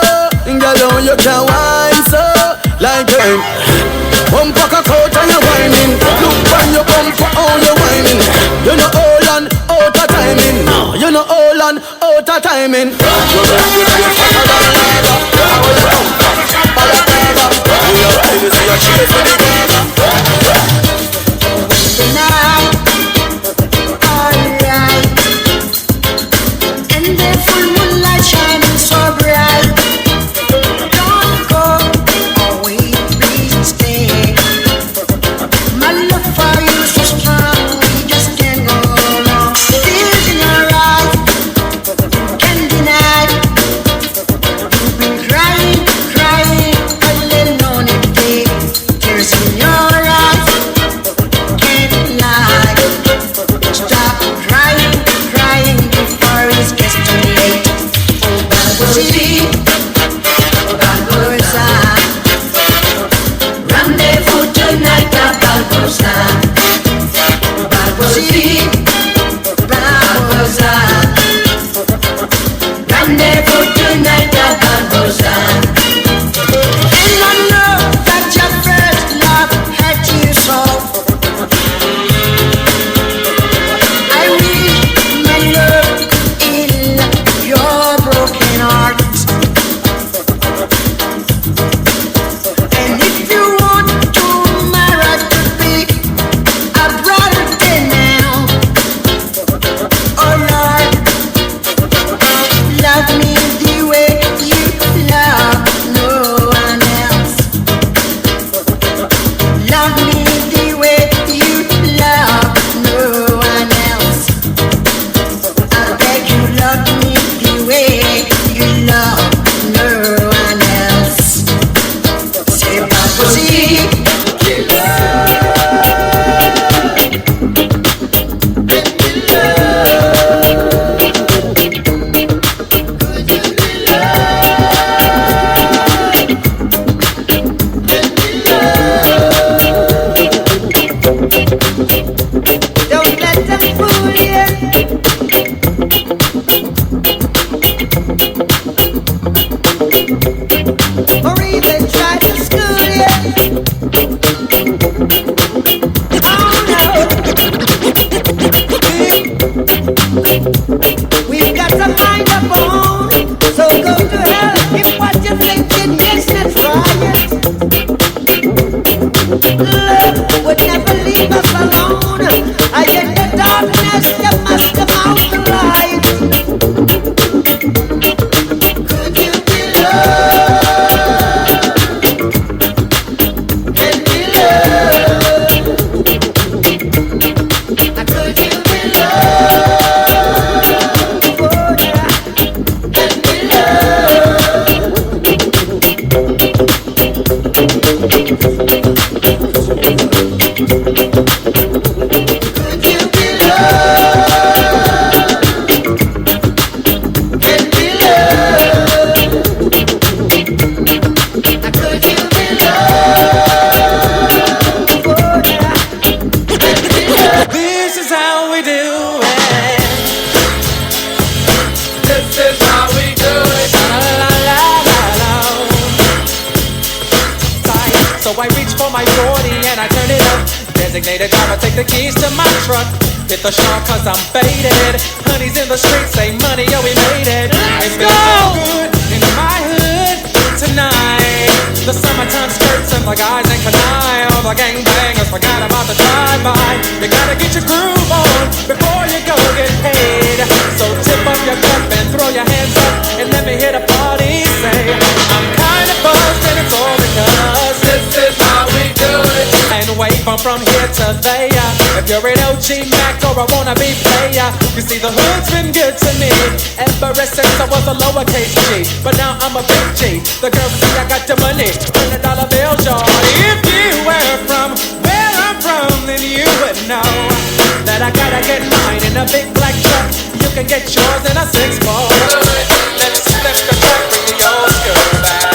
girl on you can wine so, like time. One pack a coat and you whining. Look on your bumper on you whining. You know all and out of timing. You know all and out of timing. You know you fatter than leather. How you come from? All the leather. You know I see your chase with the gator. Tonight, alright. And the full moonlight shining so bright. Don't go away, please stay. My love for you is so strong, we just can't go on. Tears in your eyes, can't deny. You've been crying, crying, all alone every day. Tears in We've got to mind up on. So go to hell if what you're thinking, yes, that's right. Love would never leave us alone. I in the darkness, you must come out the light. Could you be loved? Can be loved? Could you be loved? Oh yeah. Can be This is how we do it. This is how we do it. La la la la la. Tight, so I reach for my 40 and I turn it up. Designated driver, take the keys to my truck. Hit the shore cause I'm faded. Honey's in the streets, say money, yo, we made it. It's feeling so good in my hood tonight. The summertime skirts and the guys ain't canine. All the gangbangers forgot about the drive-by. You gotta get your groove on before you go get paid. So tip up your cup and throw your hands up and let me hear the party say, I'm kinda buzzed and it's all because this is how we do it. And wave from here to there. If you're an OG Mac or a wannabe player, you see the hood's been good to me ever since I was a lowercase G. But now I'm a big G. The girls see I got the money, $100 bills, y'all. If you were from where I'm from, then you would know that I gotta get mine in a big black truck. You can get yours in a 6-4. Let's flip the track, bring the old school back.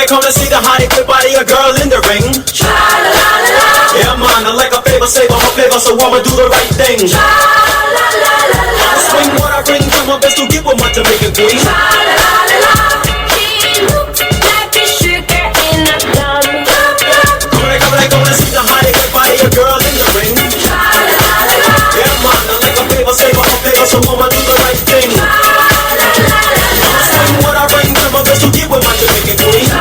Come to see the hot equipped body, a girl in the ring. Tra-la-la-la-la. Yeah, man, I like a favor, save on my flavor, so I'ma do the right thing. Tra-la-la-la-la. I'ma swing what I bring, do my best to get with my Jamaican queen. Tra-la-la-la-la. She looks like a sugar in a plum. Come to see the hot equipped body, a girl in the ring. Tra-la-la-la-la. Yeah, man, I like a favor, save on my flavor, so I'ma do the right thing. Tra-la-la-la-la. I'ma swing what I bring, do my best to get with my Jamaican queen.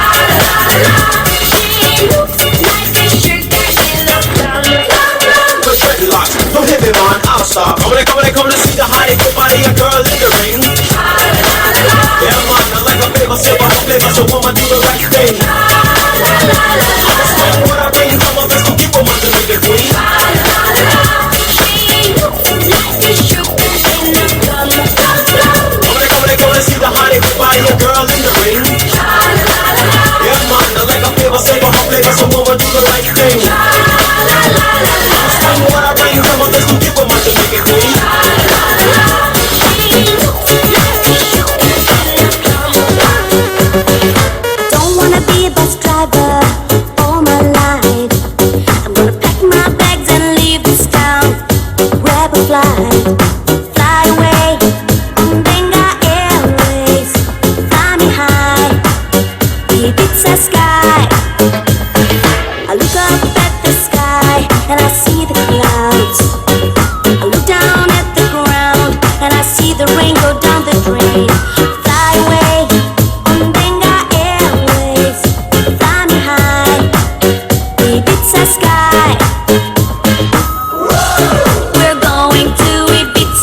Don't hit me, man, I'll stop. Come to see the hot equipped body, a girl in the ring. Yeah, man, I like a favor, save on my flavor, so I'ma do the right thing. I'ma spend what I bring, do my best to keep on my Jamaican queen. Come to see the hot equipped body, a girl in the ring. Yeah, man, I like a favor, save on my flavor, so I'ma do the right thing. I'ma spend what I bring, do my best to keep on my Jamaican queen. Don't wanna be a bus driver all my life. I'm gonna pack my bags and leave this town. Grab a flight, fly away on Benga Airways. Fly me high, Ibiza sky. I look up at the sky and I see the clouds. I look down at the ground and I see the rain go down the drain. Fly away on Benga Airways. Fly me high, Ibiza sky. We're going to Ibiza.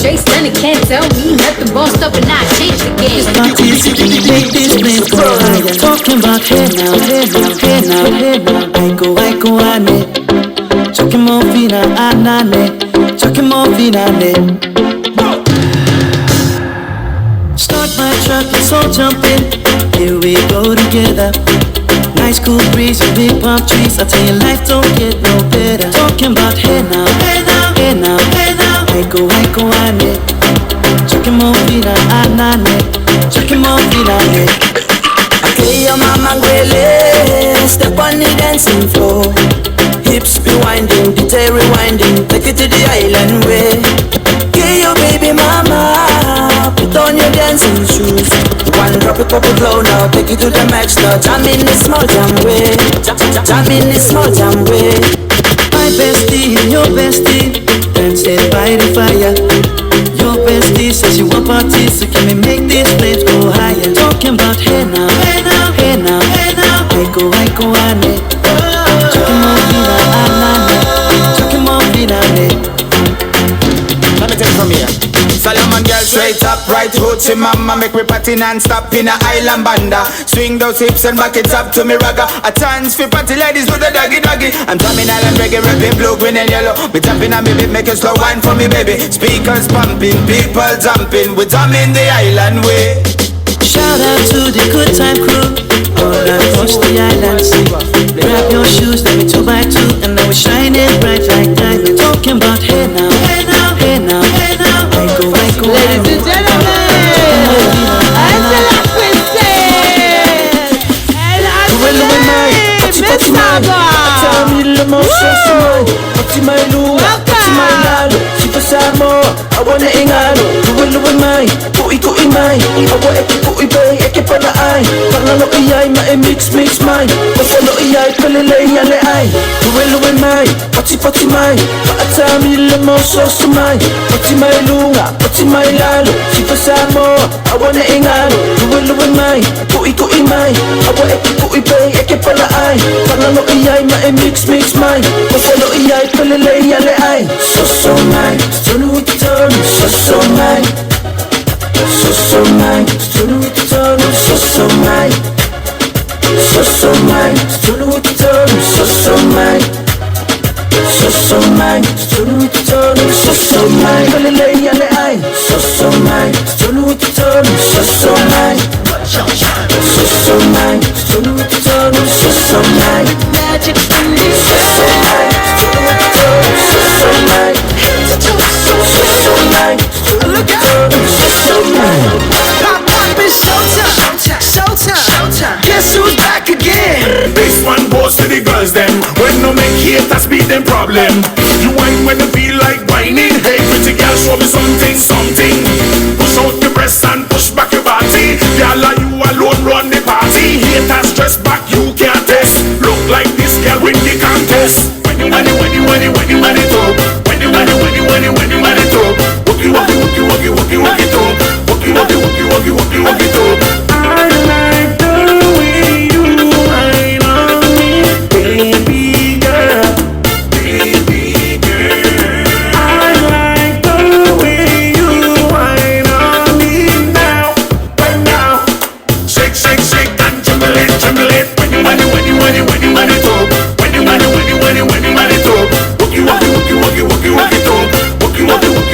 chase, then it can't tell me nothing. Bossed up and I changed again. Make this place go higher. Talking about hey now, hey now, hey now, hey now. I go, ane. Chucking more fina, anane. Chucking more fina, ane. Start my truck, let's all jump in. Here we go together. Nice cool breeze and big palm trees. I tell you, life don't get no better. Talking about hey now, hey now, hey now, hey now. I go, ane. Chucking more fina, anane. Chucking more fina, ane. Okay, your mama gwele, step on the dancing floor. Hips be winding, detail rewinding, take it to the island way. Okay, your baby mama, put on your dancing shoes. One drop it, pop it low now, take it to the max now. Jam in the small jam way, jam in the small jam way. My bestie and your bestie, dancing by the fire. Your bestie says she want parties, so can we make these flames go higher? Talking about hey now, hey now, hey now, hey now. I go, ane. Chucking more fina, anane. Chucking more fina, ane. Let me take it from here. Solomon girl straight up, right hoochie mama. Make me party non-stop in a island banda. Swing those hips and back it up to me ragga. A chance for party ladies with a doggy doggy. I'm drumming island reggae, rapping blue, green and yellow. We jumping on me beat, make a slow wine for me baby. Speakers pumping, people jumping. We drumming the island way. Shout out to the good time crew all across the island sea. Grab your shoes, let me 2x2, and now we're shining bright like diamond. Talking about hey now, hey now, hey now, hey now. I go, ladies and gentlemen, Angela Quincy and I wanna ingalo, duwalo mai, kui mai. Awa eki kui bay, eki pala ai. Pangalo iyay, ma mix mai. Pasalo iyay, palilay yale ai. Duwalo mai, pati mai. Paatami lamo sosu mai. Pati mai lunga, pati mai lalo. Si pasamo, I wanna ingalo, duwalo mai, kui mai. Awa eki kui bay, eki pala ai. Pangalo iyay, ma mix mai. Pasalo iyay, palilay yale ai. So mai, turn with the turn, so mai. So mai, turn with the turn, so mai. So mai, turn with the turn, so mai. So mai, turn with the turn, so mai. Palilay yale ai. So mai, turn with the turn, so mai. So mai, turn with the turn, so mai. Magic in the so mai, turn with the turn, so mai. So mai, look out, so mai. Pop is showtime. Guess who's back again? This one goes to the girls them. When no make haters be them problem. You whine when you feel like whining. Hey pretty girl, show me something. Push out your breasts and push back your body. Girl, are you alone run the party? Haters dress back, you can't test. Look like this girl win the contest. When you man it up. When you man it up. Walk it up. Walk it up. I like the way you whine on me, baby girl. I like the way you whine on me now, right now. Shake and jumble it. When you man it up. When you man it up. Walk it up.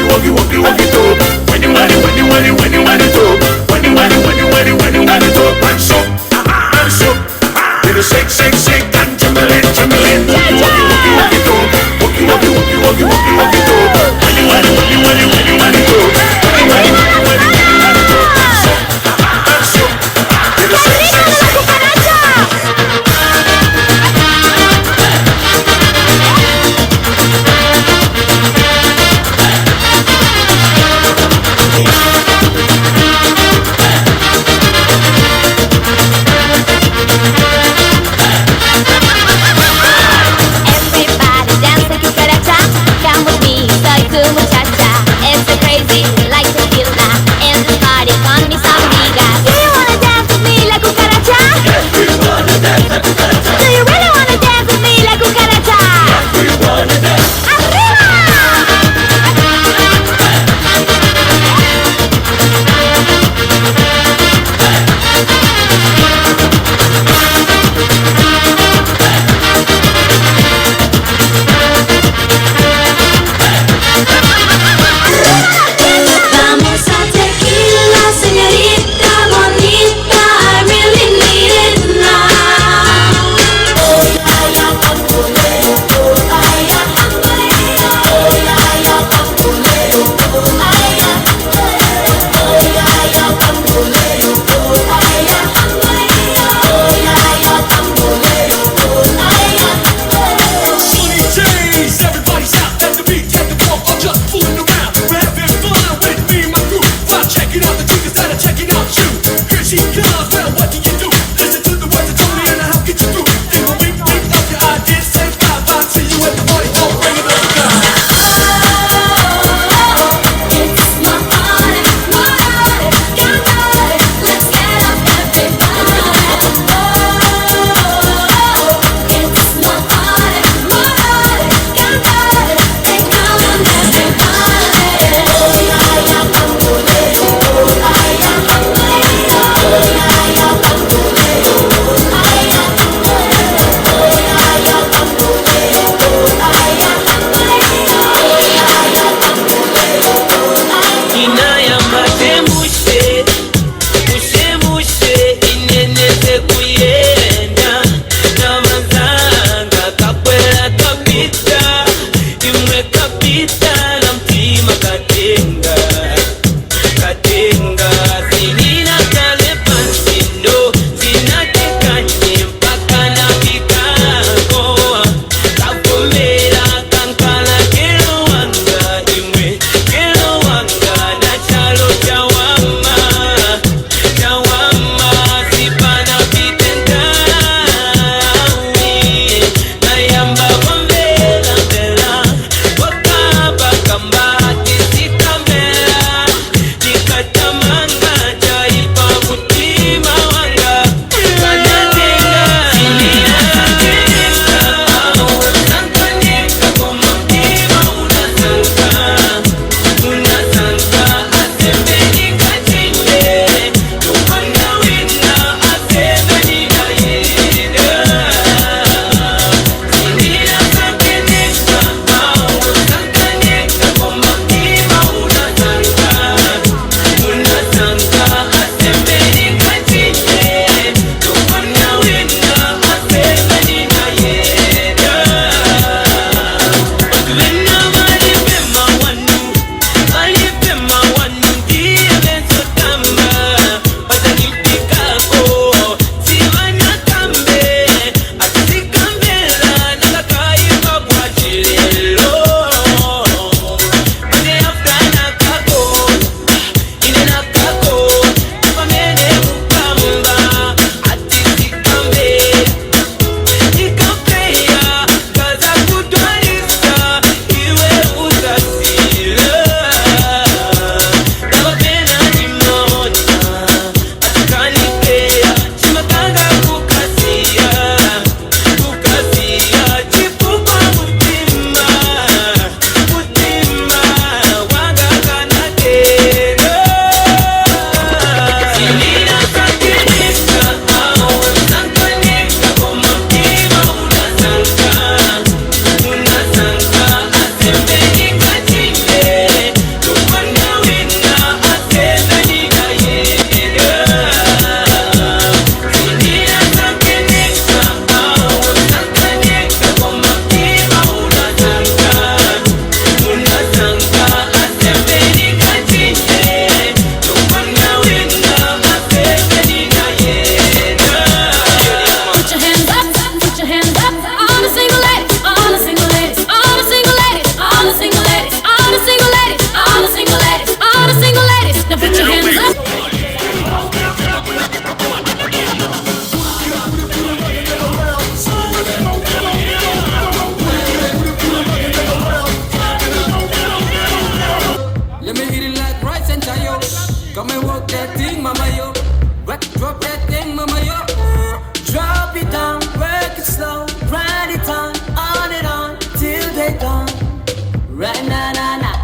Right now, nah, nah.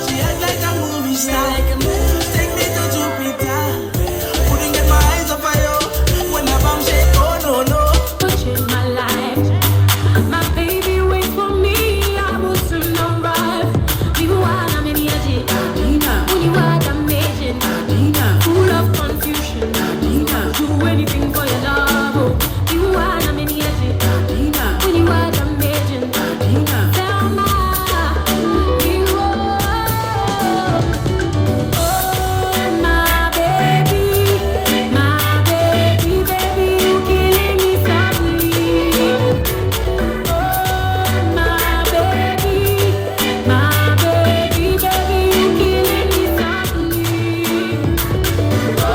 She act like a movie star. Take me to Jupiter. Couldn't get my eyes off of you. When I bomb shake, oh no, no. Change my life. My baby wait for me. I will soon arrive. You are the many when you are damaging. Full of confusion. Do anything for your love. Oh. You are the many when you are damaging. Tell my you are. Oh, my baby, baby, you killing me softly. Oh, my baby, baby, you killing me softly. Oh,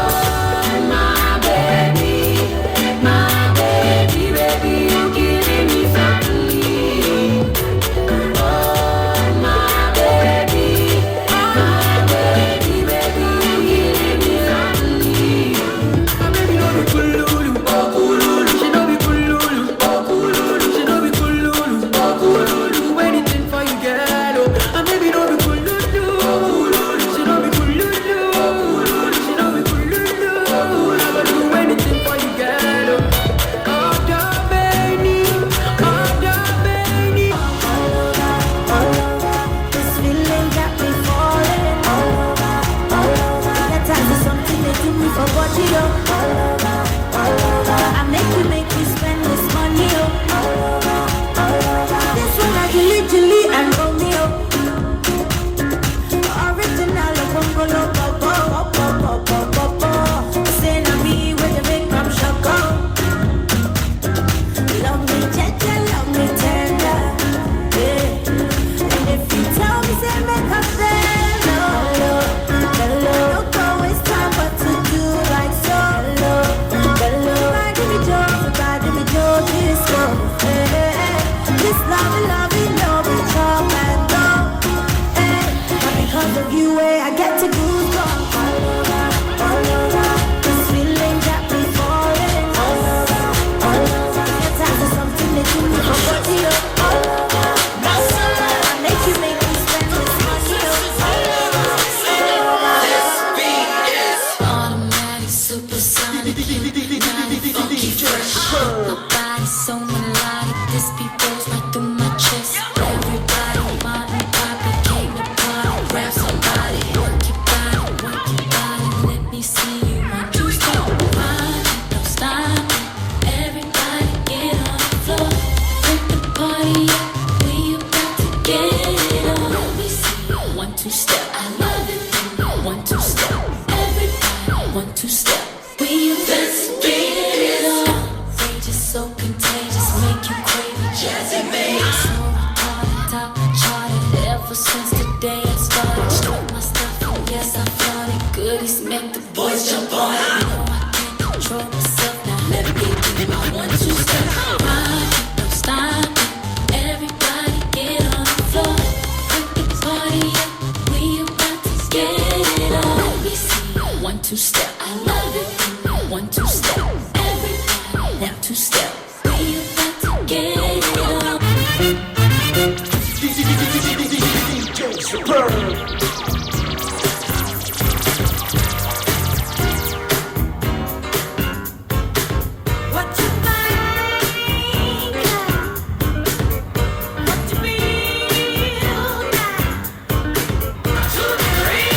my baby, baby, you killing me softly. Oh, my baby, baby, you killing me softly. My baby know be kululu, oh kululu. She know be kululu, oh kululu. She know be kululu, oh kululu. Anything for you, girl, oh. My baby know be kululu, oh kululu. She know be kululu, oh kululu. She know be kululu, oh kululu. I go do anything for you, girl, oh. Oh, da baby, oh da baby. This feeling got me falling all over. That time is something they do me for body, oh. I make you spend this money, oh. This one I Julie and Romeo. Original of Congolo, say na me with the make from Choco. Love me gentle, love me tender, yeah. And if you tell me, say make up then, hello. Don't go waste time, but to do like so, hello. If I give me joy, this love, this love, no be trouble and go, but because of you, I get to goosebumps. This feeling got me falling all over. That time is something that you need for body, oh. I make you spend this money, Automatic, supersonic, hypnotic, funky, fresh. My body's so melodic, this beat goes right through my chest. Everybody want me, Papa came to party. Grab somebody, work your body, let me see you. Want to stop, don't stop. Everybody get on the floor, break the party up. We about to get it on. Let me see you. 1, 2 step, I love it. 1, 2 step, everybody. 1, 2 step, we about to get it on. Outrageous, so contagious, make you crave it. Jazzy bass. So retarded, top charted. Ever since the day I started, struck my stuff, and yes I flaunted. Goodies make the boys jump on it. You know I can't control myself, now let me do my 1, 2 step. Rock, don't stop it. Everybody get on the floor, break the party up. We about to get it on. Let me see you. 1, 2 step, I love it. 1, 2 step, everybody. 1, 2 step, we about to get it on. DJ Superb. What you think? What you feel now? To be real.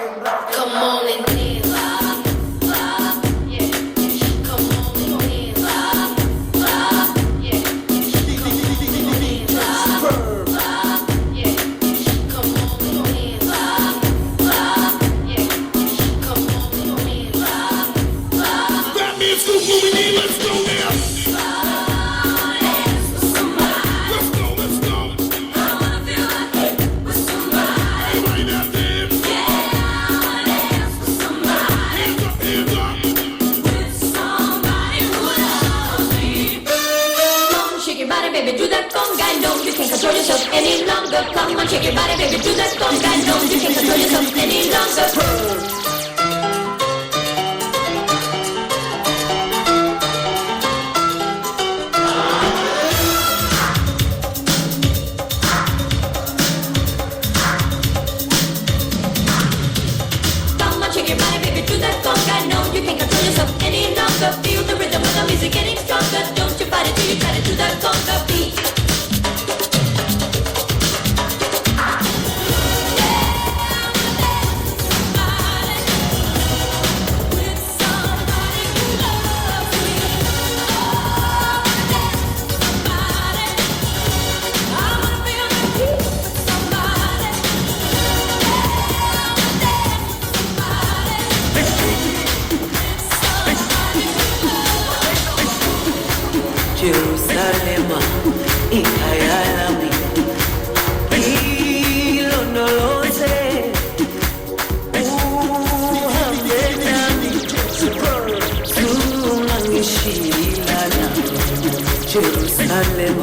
Come on and dance. Yeah. Come on and dance. Yeah. Come on and dance. That means scoop moving in, let's go now. Baby, do that conga, no, you can't control yourself any longer. Come on, shake your body, baby, do that conga, no, you can't control yourself any longer. Come on, shake your body, baby, do that conga, no, you can't control yourself any longer. Feel the rhythm of the music getting stronger. Don't you fight it till you try to do that conga beat. Jerusalem, ikayalami, ilondoloze, uhambe nami, zungangishilana. Jerusalem,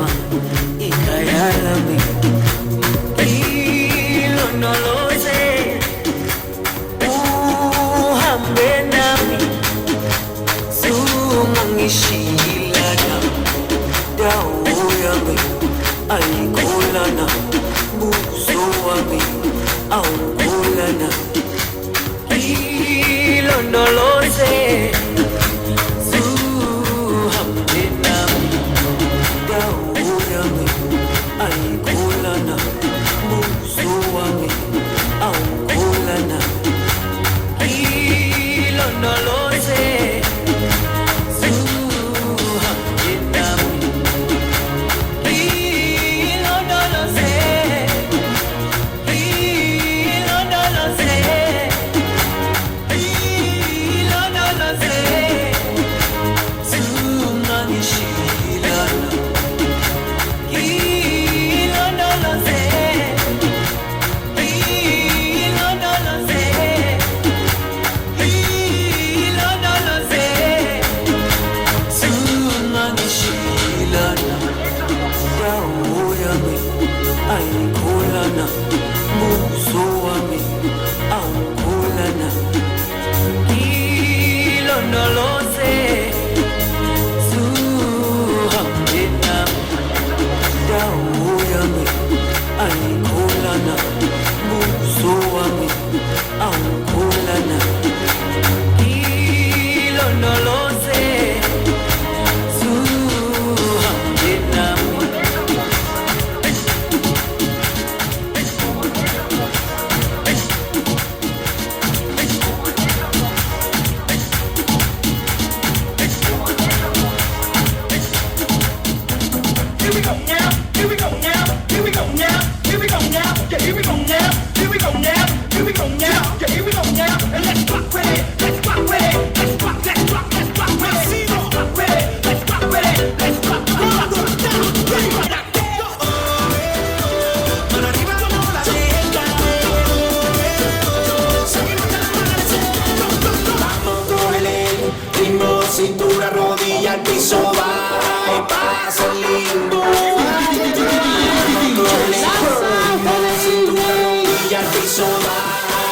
ikayalami, ilondoloze, uhambe nami, zungangishilana. Dawo yami ayikholana, buso wami awukholana. Ilondoloze, zuhambe nami. Dawo yami ayikholana, buso wami awukholana. Ilondoloze. Ayikholana, buso wami awukholana. Ilondoloze, zuhambe nami. Dawo yami ayikholana, buso wami awukholana. Ilondoloze, zuhambe nami. Cintura, rodilla, al piso, va y pasa el limbo. Cintura, rodilla, al piso, va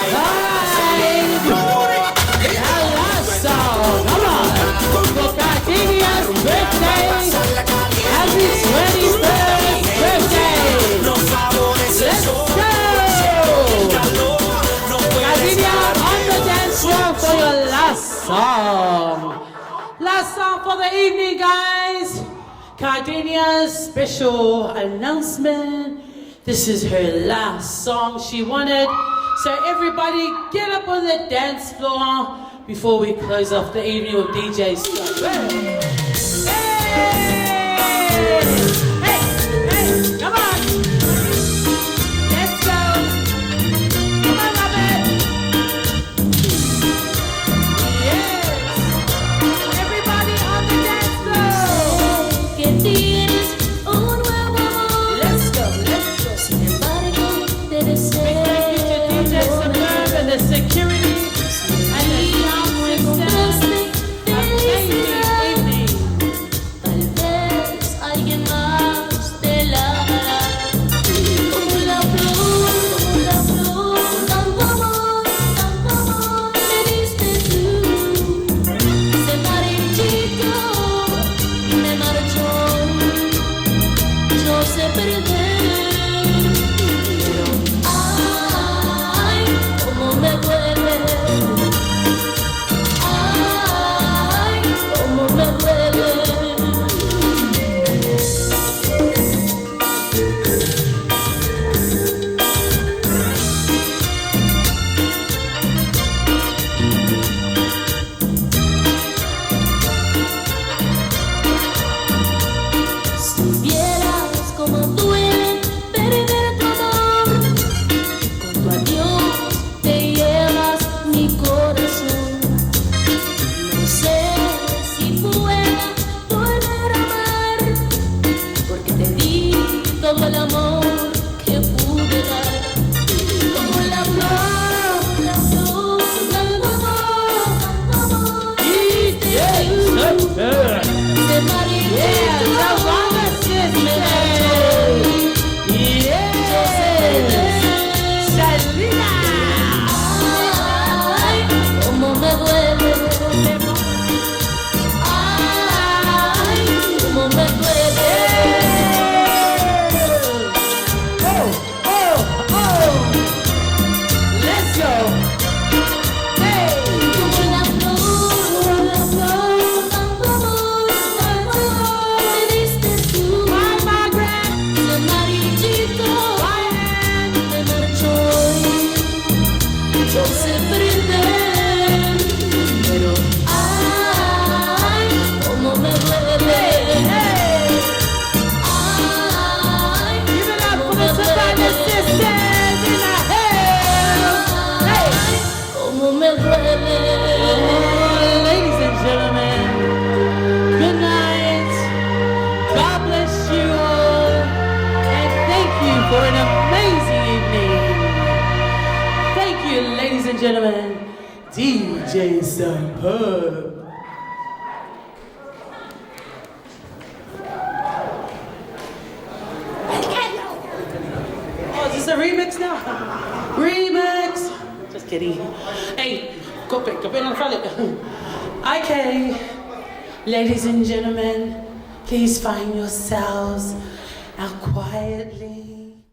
y pasa el limbo. For Gardenia's birthday, happy 21st birthday. Let's go! Gardenia on the dance floor for your last song. Last song for the evening, guys. Gardenia's special announcement. This is her last song she wanted, So everybody get up on the dance floor before we close off the evening with DJ stuff. Hey! Hey, come on! Let's go! Come on, Robert! Yes! Everybody on the dance floor! Que tienes un nuevo amor. Let's go, let's go. Sin embargo, te deseo. DJ Suburb and the security and the sound system. Amazing evening. Tal vez alguien más te la dará. Como la flor, tanto amor me diste tú. Se marchito y me marchó. Yo sé perder, pero ay, cómo me duele. Ay, cómo me duele. Si vieras cómo duele perder tu amor, con tu adiós te llevas mi corazón. No sé si pueda volver a amar, porque te di todo el amor que pude dar. Como la flor, tanto amor, DJ Suburb. se marchó. Yeah, la banda system. Yeah. Salina. Ay, cómo me duele. Ay, cómo me duele. Let's go. Hey. Como la flor, tanto amor me diste tú. Bye, Margaret. Se marchito, me marchó. Yo sé perder, pero ay, cómo me duele. Ay, Give it up for cómo the me Savannah duele. sisters in the house. Hey. Cómo me duele. Ladies and gentlemen, good night. God bless you all. And thank you for an amazing evening. Thank you, ladies and gentlemen. DJ Suburb. Oh, is this a remix now? Remix. Just kidding. Hey, copy on the Okay, ladies and gentlemen, please find yourselves out quietly.